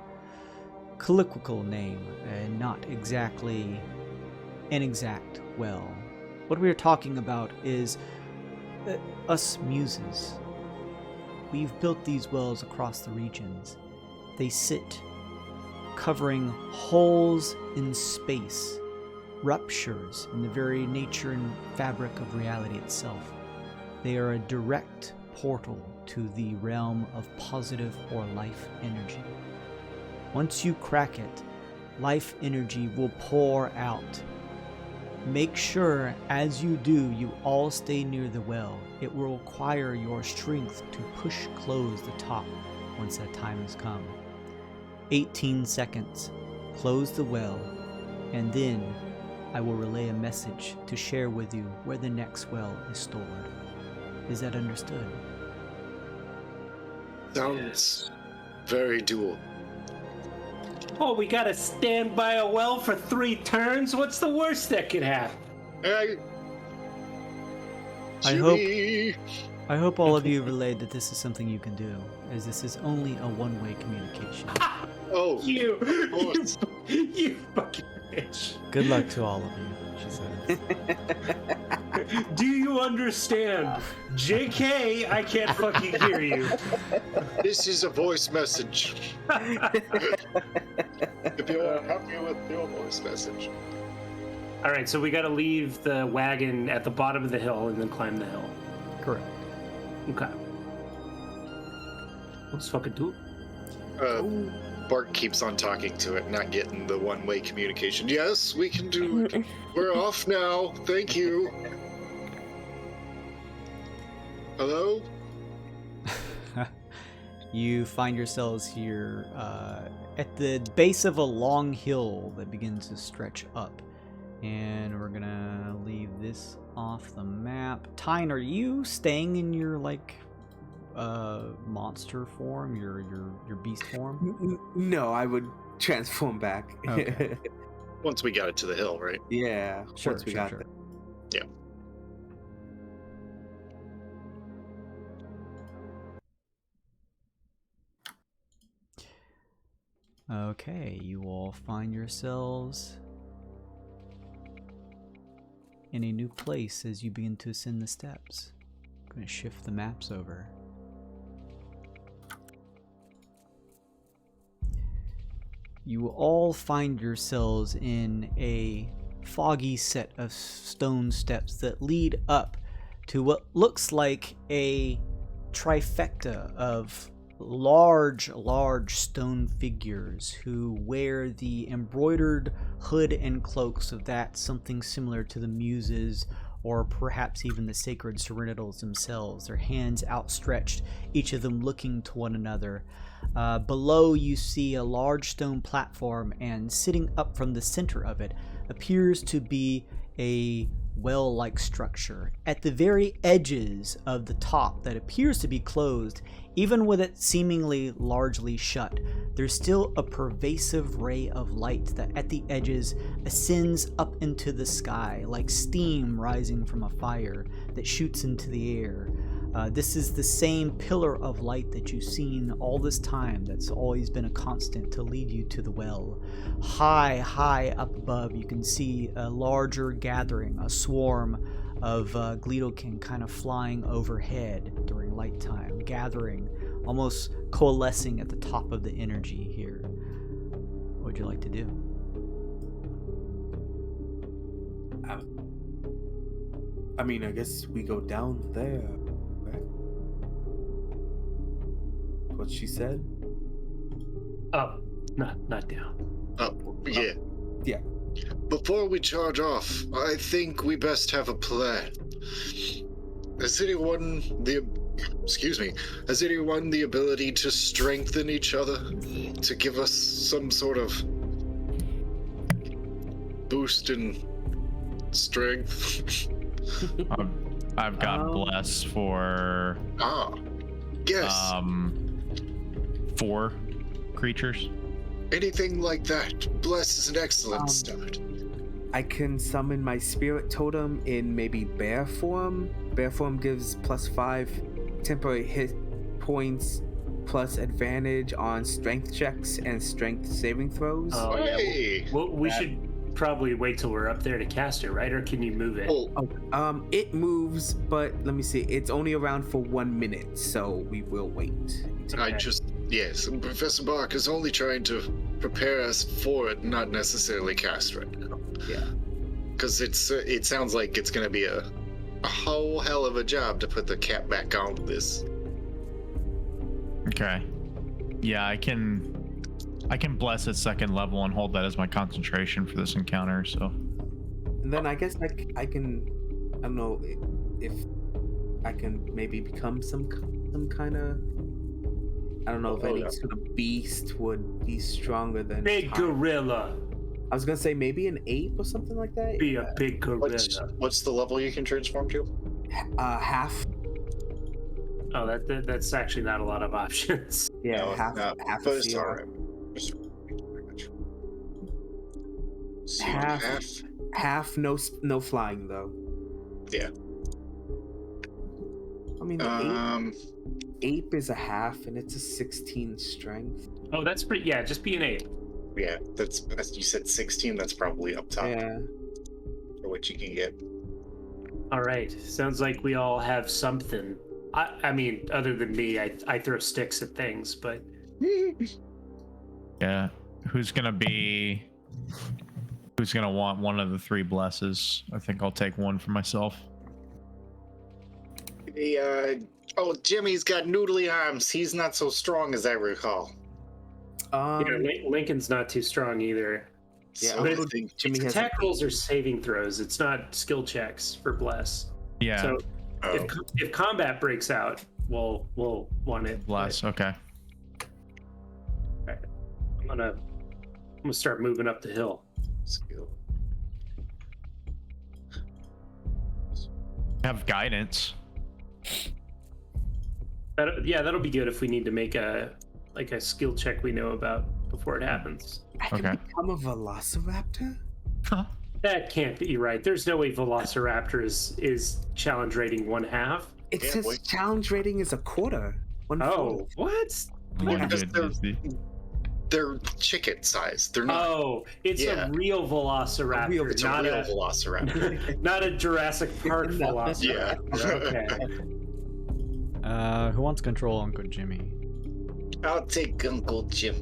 colloquial name and not exactly an exact well. What we are talking about is us muses. We've built these wells across the regions. They sit covering holes in space, ruptures in the very nature and fabric of reality itself. They are a direct portal to the realm of positive or life energy. Once you crack it, life energy will pour out. Make sure as you do, you all stay near the well. It will require your strength to push close the top once that time has come. 18 seconds. Close the well, and then I will relay a message to share with you where the next well is stored. Is that understood? Sounds very doable. Oh, we gotta stand by a well for 3 turns? What's the worst that could happen? I hope all of you relayed that this is something you can do, as this is only a one-way communication. Oh, You fucking bitch. Good luck to all of you, she said. Do you understand? JK, I can't fucking hear you. this is a voice message. If you are happy with your voice message. All right, so we got to leave the wagon at the bottom of the hill and then climb the hill. Correct. Okay. Let's fucking do it. Bart keeps on talking to it, not getting the one-way communication. Yes, we can do it. We're off now. Thank you. Hello? You find yourselves here at the base of a long hill that begins to stretch up. And we're gonna leave this off the map. Tyne, are you staying in your monster form, your beast form? No, I would transform back. Okay. Once we got it to the hill, right? Yeah, Sure, once we sure, got sure. Yeah. Okay, you all find yourselves in a new place as you begin to ascend the steps. I'm going to shift the maps over. You all find yourselves in a foggy set of stone steps that lead up to what looks like a trifecta of large stone figures who wear the embroidered hood and cloaks of that something similar to the muses or perhaps even the sacred serenitals themselves, their hands outstretched, each of them looking to one another. Below you see a large stone platform, and sitting up from the center of it appears to be a well-like structure. At the very edges of the top that appears to be closed, even with it seemingly largely shut, there's still a pervasive ray of light that at the edges ascends up into the sky like steam rising from a fire that shoots into the air. This is the same pillar of light that you've seen all this time that's always been a constant to lead you to the well. High up above you can see a larger gathering, a swarm of Gleedokin kind of flying overhead during light time, gathering almost coalescing at the top of the energy here. What would you like to do? I mean, I guess we go down there, right? What she said? Up, not down. Yeah. Yeah. Before we charge off, I think we best have a plan. Has anyone the ability to strengthen each other? To give us some sort of boost in strength? I've got bless for Yes. 4 creatures. Anything like that. Bless is an excellent start. I can summon my spirit totem in maybe bear form. Bear form gives +5 temporary hit points plus advantage on strength checks and strength saving throws. Oh, Hey! yeah. Well, we should probably wait till we're up there to cast it, right? Or can you move it? It moves, but let me see. It's only around for 1 minute, so we will wait. Yes, Professor Bach is only trying to prepare us for it, not necessarily cast right now. Yeah. Because it sounds like it's going to be a whole hell of a job to put the cap back on this. Okay. Yeah, I can bless at 2nd level and hold that as my concentration for this encounter. So. And then I guess I can. I don't know if I can maybe become some kind of. I don't know if any sort of beast would be stronger than Big gorilla. I was gonna say maybe an ape or something like that. Be a big gorilla. What's the level you can transform to? Half. Oh, that's actually not a lot of options. Yeah, No, half but a it's seal. alright. Half no flying though. Yeah. I mean, ape is a half and it's a 16 strength. Oh, that's pretty. Yeah, just be an ape. Yeah, that's you said 16. That's probably up top Yeah. for what you can get. All right. Sounds like we all have something. I mean, other than me, I throw sticks at things, but Yeah. Who's gonna want one of the 3 blesses? I think I'll take one for myself. Jimmy's got noodly arms. He's not so strong as I recall. Lincoln's not too strong either. Yeah, So But I it's- think Jimmy has Attack rolls are saving throws. It's not skill checks for bless. Yeah. So if combat breaks out, we'll want it. Bless. Okay. I'm gonna start moving up the hill. skill. Have guidance. That'll be good if we need to make a skill check we know about before it happens. I can Okay. become a velociraptor? That can't be right. There's no way Velociraptor is challenge rating 1/2. It Yeah, says boy. challenge rating is a quarter. 1/4. Oh, what? One because good they're- is the- They're chicken size. They're not. Oh, it's Yeah. a real Velociraptor, It's a not real Velociraptor. not a Jurassic Park No. Velociraptor. Okay. Who wants control Uncle Jimmy? I'll take Uncle Jim.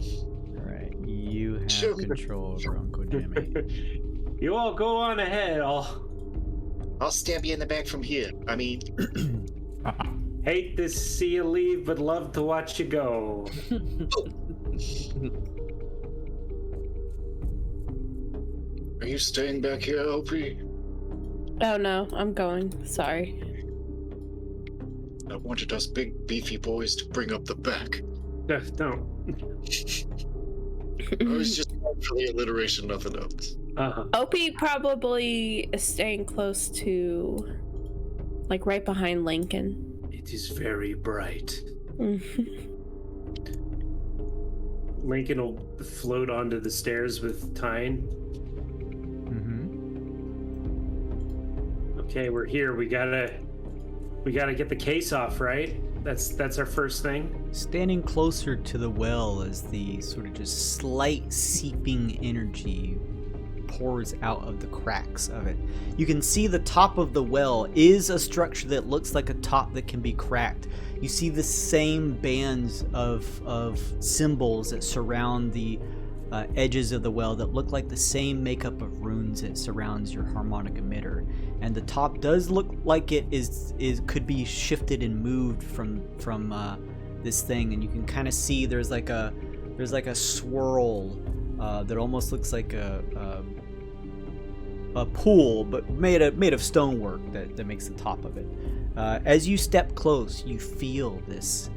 All right, you have Sure. control over Uncle Jimmy. You all go on ahead. I'll stab you in the back from here. I mean, Hate to see you leave, but love to watch you go. are you staying back here, Opie? Oh no, I'm going. Sorry. I wanted us big beefy boys to bring up the back. Don't. I was just trying for the alliteration, nothing else. Opie probably is staying close to, like, right behind Lincoln. It is very bright. Mhm. Lincoln will float onto the stairs with Tyne. Mm-hmm. Okay, we're here. We gotta get the case off, right? That's our first thing. Standing closer to the well as the sort of just slight seeping energy pours out of the cracks of it. You can see the top of the well is a structure that looks like a top that can be cracked. You see the same bands of symbols that surround the edges of the well that look like the same makeup of runes that surrounds your harmonic emitter, and the top does look like it is could be shifted and moved from this thing, and you can kind of see there's like a swirl that almost looks like a pool, but made of stonework that makes the top of it. As you step close, you feel this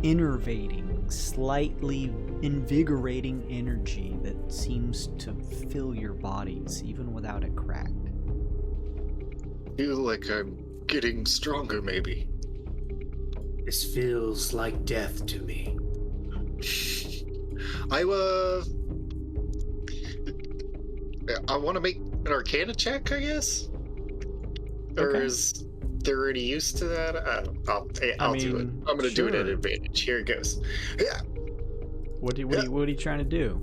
innervating, slightly invigorating energy that seems to fill your bodies even without it cracked. Feel like I'm getting stronger, maybe. This feels like death to me. I want to make an Arcana check, I guess. Or Okay. is there any use to that? I'll do it. I'm gonna do it at sure. advantage. Here it goes. Yeah. What are you trying to do?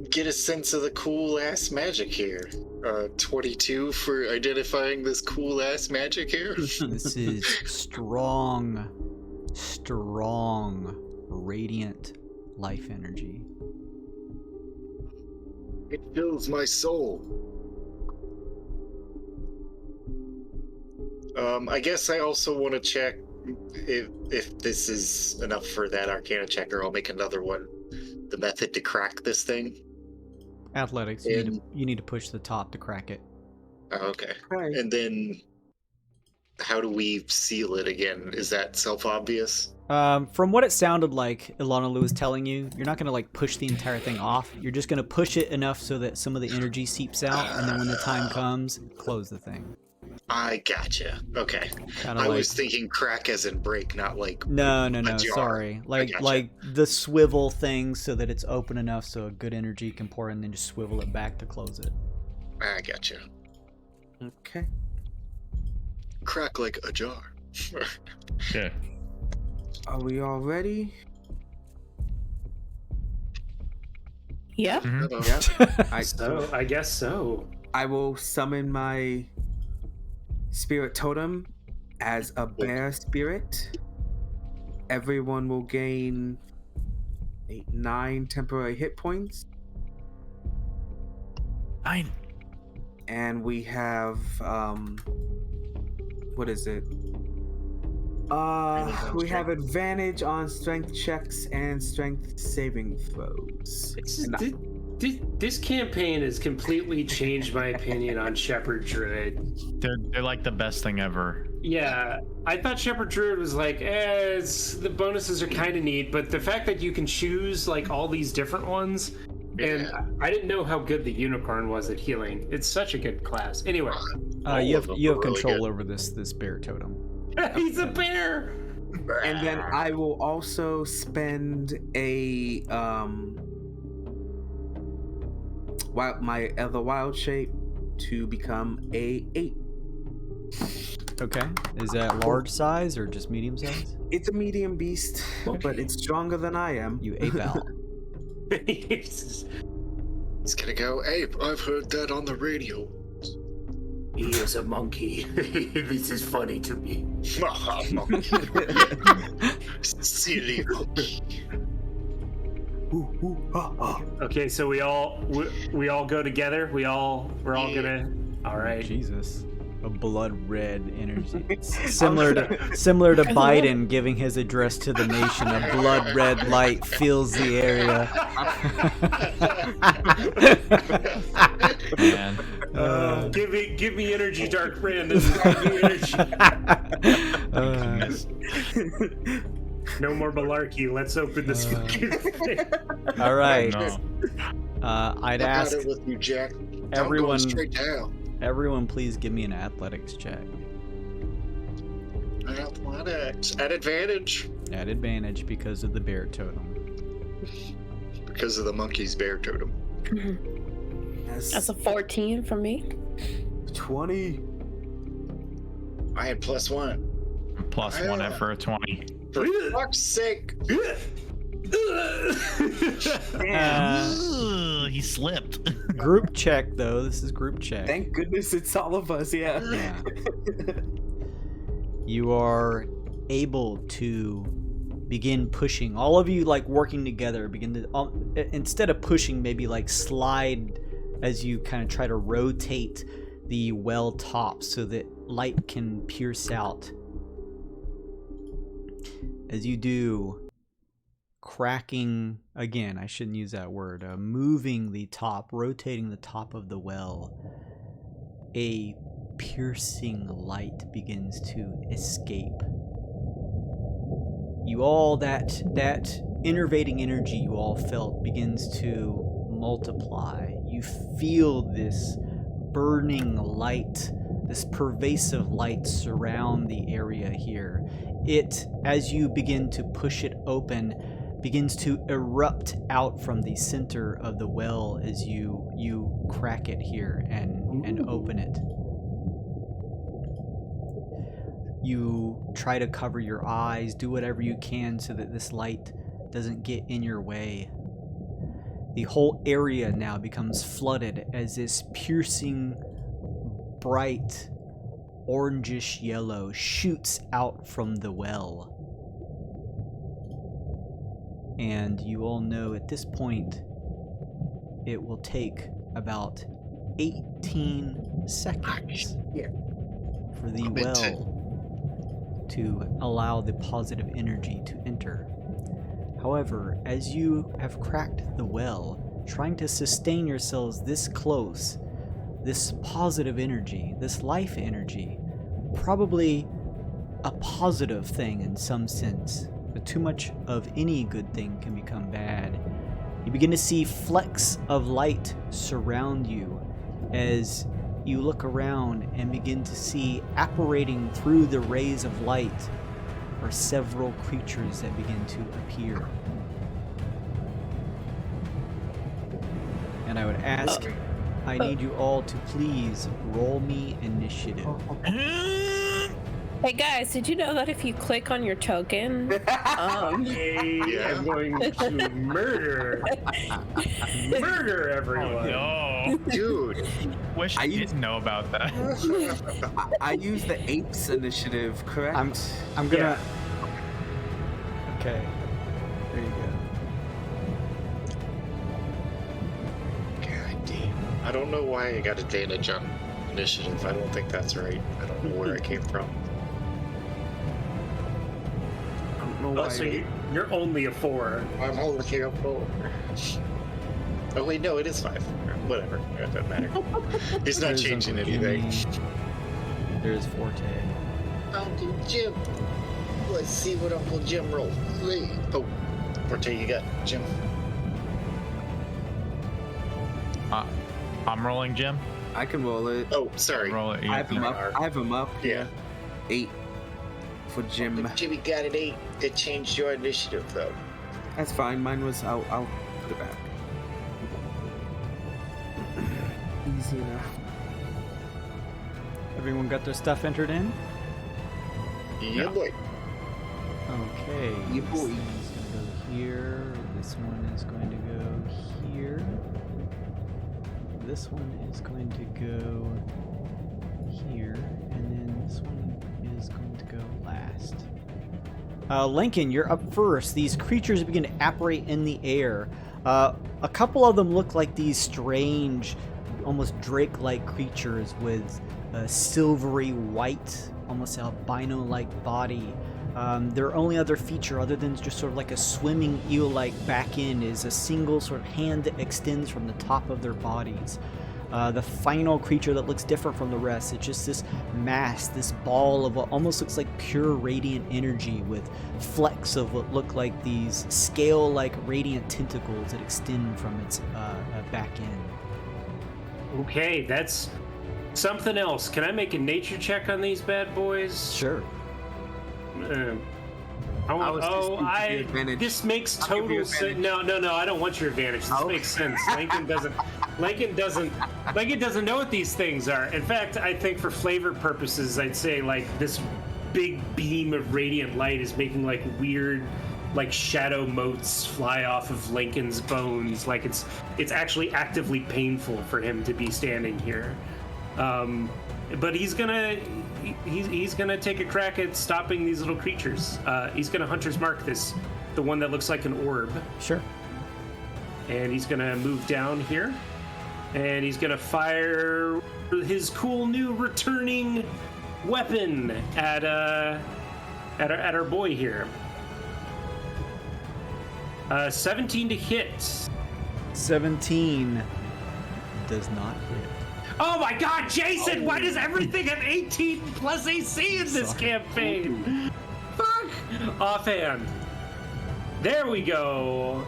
Get a sense of the cool ass magic here. 22 for identifying this cool ass magic here. This is strong, radiant life energy. It fills my soul. I guess I also want to check if this is enough for that Arcana check, or I'll make another one. The method to crack this thing. Athletics. You need to push the top to crack it. Oh, okay. Right. And then, how do we seal it again? Is that self-obvious? From what it sounded like Ilana Lou was telling you, you're not going to push the entire thing off. You're just going to push it enough so that some of the energy seeps out, and then when the time comes, close the thing. I gotcha. Okay. Kinda I was thinking crack as in break, not like No, a jar. sorry. Gotcha. Like the swivel thing so that it's open enough so a good energy can pour in, and then just swivel it back to close it. I gotcha. Okay. Crack like a jar. Yeah. Are we all ready? Yep. So I guess so. I will summon my spirit totem as a bear spirit. Everyone will gain 9 temporary hit points. 9. And we have what is it? We have advantage on strength checks and strength saving throws. This campaign has completely changed my opinion on Shepherd Druid. They're like the best thing ever. Yeah, I thought Shepherd Druid was like, the bonuses are kind of neat, but the fact that you can choose all these different ones, and I didn't know how good the Unicorn was at healing. It's such a good class. Anyway, You have really control good. over this bear totem. he's a bear. And then I will also spend a my other wild shape to become a 8. Okay. Is that large size or just medium size? It's a medium beast, but it's stronger than I am. You ape out. He's gonna go ape. I've heard that on the radio. He is a monkey. This is funny to me. Silly monkey. Okay, so we all go together. We're all gonna. All right. Jesus. A blood red energy. Similar to Biden giving his address to the nation. A blood red light fills the area. Man. Give me energy, Dark Brandon. Give me energy. No more malarkey. Let's open this fucking thing. All right. No. I'd I ask got it with you, Jack. everyone- I'm going straight down. everyone please give me an athletics check. Athletics at advantage At advantage because of the bear totem. because of the monkey's bear totem. That's a 14 for me. 20. I had +1. Plus 1 for a 20. For fuck's sake! He's slipped. Group check, though. This is group check. Thank goodness it's all of us. Yeah. Yeah. You are able to begin pushing. All of you, like, working together, begin to, instead of pushing, maybe like slide as you kind of try to rotate the well top so that light can pierce out. As you do, cracking, again, I shouldn't use that word, moving the top, rotating the top of the well, a piercing light begins to escape. You all, that innervating energy you all felt begins to multiply. You feel this burning light, this pervasive light surround the area here. It, as you begin to push it open, begins to erupt out from the center of the well as you crack it here and open it. You try to cover your eyes, do whatever you can so that this light doesn't get in your way. The whole area now becomes flooded as this piercing, bright, orangish yellow shoots out from the well. And you all know at this point it will take about 18 seconds for the well to allow the positive energy to enter. However, as you have cracked the well, trying to sustain yourselves this close, this positive energy, this life energy, probably a positive thing in some sense, but too much of any good thing can become bad. You begin to see flecks of light surround you as you look around and begin to see, apparating through the rays of light, are several creatures that begin to appear. And I would ask, I need you all to please roll me initiative. Hey guys, did you know that if you click on your token, I'm going to murder everyone. No. Dude, Wish I didn't know about that. I use the apes initiative, correct? I'm gonna. Okay. There you go. God damn. I don't know why I got advantage on initiative. I don't think that's right. I don't know where I came from. I don't know Oh, why. so you're only a 4. I'm only here for. Oh wait, no, it is 5. Whatever, it doesn't matter. He's not There's changing Uncle anything. Jimmy. There's Forte. Uncle Jim. Let's see what Uncle Jim rolls. Oh, Forte, you got Jim. I'm rolling, Jim. I can roll it. Oh, sorry. Roll it. I have him up. I have him up. Yeah. 8 for Jim. Uncle Jimmy got an 8. It changed your initiative though. That's fine. Mine was. I'll put it back. Easy enough. Everyone got their stuff entered in? Yeah, boy. Okay. Yeah, boy. This one is going to go here. This one is going to go here. This one is going to go here. And then this one is going to go last. Lincoln, you're up first. These creatures begin to apparate in the air. A couple of them look like these strange, almost drake-like creatures with a silvery white, almost albino-like body. Their only other feature, other than just sort of like a swimming eel-like back end, is a single sort of hand that extends from the top of their bodies. The final creature that looks different from the rest, it's just this mass, this ball of what almost looks like pure radiant energy with flecks of what look like these scale-like radiant tentacles that extend from its back end. Okay, that's something else. Can I make a nature check on these bad boys? Sure. This makes total sense. No, I don't want your advantage. This makes sense. Lincoln doesn't know what these things are. In fact, I think for flavor purposes, I'd say like this big beam of radiant light is making like weird like shadow motes fly off of Lincoln's bones. Like it's actually actively painful for him to be standing here. But he's gonna take a crack at stopping these little creatures. He's gonna Hunter's Mark the one that looks like an orb. Sure. And he's gonna move down here, and he's gonna fire his cool new returning weapon at our boy here. 17 to hit. 17 does not hit. Oh my God, Jason! Why does everything have 18 plus AC in this campaign? Fuck! Offhand. There we go.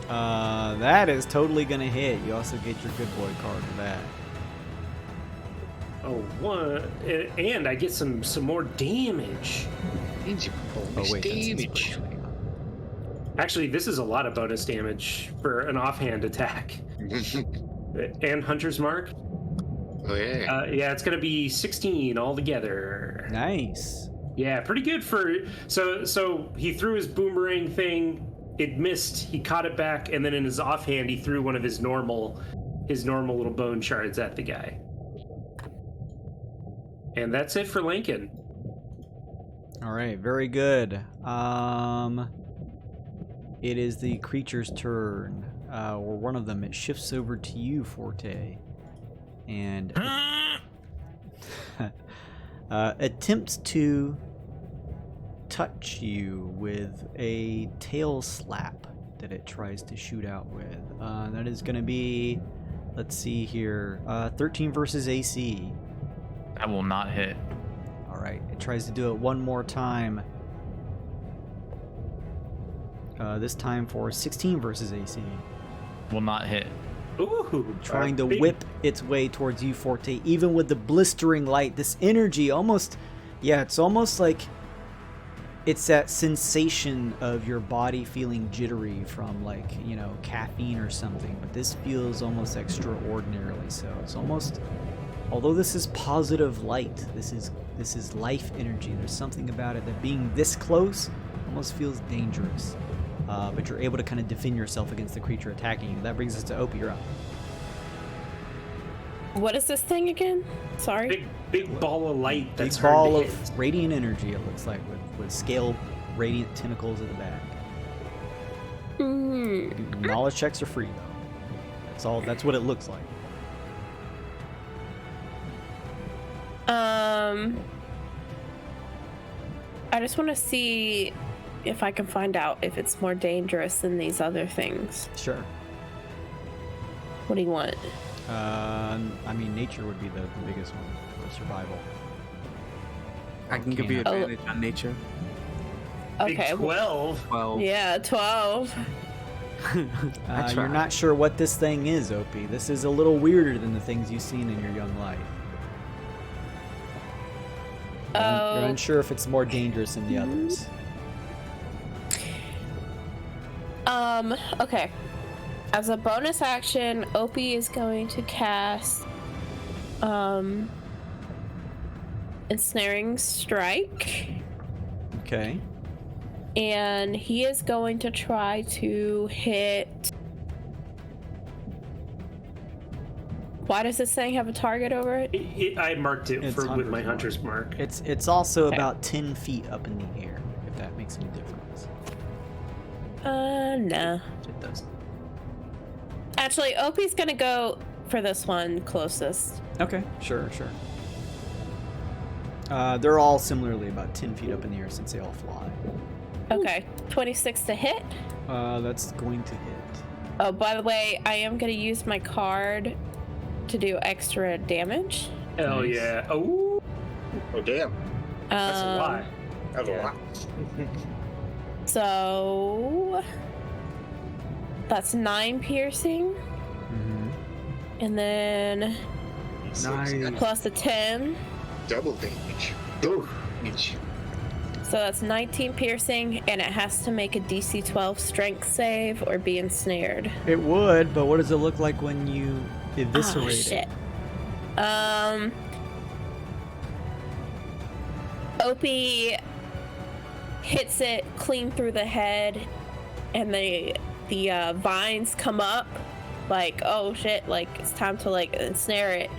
That is totally gonna hit. You also get your good boy card for that. Oh, one, and I get some more damage. Means you bonus damage. Actually, this is a lot of bonus damage for an offhand attack. And Hunter's Mark. Oh yeah. Yeah, it's gonna be 16 altogether. Nice. Yeah, pretty good for. So he threw his boomerang thing. It missed. He caught it back, and then in his offhand, he threw one of his normal little bone shards at the guy. And that's it for Lincoln. All right, very good. It is the creature's turn, or one of them. It shifts over to you, Forte, and attempts to touch you with a tail slap that it tries to shoot out with. That is going to be, let's see here, 13 versus AC. That will not hit. All right, it tries to do it one more time. This time for 16 versus AC. Will not hit. Ooh, Trying to whip its way towards you, Forte, even with the blistering light. This energy almost, yeah, it's almost like it's that sensation of your body feeling jittery from, like, you know, caffeine or something. But this feels almost extraordinarily so. It's almost, although this is positive light, this is life energy. There's something about it that being this close almost feels dangerous. But you're able to kind of defend yourself against the creature attacking you. That brings us to Opie. You're up. What is this thing again? Sorry. Big ball of light. That's Big ball hard to of hit. radiant energy, it looks like, with scaled radiant tentacles at the back. Knowledge checks are free, though. That's what it looks like. I just want to see if I can find out if it's more dangerous than these other things. Sure. What do you want? I mean, nature would be the biggest one for survival. I can give you Can't. advantage on nature. Big Okay. 12. 12. Yeah, 12. You're not sure what this thing is, Opie. This is a little weirder than the things you've seen in your young life. You're unsure if it's more dangerous than the others. Okay. As a bonus action, Opie is going to cast Ensnaring Strike. Okay. And he is going to try to hit. Why does this thing have a target over it? I marked it It's with my Hunter's Hunter's Mark. It's also Okay. about 10 feet up in the air, if that makes any difference. No. It doesn't. Actually, Opie's gonna go for this one closest. Okay, sure. They're all similarly about 10 feet up in the air since they all fly. Okay, 26 to hit. That's going to hit. Oh, by the way, I am gonna use my card to do extra damage. Hell Nice. yeah. Oh, Oh damn. that's a lot. That's a lot. So that's 9 piercing, Mm-hmm. and then Nice. plus a 10, Double damage. Double damage. so that's 19 piercing, and it has to make a DC 12 strength save or be ensnared. It would, but what does it look like when you eviscerate Oh, it? shit. Opie hits it clean through the head, and the vines come up, like, oh shit, like it's time to like ensnare it,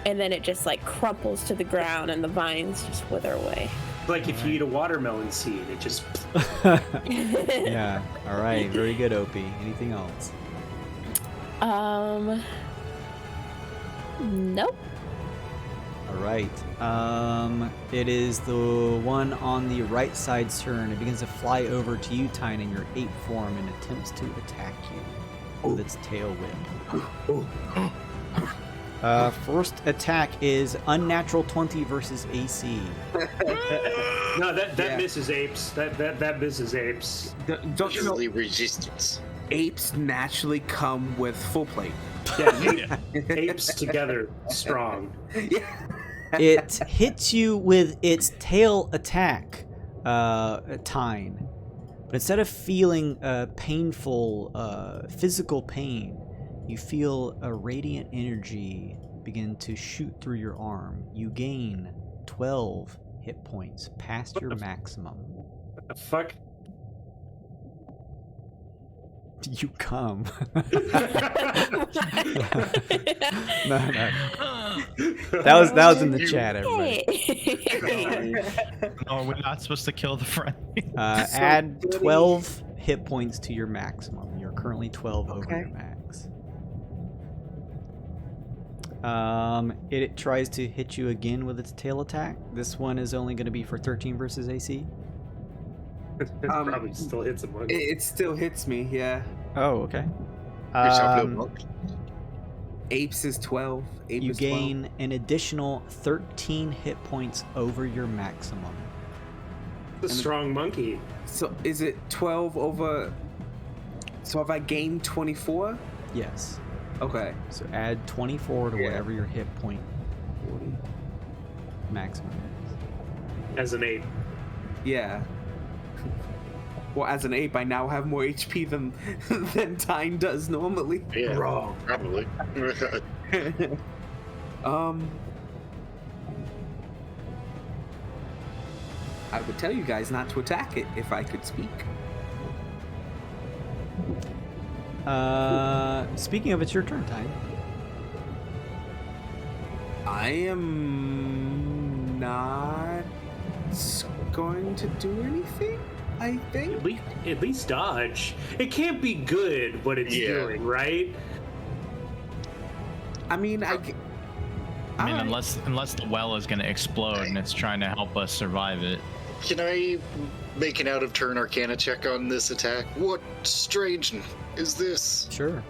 and then it just like crumples to the ground, and the vines just wither away. Like if you eat a watermelon seed, it just. Yeah. All right. Very good, Opie. Anything else? Nope. All right. It is the one on the right side's turn. It begins to fly over to you, Tyne, in your ape form, and attempts to attack you with its tail whip. First attack is unnatural 20 versus AC. No, that misses apes. That misses apes. Don't you know Usually resistance. apes naturally come with full plate? Yeah, apes together strong. Yeah. It hits you with its tail attack, Tyne. But instead of feeling painful physical pain, you feel a radiant energy begin to shoot through your arm. You gain 12 hit points past your maximum. What the fuck? You come. No. That was in the chat, everybody. Oh, we're not supposed to kill the friendly. Add 12 hit points to your maximum. You're currently 12 over your max. It tries to hit you again with its tail attack. This one is only going to be for 13 versus AC. It probably still hits a monkey. It still hits me, yeah. Oh, okay. Apes is 12. Ape You is gain an additional 13 hit points over your maximum. The strong monkey. 12. So is it 12 over... So have I gained 24? Yes. Okay. So add 24 to whatever your hit point maximum is. As an ape. Yeah. Well, as an ape, I now have more HP than Tyne does normally. Yeah, Wrong. probably. I would tell you guys not to attack it if I could speak. Speaking of, it's your turn, Tyne. I am not going to do anything, I think. At least dodge. It can't be good what it's doing, right? I mean, I mean, unless the well is going to explode and it's trying to help us survive it. Can I make an out-of-turn Arcana check on this attack? What strange is this? Sure.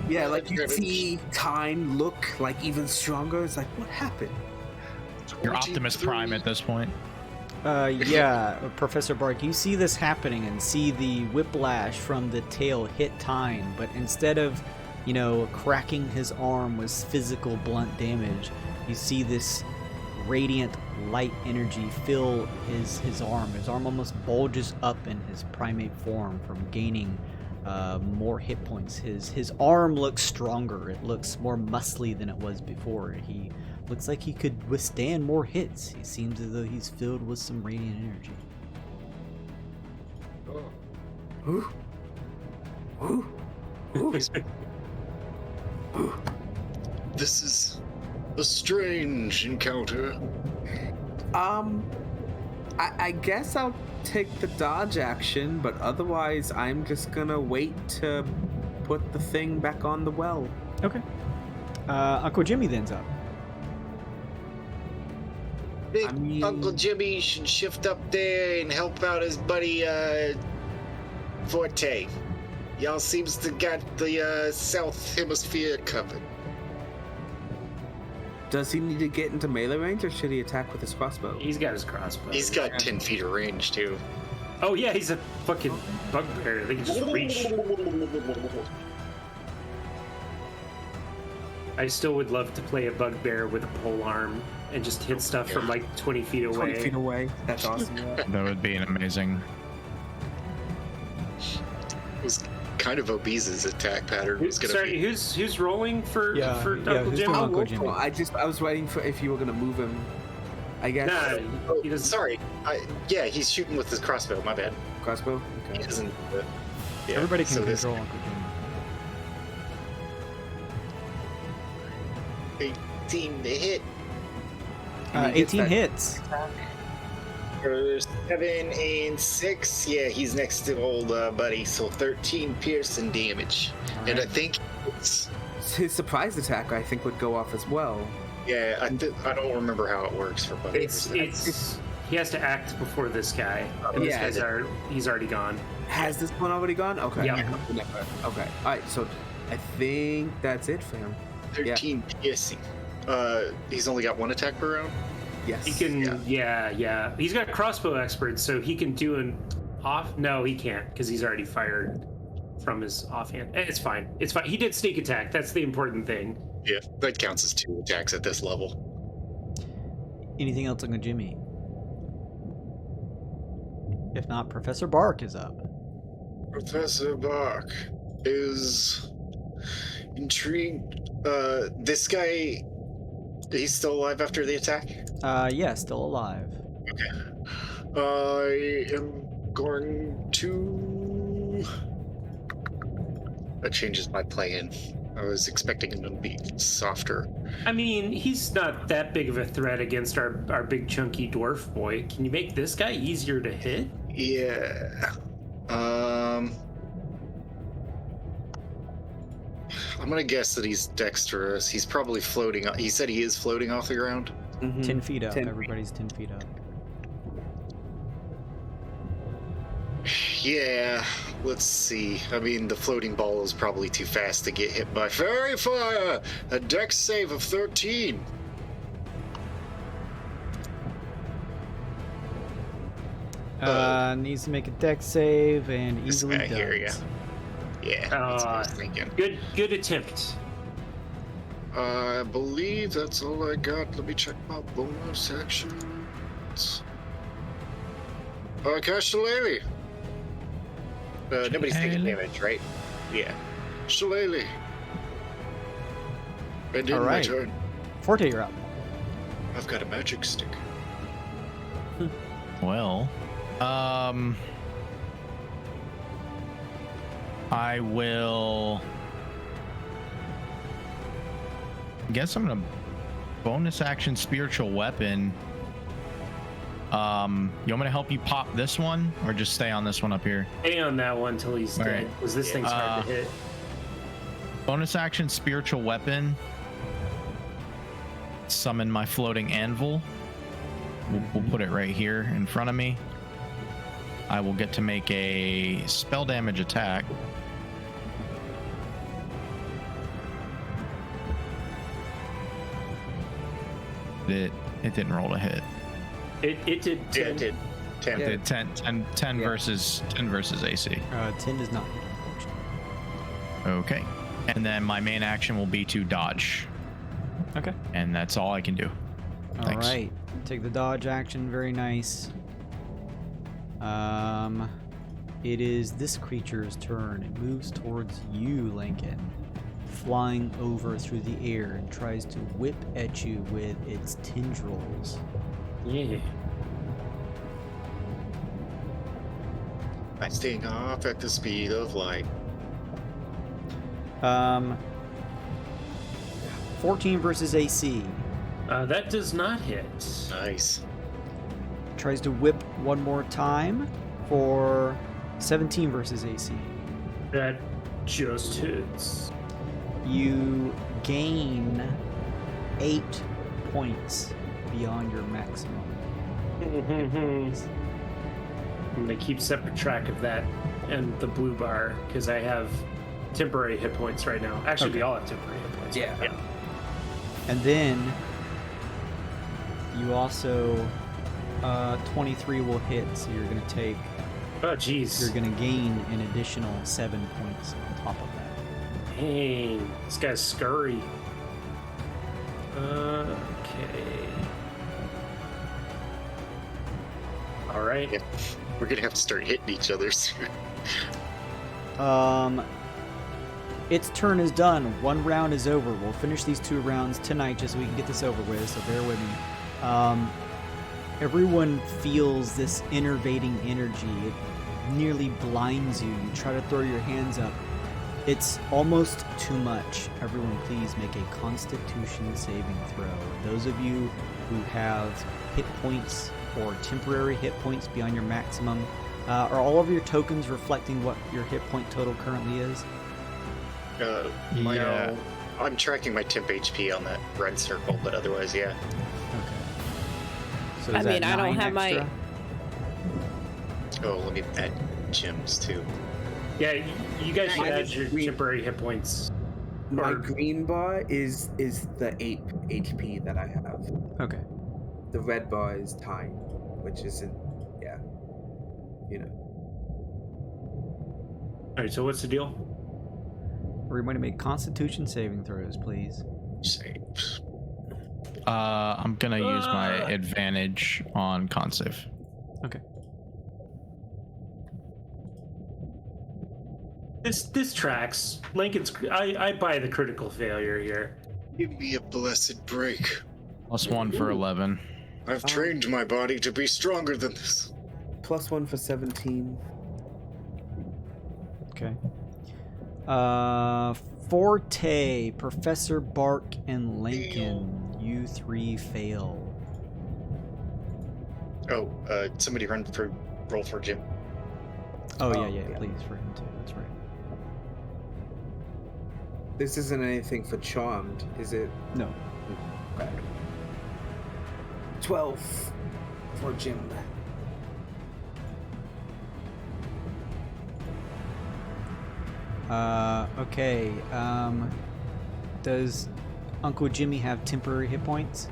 Yeah, like you see Tyne look like even stronger. It's like, what happened? You're Optimus Prime at this point. Yeah, Professor Bark, you see this happening and see the whiplash from the tail hit Tyne, but instead of, cracking his arm with physical blunt damage, you see this radiant light energy fill his arm. His arm almost bulges up in his primate form from gaining more hit points. His arm looks stronger. It looks more muscly than it was before. He looks like he could withstand more hits. He seems as though he's filled with some radiant energy. Ooh. Ooh. Ooh. This is a strange encounter. I guess I'll take the dodge action, but otherwise I'm just gonna wait to put the thing back on the well. Okay. Uncle Jimmy then's up. Uncle Jimmy should shift up there and help out his buddy Forte. Y'all seems to got the South Hemisphere covered. Does he need to get into melee range, or should he attack with his crossbow? He's got his crossbow. He's got 10 feet of range, too. Oh, yeah, he's a fucking bugbear. They can just reach. I still would love to play a bugbear with a pole arm and just hit stuff from like 20 feet away. 20 feet away. That's awesome. That would be an amazing. It was kind of Obese's attack pattern. Was gonna Sorry, be... who's rolling for Uncle who's Jimmy? doing Uncle Jimmy? I was waiting for if you were gonna move him. I guess. Nah, he doesn't. Sorry. Yeah, he's shooting with his crossbow. My bad. Crossbow? He Okay. doesn't. Yeah, Everybody can so this control Uncle Jimmy. 18 to hit. 18 hits. For 7 and 6. Yeah, he's next to old buddy. So 13 piercing damage. All And I right. think it's. His surprise attack, I think, would go off as well. Yeah, I don't remember how it works for buddy. It's he has to act before this guy. And this Yeah. guy's he's already gone. Has this one already gone? Okay. Yeah. Okay. All right. So I think that's it for him. 13 piercing. He's only got 1 attack per round. Yes. He can, yeah. He's got crossbow expert, so he can do an off. No, he can't because he's already fired from his offhand. It's fine. It's fine. He did sneak attack. That's the important thing. Yeah, that counts as 2 attacks at this level. Anything else on Jimmy? If not, Professor Bark is up. Professor Bark is intrigued. This guy, he's still alive after the attack? Yeah, still alive. I am going to... That changes my plan. I was expecting him to be softer. I mean, he's not that big of a threat against our big chunky dwarf boy. Can you make this guy easier to hit? Yeah. I'm gonna guess that he's dexterous. He's probably floating. He said he is floating off the ground. Mhm. 10 feet up. 10 Everybody's 10 feet up. Yeah, let's see. I mean, the floating ball is probably too fast to get hit by fairy fire. A dex save of 13. Needs to make a dex save and This easily guy does. here, yeah. Yeah, that's what I was thinking. Good attempt. I believe that's all I got. Let me check my bonus actions. Shillelagh. Nobody's taking damage, right? Yeah. Shillelagh. And in All my right. turn, Forte, you're up. I've got a magic stick. Well, I will. Guess I'm gonna bonus action spiritual weapon. You want me to help you pop this one, or just stay on this one up here? Stay on that one till he's All dead, right. because this thing's hard to hit. Bonus action spiritual weapon. Summon my floating anvil. We'll put it right here in front of me. I will get to make a spell damage attack. It didn't roll a hit. It did. Yeah, it did. 10. It did 10 Yeah. versus AC. 10 does not hit, unfortunately. Okay. And then my main action will be to dodge. Okay. And that's all I can do. All Thanks. right. Take the dodge action. Very nice. It is this creature's turn. It moves towards you, Lincoln, flying over through the air and tries to whip at you with its tendrils. Yeah. I'm staying off at the speed of light. 14 versus AC. That does not hit. Nice. Tries to whip one more time for 17 versus AC. That just hits. You gain 8 points beyond your maximum. I'm gonna keep separate track of that and the blue bar because I have temporary hit points right now. Actually, we all have temporary hit points. Yeah. And then you also 23 will hit, so you're gonna take Oh, jeez. you're gonna gain an additional 7 points on top of that. Dang, this guy's scurry. Okay. All right. Yeah. We're gonna have to start hitting each other soon. Its turn is done. One round is over. We'll finish these 2 rounds tonight just so we can get this over with, so bear with me. everyone feels this enervating energy. It nearly blinds you. You try to throw your hands up. It's almost too much. Everyone, please make a Constitution saving throw. Those of you who have hit points or temporary hit points beyond your maximum, are all of your tokens reflecting what your hit point total currently is? Yeah. I'm tracking my temp HP on that red circle, but otherwise, yeah. Okay. So I is mean, that I don't 9 have my- extra? Oh, let me add gems too. Yeah, you guys should add your temporary hit points. My Or- green bar is the 8 HP that I have. Okay. The red bar is time, which isn't, yeah. You know. All right, so what's the deal? Everybody make Constitution saving throws, please. Saves. I'm gonna use my advantage on con save. Okay. This tracks. Lincoln's. I buy the critical failure here. Give me a blessed break. +1 for 11. I've trained my body to be stronger than this. +1 for 17. Okay. Forte, Professor Bark, and Lincoln. You three fail. Oh, somebody roll for Jim. Oh, Oh, yeah, yeah. please, for him too. That's right. This isn't anything for charmed, is it? No. Okay. 12 for Jim. Okay. Does Uncle Jimmy have temporary hit points?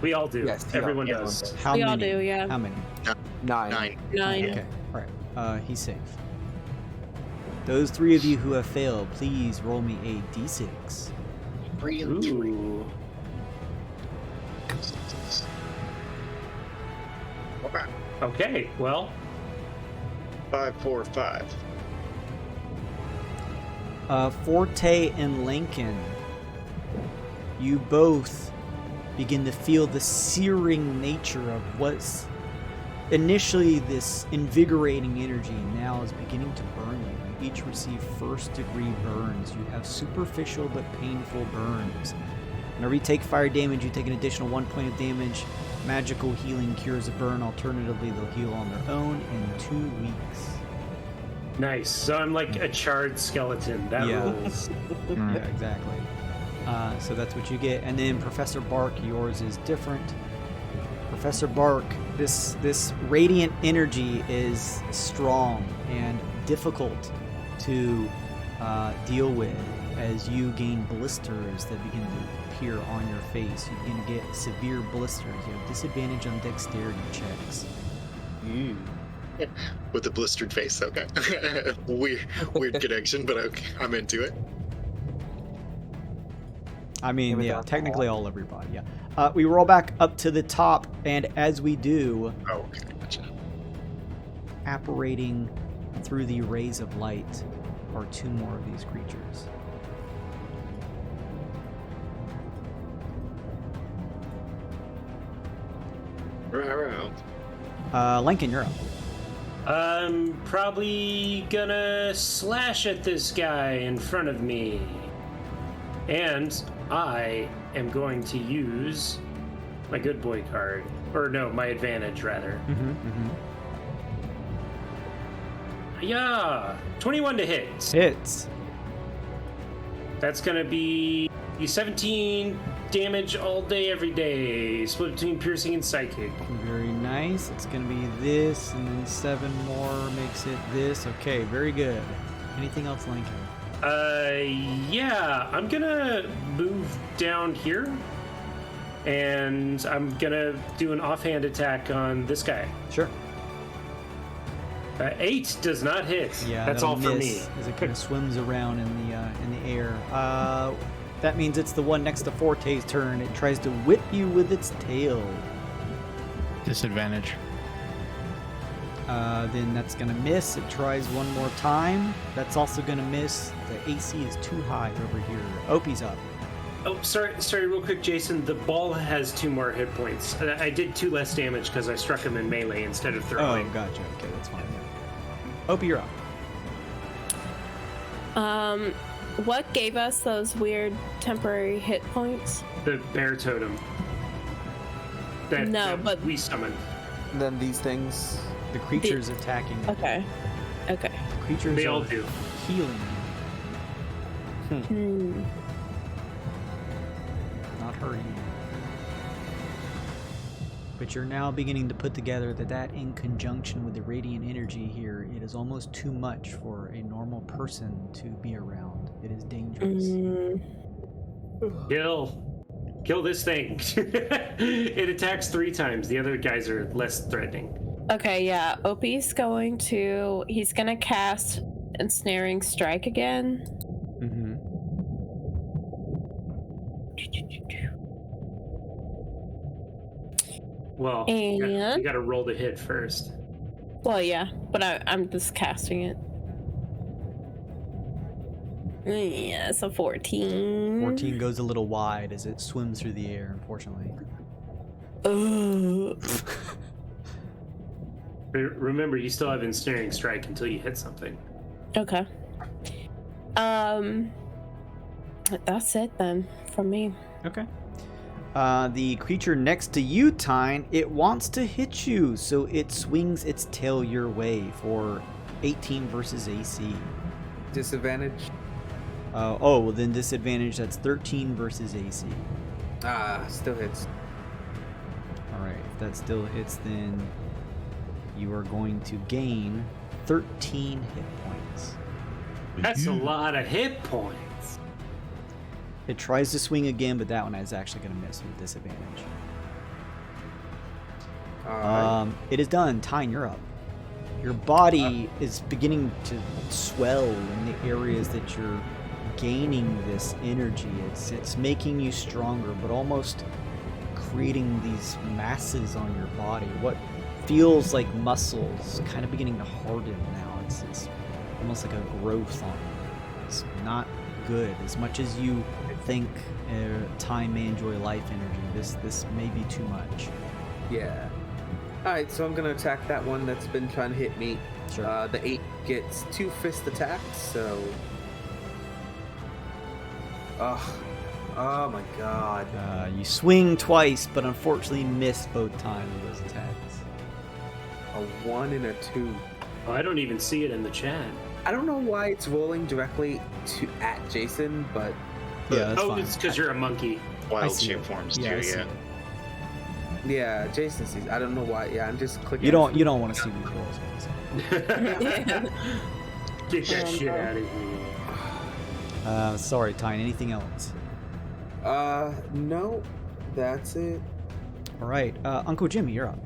We all do. Yes, Everyone yeah, does. How We many? all do, yeah. How many? 9. 9. Okay. All right. He's safe. Those three of you who have failed, please roll me a d6. 3 and 3. Ooh. Okay. Well, 5, 4, 5. Forte and Lincoln, you both begin to feel the searing nature of what's initially this invigorating energy now is beginning to burn you. You each receive first-degree burns. You have superficial but painful burns. Whenever you take fire damage, you take an additional 1 point of damage. Magical healing cures a burn. Alternatively, they'll heal on their own in 2 weeks. nice. So I'm like a charred skeleton. That Yeah. rules. Yeah, exactly. So that's what you get. And then Professor Bark, yours is different. Professor Bark, this radiant energy is strong and difficult to deal with as you gain blisters that begin to appear on your face. You begin to get severe blisters. You have disadvantage on dexterity checks. With a blistered face, okay. Weird connection, but okay, I'm into it. I mean, with yeah, alcohol. technically all over your body, yeah. We roll back up to the top, and as we do, Oh, okay, gotcha. apparating through the rays of light are 2 more of these creatures. Right. Lincoln, you're up. I'm probably gonna slash at this guy in front of me. And I am going to use my good boy card. Or no, my advantage rather. Yeah, 21 to hit. Hits. That's gonna be 17 damage all day, every day. Split between piercing and psychic. Very nice. It's going to be this, and then 7 more makes it this. Okay, very good. Anything else, Lincoln? Yeah, I'm gonna move down here. And I'm gonna do an offhand attack on this guy. Sure. 8 does not hit. Yeah, that's that'll all for me. miss as it kind of swims around in the air. That means it's the one next to Forte's turn. It tries to whip you with its tail. Disadvantage. Then that's gonna miss. It tries one more time. That's also gonna miss. The AC is too high over here. Opie's up. Oh, sorry, real quick, Jason. The ball has 2 more hit points. I did 2 less damage because I struck him in melee instead of throwing. Oh, gotcha. Okay, that's fine. Opie, you're up. What gave us those weird temporary hit points? The bear totem. That we summoned. And then these things. The creatures attacking. Okay. The creatures They all are do. healing you. Not hurting you. But you're now beginning to put together that in conjunction with the radiant energy here, it is almost too much for a normal person to be around. It is dangerous. Kill this thing. It attacks 3 times. The other guys are less threatening. Okay, yeah. Opie's he's gonna cast Ensnaring Strike again. Mm-hmm. Well, you gotta roll the hit first. Well, yeah, but I'm just casting it. Yeah, it's a 14. 14 goes a little wide as it swims through the air, unfortunately. Remember, you still have Ensnaring Strike until you hit something. Okay. That's it then from me. Okay. The creature next to you, Tyne, it wants to hit you, so it swings its tail your way for 18 versus AC. Disadvantage. Well then disadvantage, that's 13 versus AC. Still hits. Alright, if that still hits, then you are going to gain 13 hit points. That's a lot of hit points. It tries to swing again, but that one is actually going to miss with disadvantage. It is done. Tyne, you're up. Your body is beginning to swell in the areas that you're gaining this energy. It's making you stronger, but almost creating these masses on your body. What feels like muscles kind of beginning to harden now. It's almost like a growth on you. It's not good. As much as you think time may enjoy life energy, this may be too much. Yeah. Alright, so I'm gonna attack that one that's been trying to hit me. Sure. The 8 gets 2 fist attacks, so... Oh my god. You swing twice, but unfortunately miss both times of those attacks. A 1 and a 2. Oh, I don't even see it in the chat. I don't know why it's rolling directly at Jason, but... Yeah, that's fine. It's because you're a monkey. Wild see shape it. forms Yeah, I too, see yeah. it. Yeah, Jason sees. I don't know why. Yeah, I'm just clicking. You don't want to see these rolls. Get that shit out of here. Sorry, Tyne. Anything else? No. That's it. All right, Uncle Jimmy, you're up.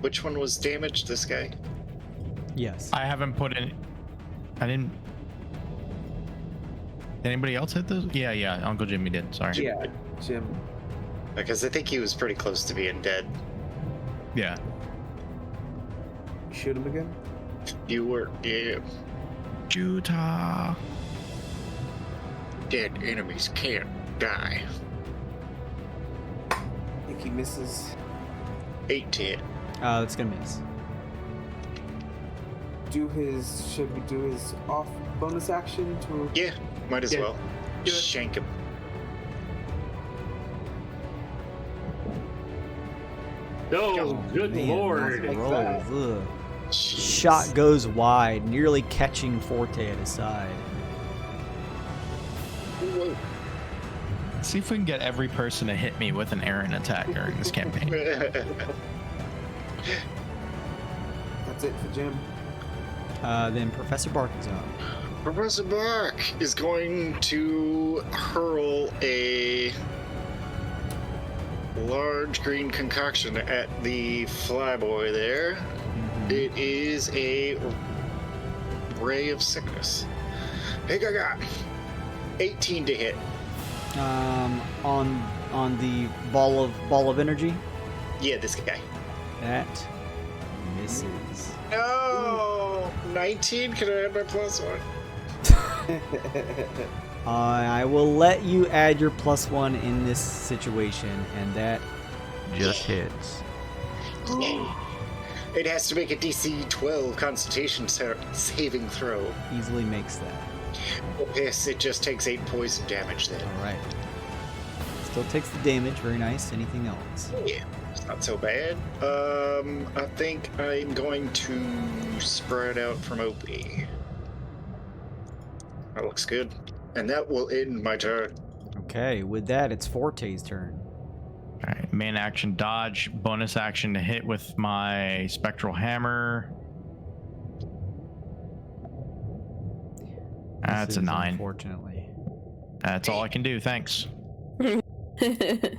Which one was damaged? This guy? Yes. I haven't put in. I didn't. Did anybody else hit those? Yeah. Uncle Jimmy did. Sorry. Yeah, Jim. Because I think he was pretty close to being dead. Yeah. Shoot him again. You were, yeah. Utah. Dead enemies can't die. I think he misses. 8 to hit. That's gonna miss. Should we do his off bonus action to? Yeah, might as Yeah. well. Do it. Shank him. Oh, good Man, lord. nice roll. Ugh. Jeez. Shot goes wide, nearly catching Forte at his side. Whoa. See if we can get every person to hit me with an Aaron attack during this campaign. That's it for Jim. Then Professor Bark is up. Professor Bark is going to hurl a large green concoction at the flyboy there. It is a ray of sickness. Hey, Gaga! 18 to hit. On the ball of energy. Yeah, this guy. That misses. No! 19? Can I add my +1? I will let you add your +1 in this situation, and that just hits. It has to make a DC 12 Constitution saving throw. Easily makes that. Yes, it just takes 8 poison damage then. All right. Still takes the damage. Very nice. Anything else? Yeah, it's not so bad. I think I'm going to spread out from OP. That looks good. And that will end my turn. Okay. With that, it's Forte's turn. All right, main action dodge, bonus action to hit with my spectral hammer. That's a 9. Unfortunately. That's all I can do. Thanks. It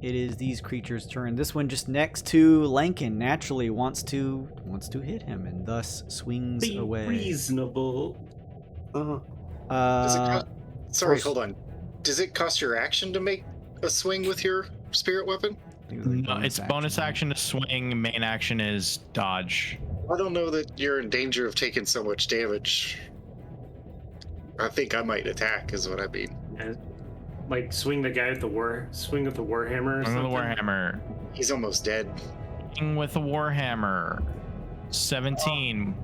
is these creatures' turn. This one just next to Lankin naturally wants to hit him and thus swings Be away. reasonable. Does it cost, sorry, first- hold on. Does it cost your action to make a swing with your spirit weapon? I think it was like It's bonus action to swing. Main action is dodge. I don't know that you're in danger of taking so much damage. I think I might attack, is what I mean. And, like swing the guy with the warhammer or Swing with something. the warhammer. He's almost dead. Swing with the warhammer. 17.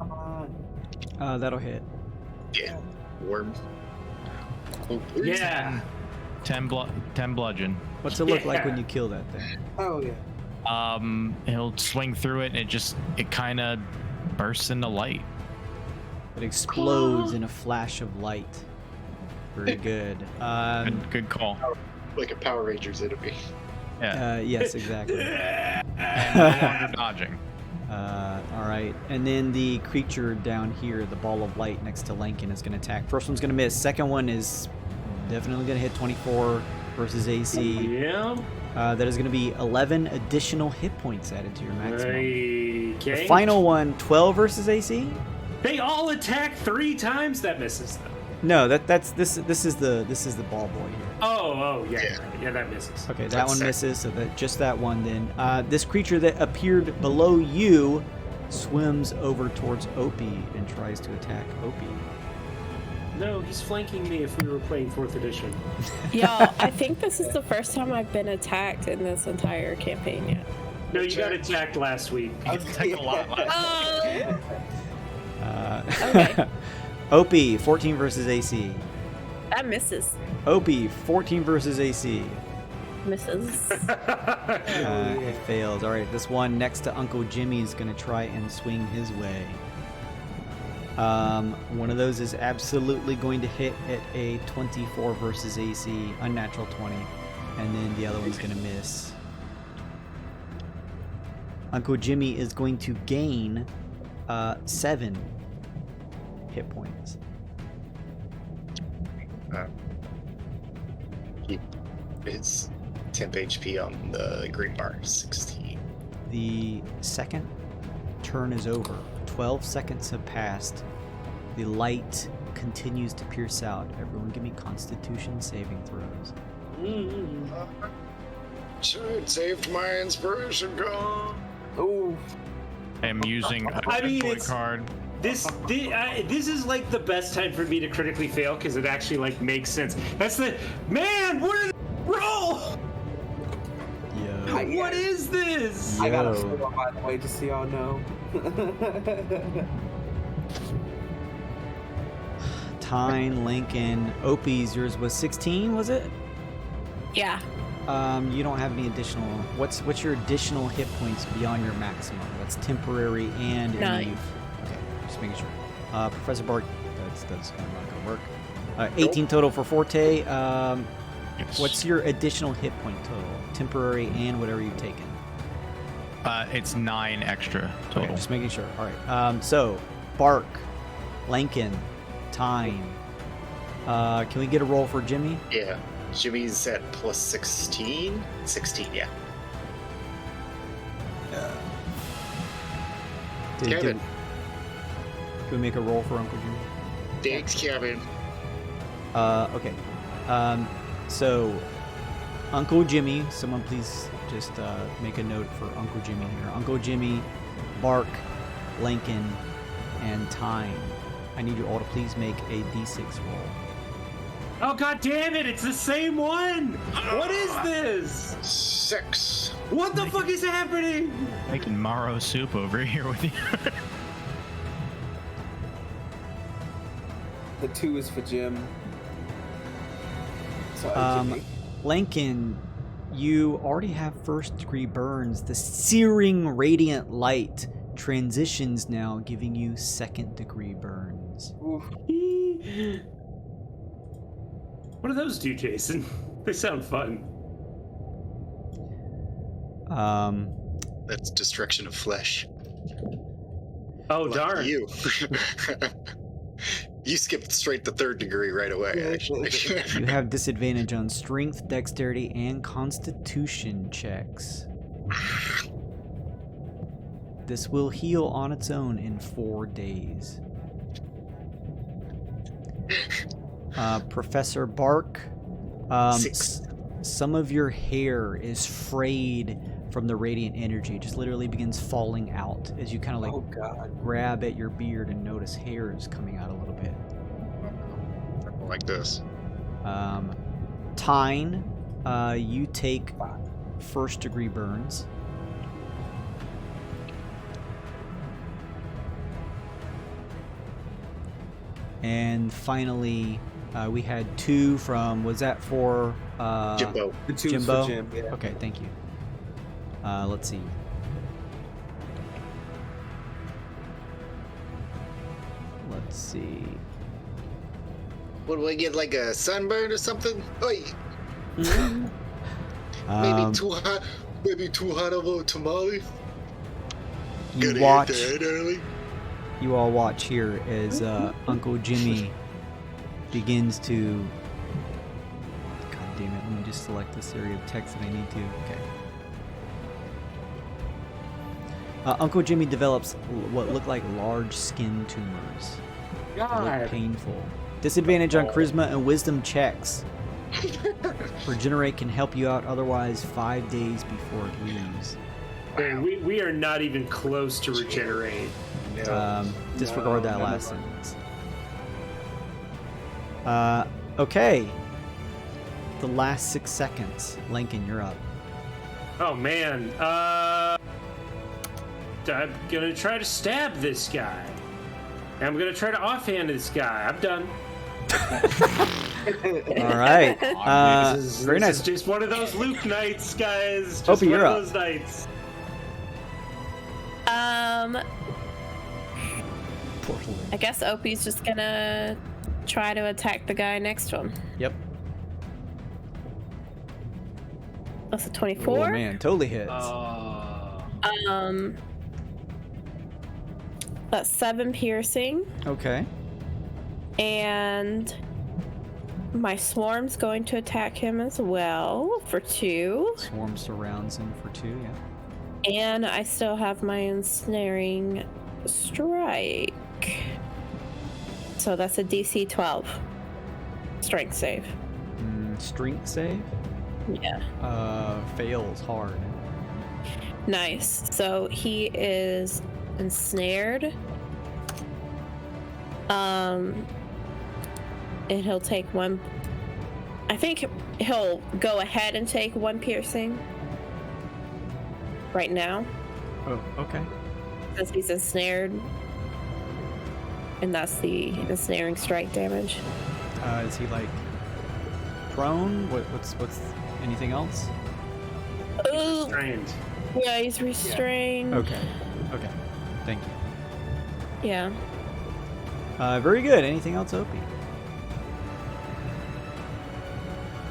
That'll hit. Yeah. Worm. Oh, Yeah. 10 bludgeon. What's it look like Yeah. when you kill that thing? Oh yeah. He'll swing through it, and it kind of bursts into light. It explodes in a flash of light. Very good. Good call. like a Power Rangers enemy. Yeah. Yes, exactly. And no longer dodging. All right, and then the creature down here, the ball of light next to Lankin, is going to attack. First one's going to miss. Second one is definitely going to hit 24 versus AC. Yeah. That is going to be 11 additional hit points added to your maximum. Okay. The final one, 12 versus AC. They all attack 3 times. That misses though. No, this is the ball boy here. Oh, yeah, that misses. Okay, that one misses, so just that one then. This creature that appeared below you swims over towards Opie and tries to attack Opie. No, he's flanking me if we were playing 4th edition. Y'all, I think this is the first time I've been attacked in this entire campaign yet. No, you got attacked last week. Take a lot less. Okay. Opie, 14 versus AC. That misses. Opie, 14 versus AC. Misses. It fails. All right, this one next to Uncle Jimmy is going to try and swing his way. One of those is absolutely going to hit at a 24 versus AC, unnatural 20, and then the other one's going to miss. Uncle Jimmy is going to gain 7 hit points. It's temp HP on the green bar, 16. The second turn is over. 12 seconds have passed. The light continues to pierce out. Everyone give me Constitution saving throws. It saved my inspiration gone. Oh. I'm using a I mean, toy it's- card. This is like the best time for me to critically fail because it actually like makes sense. That's the man. What are the roll? Yo. What is this? I got a Yo. 4, by the way, just so y'all know. Tyne, Lincoln, Opie's, yours was 16, was it? Yeah. You don't have any additional. What's your additional hit points beyond your maximum? That's temporary and 9. any. Okay, just making sure. Professor Bart, that's not gonna work. 18 total for Forte. Yes. What's your additional hit point total? Temporary and whatever you've taken. It's 9 extra total. Okay, just making sure. All right. So, Bark, Lankin, Tyne. Can we get a roll for Jimmy? Yeah. Jimmy's at plus 16? 16, yeah. Kevin. Can we make a roll for Uncle Jimmy? Thanks, Kevin. Okay. So, Uncle Jimmy, someone please just make a note for Uncle Jimmy here. Uncle Jimmy, Bark, Lincoln, and Tyne. I need you all to please make a d6 roll. Oh god damn it! It's the same one. What is this? 6. What the fuck is happening? Making marrow soup over here with you. The 2 is for Jim. Sorry, Jimmy. Lincoln, you already have first degree burns. The searing radiant light transitions now, giving you second degree burns. Oof. What do those do, Jason? They sound fun. That's destruction of flesh. Oh Like darn! you. You skipped straight to 3rd degree right away, actually. You have disadvantage on strength, dexterity, and constitution checks. This will heal on its own in 4 days. Professor Bark, 6. some of your hair is frayed from the radiant energy. It just literally begins falling out as you kind of like Oh God. grab at your beard and notice hair is coming out a little bit. Like this. Tyne, you take first degree burns. And finally, we had 2 from, was that for Jimbo. The 2 is Jimbo? for Jim. Yeah. Okay, thank you. Let's see. Let's see. What do I get, like a sunburn or something? Oi, Um, maybe too hot of a tamale. you Gotta watch. eat that early. You all watch here as Uncle Jimmy begins to. God damn it! Let me just select this area of text that I need to. Okay. Uncle Jimmy develops what look like large skin tumors. They look God. painful. Disadvantage on charisma and wisdom checks. Regenerate can help you out otherwise 5 days before it leaves. We are not even close to regenerate. Disregard that last sentence. Okay. The last 6 seconds. Lincoln, you're up. Oh man. I'm gonna try to stab this guy. I'm gonna try to offhand this guy. I'm done. All right. Very This nice. is just one of those Luke nights, guys. Just Opie, one you're of up. those nights. Poor Lou. I guess Opie's just gonna try to attack the guy next to him. Yep. That's a 24. Oh man, totally hits. That's 7 piercing, Okay. and my swarm's going to attack him as well for 2. Swarm surrounds him for 2. Yeah. And I still have my ensnaring strike. So that's a DC 12 strength save. Strength save. Yeah. Fails hard. Nice. So he is ensnared. And he'll take 1. I think he'll go ahead and take 1 piercing right now, Oh, okay. since he's ensnared. And that's the ensnaring strike damage. Is he like prone? What's anything else? Ooh, Trained. yeah, he's restrained. Okay. Okay. Thank you. Yeah. Very good. Anything else, Opie?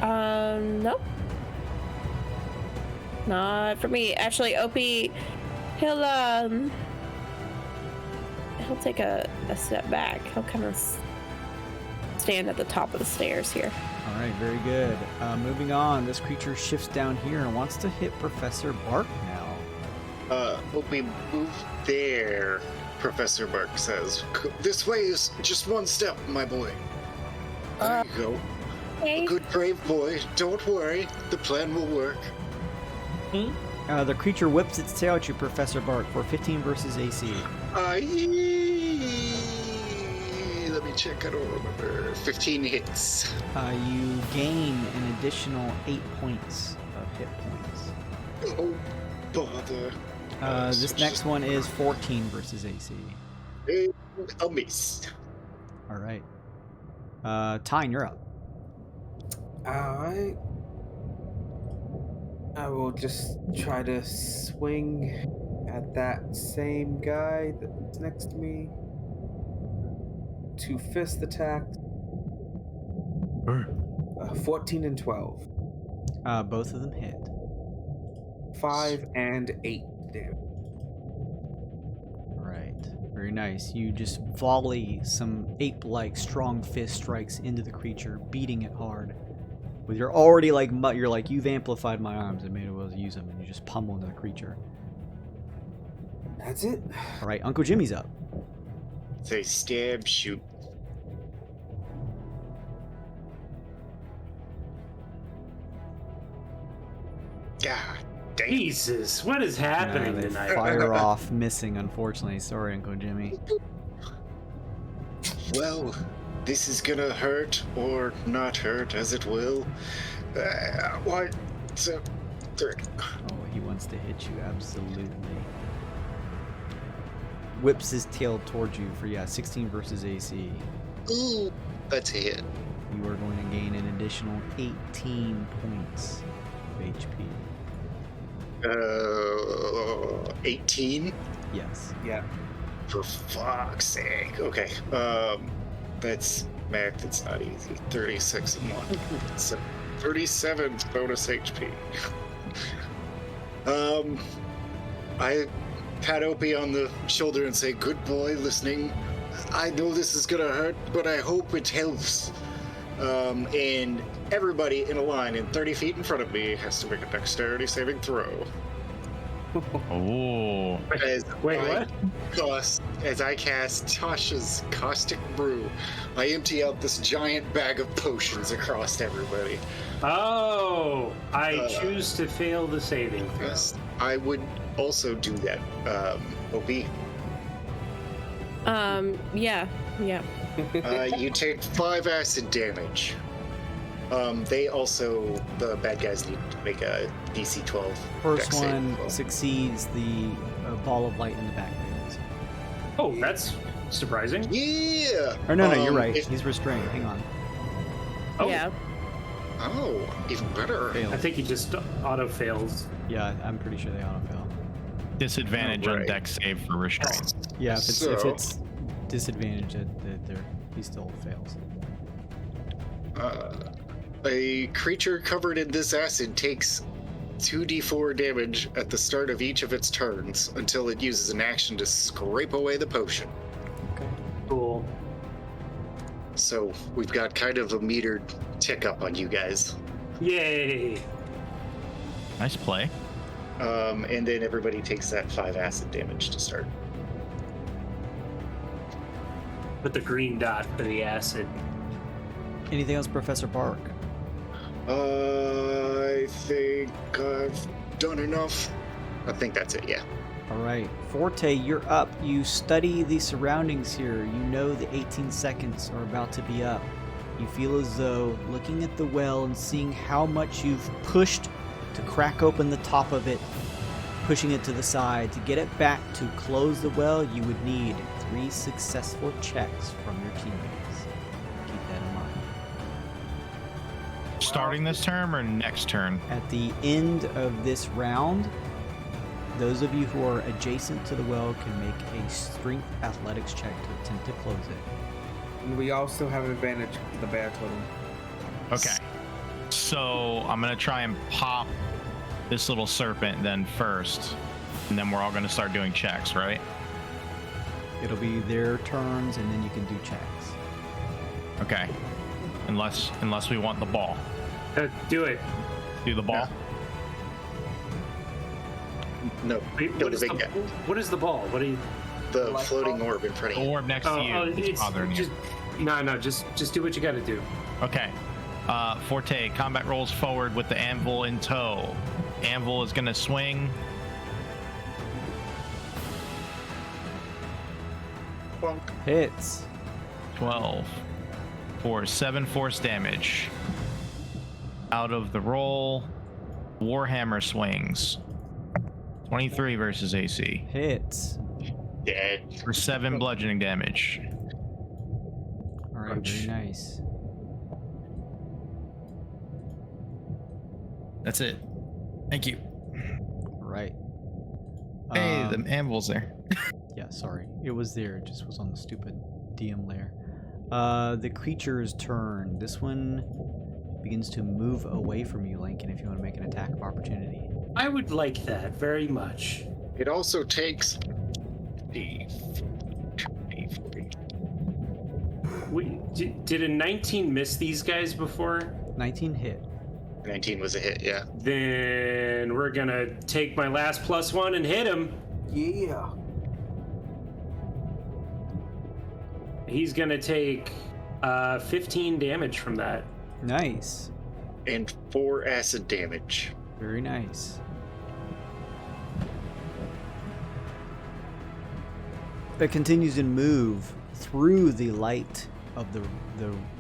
Nope. Not for me. Actually, Opie, he'll take a step back. He'll kind of stand at the top of the stairs here. All right. Very good. Moving on. This creature shifts down here and wants to hit Professor Bark now. Opie, move there, Professor Bark says. This way is just 1 step, my boy. There you go. Okay. Good, brave boy. Don't worry. The plan will work. The creature whips its tail at you, Professor Bark, for 15 versus AC. Let me check. I don't remember. 15 hits. You gain an additional 8 points of hit points. Oh, bother. This So next just one is 14 versus AC. a miss. All right. Tyne, you're up. Alright. I will just try to swing at that same guy that's next to me. 2 fist attacks. 14 and 12. Both of them hit. 5 and 8 damage. All right. Very nice. You just volley some ape-like strong fist strikes into the creature, beating it hard. With your already you've amplified my arms and made it well to use them, and you just pummel into the creature. That's it. All right, Uncle Jimmy's up. Say stab, shoot. God damn. Jesus, what is happening They tonight? fire off, missing. Unfortunately, sorry, Uncle Jimmy. Well, this is gonna hurt or not hurt, as it will. 1, 2, 3. Oh, he wants to hit you, absolutely. Whips his tail towards you for 16 versus AC. Ooh, that's a hit. You are going to gain an additional 18 points of HP. 18. Yes. Yeah. For fuck's sake. Okay. That's math. It's not easy. 36 and 1. So 37 bonus HP. I pat Opie on the shoulder and say, "Good boy, listening. I know this is gonna hurt, but I hope it helps." And everybody in a line in 30 feet in front of me has to make a dexterity saving throw. Oh. Wait, what? As I cast Tasha's Caustic Brew, I empty out this giant bag of potions across everybody. Oh, I choose to fail the saving throw. Yes, I would also do that, OP. Yeah. You take 5 acid damage. The bad guys need to make a DC 12. First dex saving one throw. succeeds, the ball of light in the back fails. Oh, that's surprising. Yeah! Or no, you're right. if- He's restrained. Hang on. Oh, Yeah. Oh, even better. Failed. I think he just auto fails. Yeah, I'm pretty sure they auto-fail. Disadvantage on Right. deck save for restraint. Yeah, if So- it's disadvantaged, he still fails. A creature covered in this acid takes 2d4 damage at the start of each of its turns until it uses an action to scrape away the potion. Okay. Cool. So we've got kind of a metered tick up on you guys. Yay! Nice play. And then everybody takes that 5 acid damage to start. Put the green dot for the acid. Anything else, Professor Bark? I think I've done enough. I think that's it, yeah. All right. Forte, you're up. You study the surroundings here. You know the 18 seconds are about to be up. You feel as though looking at the well and seeing how much you've pushed to crack open the top of it, pushing it to the side. To get it back to close the well, you would need 3 successful checks from your teammates. Keep that in mind. Starting this term or next turn? At the end of this round, those of you who are adjacent to the well can make a strength athletics check to attempt to close it. And we also have advantage with the bear totem. Okay. So I'm going to try and pop this little serpent then first. And then we're all going to start doing checks, right? It'll be their turns, and then you can do checks. Okay. Unless we want the ball. Do it. Do the ball. No, Wait, no, what, is the big guy. what is the ball? What are you? The Like floating ball? orb in front of The you. orb next to you is bothering you. just just do what you got to do. Okay. Forte, combat rolls forward with the anvil in tow. Anvil is going to swing. Bonk. Hits. 12 for 7 force damage. Out of the roll, Warhammer swings. 23 versus AC Hits. Dead. for 7 bludgeoning damage. All right, very nice. That's it. Thank you. All right. Hey, the anvil's there. Yeah, sorry. It was there. It just was on the stupid DM layer. The creature's turn. This one begins to move away from you, Lincoln, if you want to make an attack of opportunity. I would like that very much. It also takes Did a 19 miss these guys before? 19 hit. 19 was a hit, yeah. Then we're gonna take my last +1 and hit him. Yeah. He's gonna take 15 damage from that. Nice. And 4 acid damage. Very nice. It continues to move through the light of the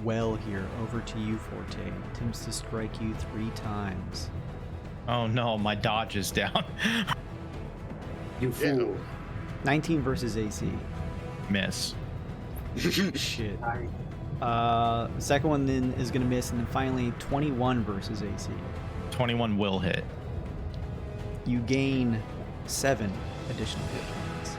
well here over to you, Forte. Attempts to strike you 3 times. Oh no, my dodge is down. You fool. 19 versus AC. Miss. Shit. The second one then is going to miss, and then finally 21 versus AC. 21 will hit. You gain 7 additional hit points.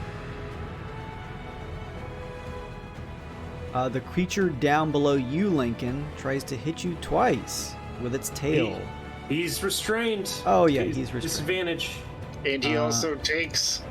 The creature down below you, Lincoln, tries to hit you twice with its tail. He's restrained. Oh yeah, he's restrained. Disadvantage. And he also takes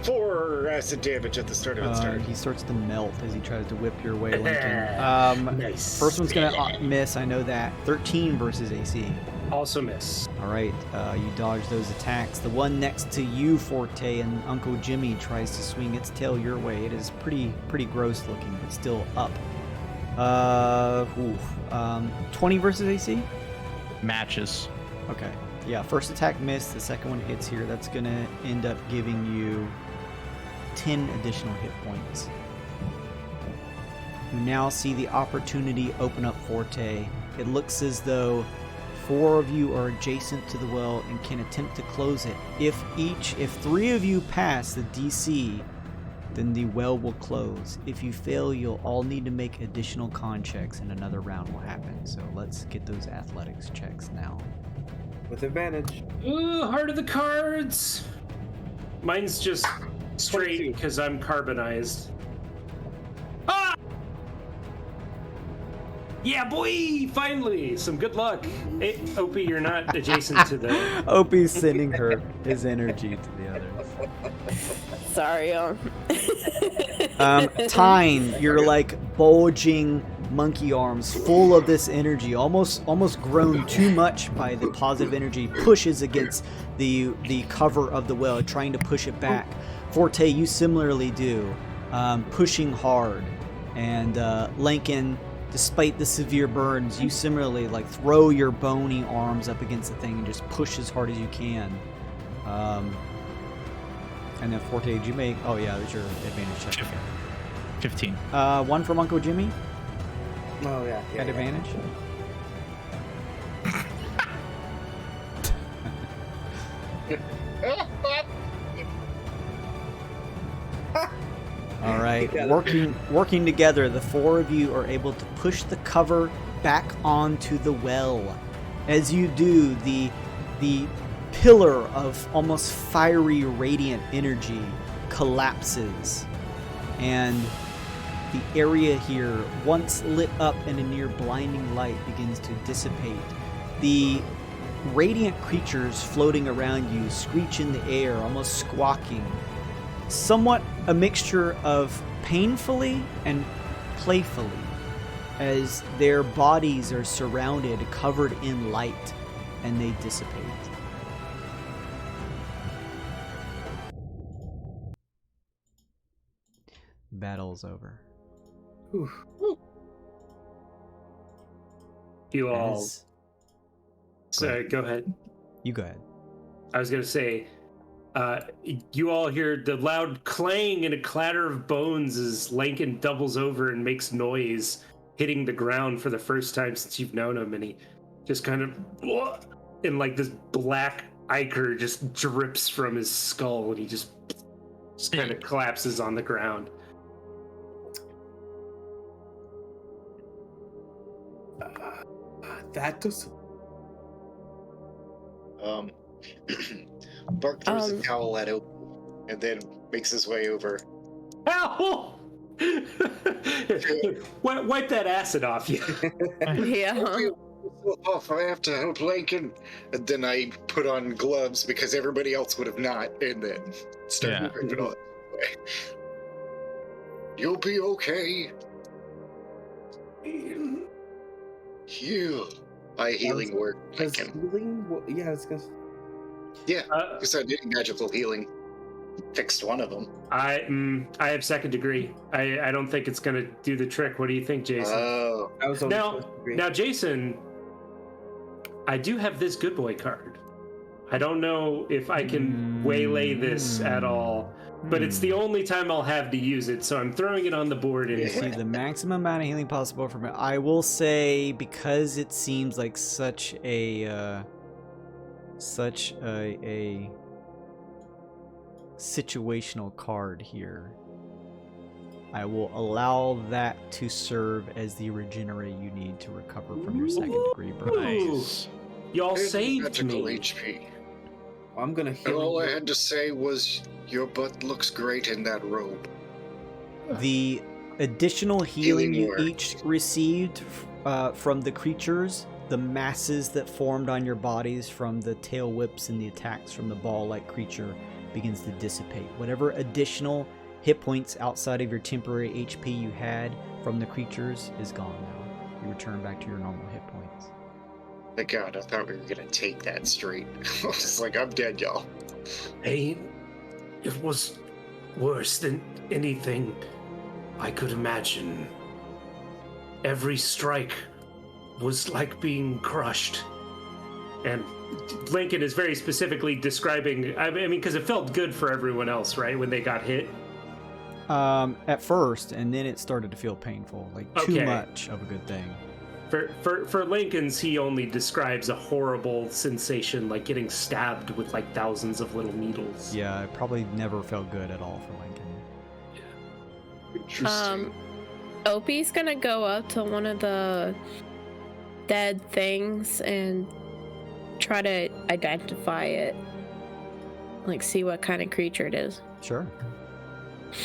4 acid damage at the start of its turn. He starts to melt as he tries to whip your way, Lincoln. Nice. First one's gonna miss, I know that. 13 versus AC. Also miss. All right, you dodge those attacks. The one next to you, Forte, and Uncle Jimmy tries to swing its tail your way. It is pretty gross looking, but still up. 20 versus AC? Matches. Okay. Yeah, first attack missed. The second one hits here. That's going to end up giving you 10 additional hit points. You now see the opportunity open up, Forte. It looks as though 4 of you are adjacent to the well and can attempt to close it. If 3 of you pass the DC, then the well will close. If you fail, you'll all need to make additional con checks and another round will happen. So let's get those athletics checks now. With advantage. Ooh, heart of the cards. Mine's just straight because I'm carbonized. Ah! Yeah, boy! Finally! Some good luck. Hey, Opie, you're not adjacent to the... Opie's sending his energy to the others. Sorry, Tyne, you're like bulging monkey arms full of this energy, almost grown too much by the positive energy, pushes against the cover of the well, trying to push it back. Forte, you similarly do, pushing hard. And Lincoln, despite the severe burns, you similarly like throw your bony arms up against the thing and just push as hard as you can. And then Forte, did you make... Oh yeah, it was your advantage check. 15. One from Uncle Jimmy Oh yeah. at advantage. All right, working together, the 4 of you are able to push the cover back onto the well. As you do, the pillar of almost fiery, radiant energy collapses, and the area here, once lit up in a near blinding light, begins to dissipate. The radiant creatures floating around you screech in the air, almost squawking, somewhat a mixture of painfully and playfully, as their bodies are surrounded, covered in light, and they dissipate. Battle's over. You all... As- Sorry, go ahead. You go ahead. I was going to say, You all hear the loud clang and a clatter of bones as Lankin doubles over and makes noise, hitting the ground for the first time since you've known him, and he just kind of, and like this black ichor just drips from his skull, and he just kind of collapses on the ground. That does. Bark throws a towel at Opie and then makes his way over. Ow! Wipe that acid off you. Yeah. Off, I have to help Lincoln. And then I put on gloves because everybody else would have not, and then start moving on. You'll be okay. Heal. Healing word. Does healing? Yeah, I was gonna. Yeah, because I did magical healing. Fixed one of them. I have second degree. I don't think it's gonna do the trick. What do you think, Jason? Oh, I was only now, Jason, I do have this good boy card. I don't know if I can waylay this at all, but it's the only time I'll have to use it, so I'm throwing it on the board. And See the maximum amount of healing possible from it. I will say, because it seems like such a situational card here, I will allow that to serve as the regenerate you need to recover from your second degree burn. Nice. Y'all there's saved magical me. HP. I'm gonna And heal. all I had to say was, your butt looks great in that robe. The additional healing Healing you word. each received from the creatures, the masses that formed on your bodies from the tail whips and the attacks from the ball-like creature, begins to dissipate. Whatever additional hit points outside of your temporary HP you had from the creatures is gone now. You return back to your normal hit points. Thank God, I thought we were gonna take that straight. I was like, I'm dead, y'all. Pain. It was worse than anything I could imagine. Every strike was like being crushed. And Lincoln is very specifically describing, I mean, because it felt good for everyone else, right, when they got hit? At first, and then it started to feel painful, like too Okay. much of a good thing. For Lincoln's, he only describes a horrible sensation, like getting stabbed with like thousands of little needles. Yeah, it probably never felt good at all for Lincoln. Interesting. Opie's gonna go up to one of the dead things and try to identify it. Like, see what kind of creature it is. Sure.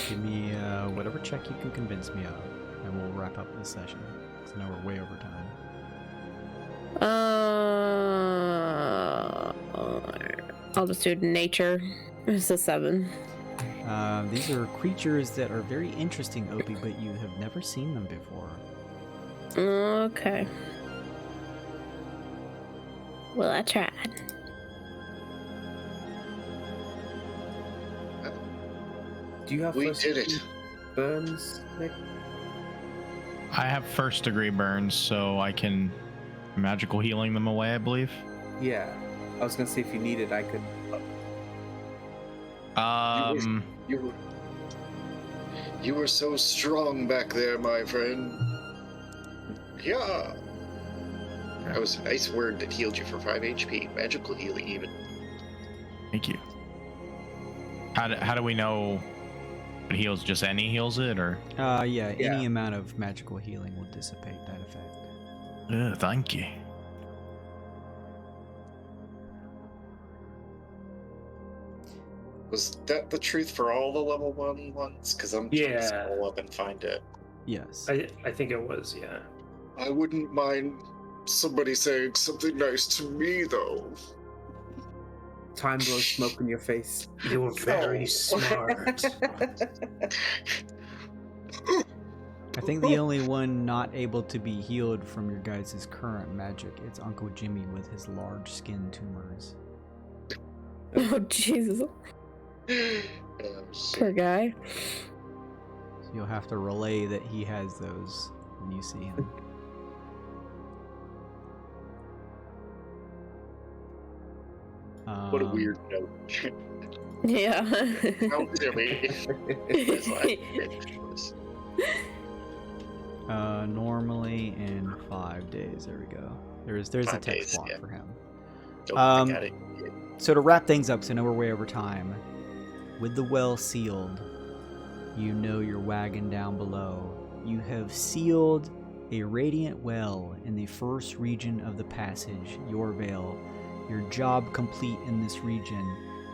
Give me whatever check you can convince me of, and we'll wrap up this session. Because I know we're way over time. I'll just do nature. It's a 7. These are creatures that are very interesting, Opie, but you have never seen them before. Okay. Well, I tried. Do you have We first did it. degree burns, Nick? I have first degree burns, so I can magical healing them away, I believe. Yeah. I was gonna see if you needed, I could. You were so strong back there, my friend. Yeah. That was a nice word that healed you for 5 HP. Magical healing, even. Thank you. How do we know it heals? Just any heals it, or? Yeah, any amount of magical healing will dissipate that effect. Yeah, thank you. Was that the truth for all the level 1 ones? Because I'm trying to scroll up and find it. Yes. I think it was, yeah. I wouldn't mind somebody saying something nice to me, though. Time blows smoke in your face. You're very smart. I think the only one not able to be healed from your guys' current magic is Uncle Jimmy with his large skin tumors. Oh, Jesus. Poor guy. So you'll have to relay that he has those when you see him. What a weird note. Yeah. How silly. It's like, Normally in 5 days. There we go. There's a 5 text days, block yeah. for him. I got it. So to wrap things up, so I know we're way over time. With the well sealed, you know your wagon down below. You have sealed a radiant well in the first region of the passage, your veil. Your job complete in this region.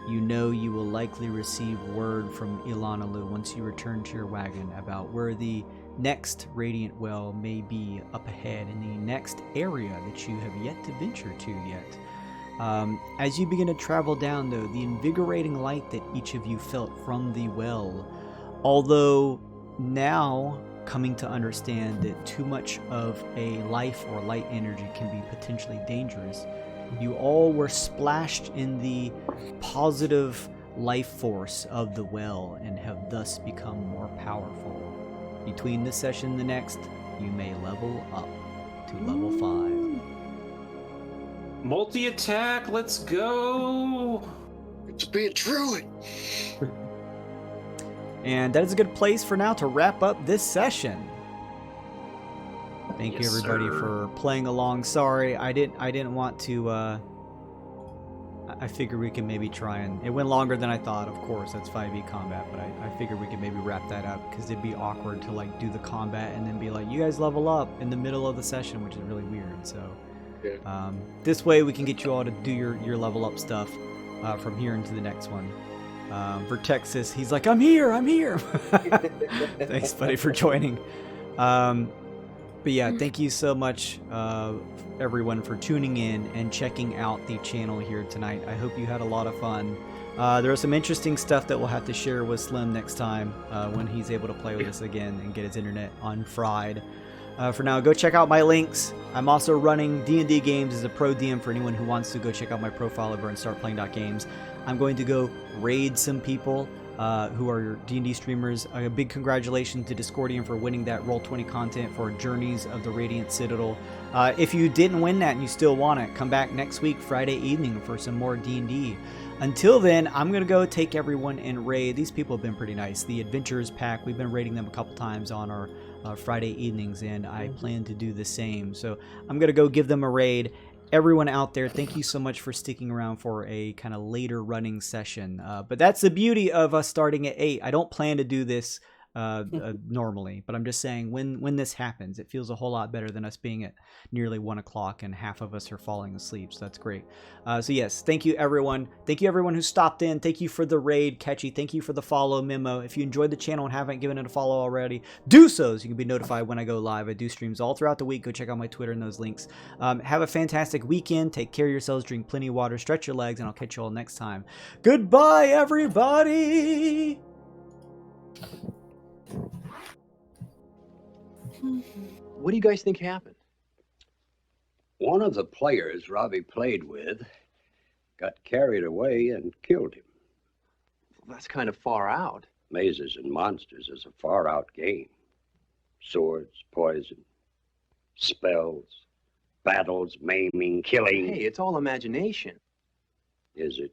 You know you will likely receive word from Ilanalu once you return to your wagon about where the next radiant well may be up ahead in the next area that you have yet to venture to yet. As you begin to travel down, though, the invigorating light that each of you felt from the well, although now coming to understand that too much of a life or light energy can be potentially dangerous, you all were splashed in the positive life force of the well and have thus become more powerful. Between this session and the next, you may level up to level 5. Multi-attack, let's go! To be a druid. And that is a good place for now to wrap up this session. Thank you everybody for playing along. Sorry, I didn't want to I figured we could maybe try and it went longer than I thought, of course, that's 5e combat, but I figured we could maybe wrap that up because it'd be awkward to like do the combat and then be like, you guys level up in the middle of the session, which is really weird. So this way we can get you all to do your level up stuff from here into the next one. For Texas, he's like, I'm here. Thanks, buddy, for joining. But yeah, thank you so much, everyone, for tuning in and checking out the channel here tonight. I hope you had a lot of fun. There was some interesting stuff that we'll have to share with Slim next time when he's able to play with us again and get his internet unfried. For now, go check out my links. I'm also running D&D games as a pro DM for anyone who wants to go check out my profile over on startplaying.games. I'm going to go raid some people who are your D&D streamers. A big congratulations to Discordian for winning that Roll20 content for Journeys of the Radiant Citadel. If you didn't win that and you still want it, come back next week, Friday evening, for some more D&D. Until then, I'm going to go take everyone and raid. These people have been pretty nice. The Adventurers Pack, we've been raiding them a couple times on our Friday evenings, and I plan to do the same. So I'm going to go give them a raid. Everyone out there, thank you so much for sticking around for a kind of later running session. But that's the beauty of us starting at 8. I don't plan to do this normally, but I'm just saying when this happens, it feels a whole lot better than us being at nearly 1 o'clock and half of us are falling asleep. So that's great. So yes, thank you everyone. Thank you everyone who stopped in. Thank you for the raid, Catchy. Thank you for the follow, Memo. If you enjoyed the channel and haven't given it a follow already, do so you can be notified when I go live. I do streams all throughout the week. Go check out my Twitter and those links. Have a fantastic weekend. Take care of yourselves. Drink plenty of water. Stretch your legs, and I'll catch you all next time. Goodbye, everybody. What do you guys think happened? One of the players Robbie played with got carried away and killed him. Well, that's kind of far out. Mazes and Monsters is a far-out game. Swords, poison, spells, battles, maiming, killing. Hey, it's all imagination. Is it?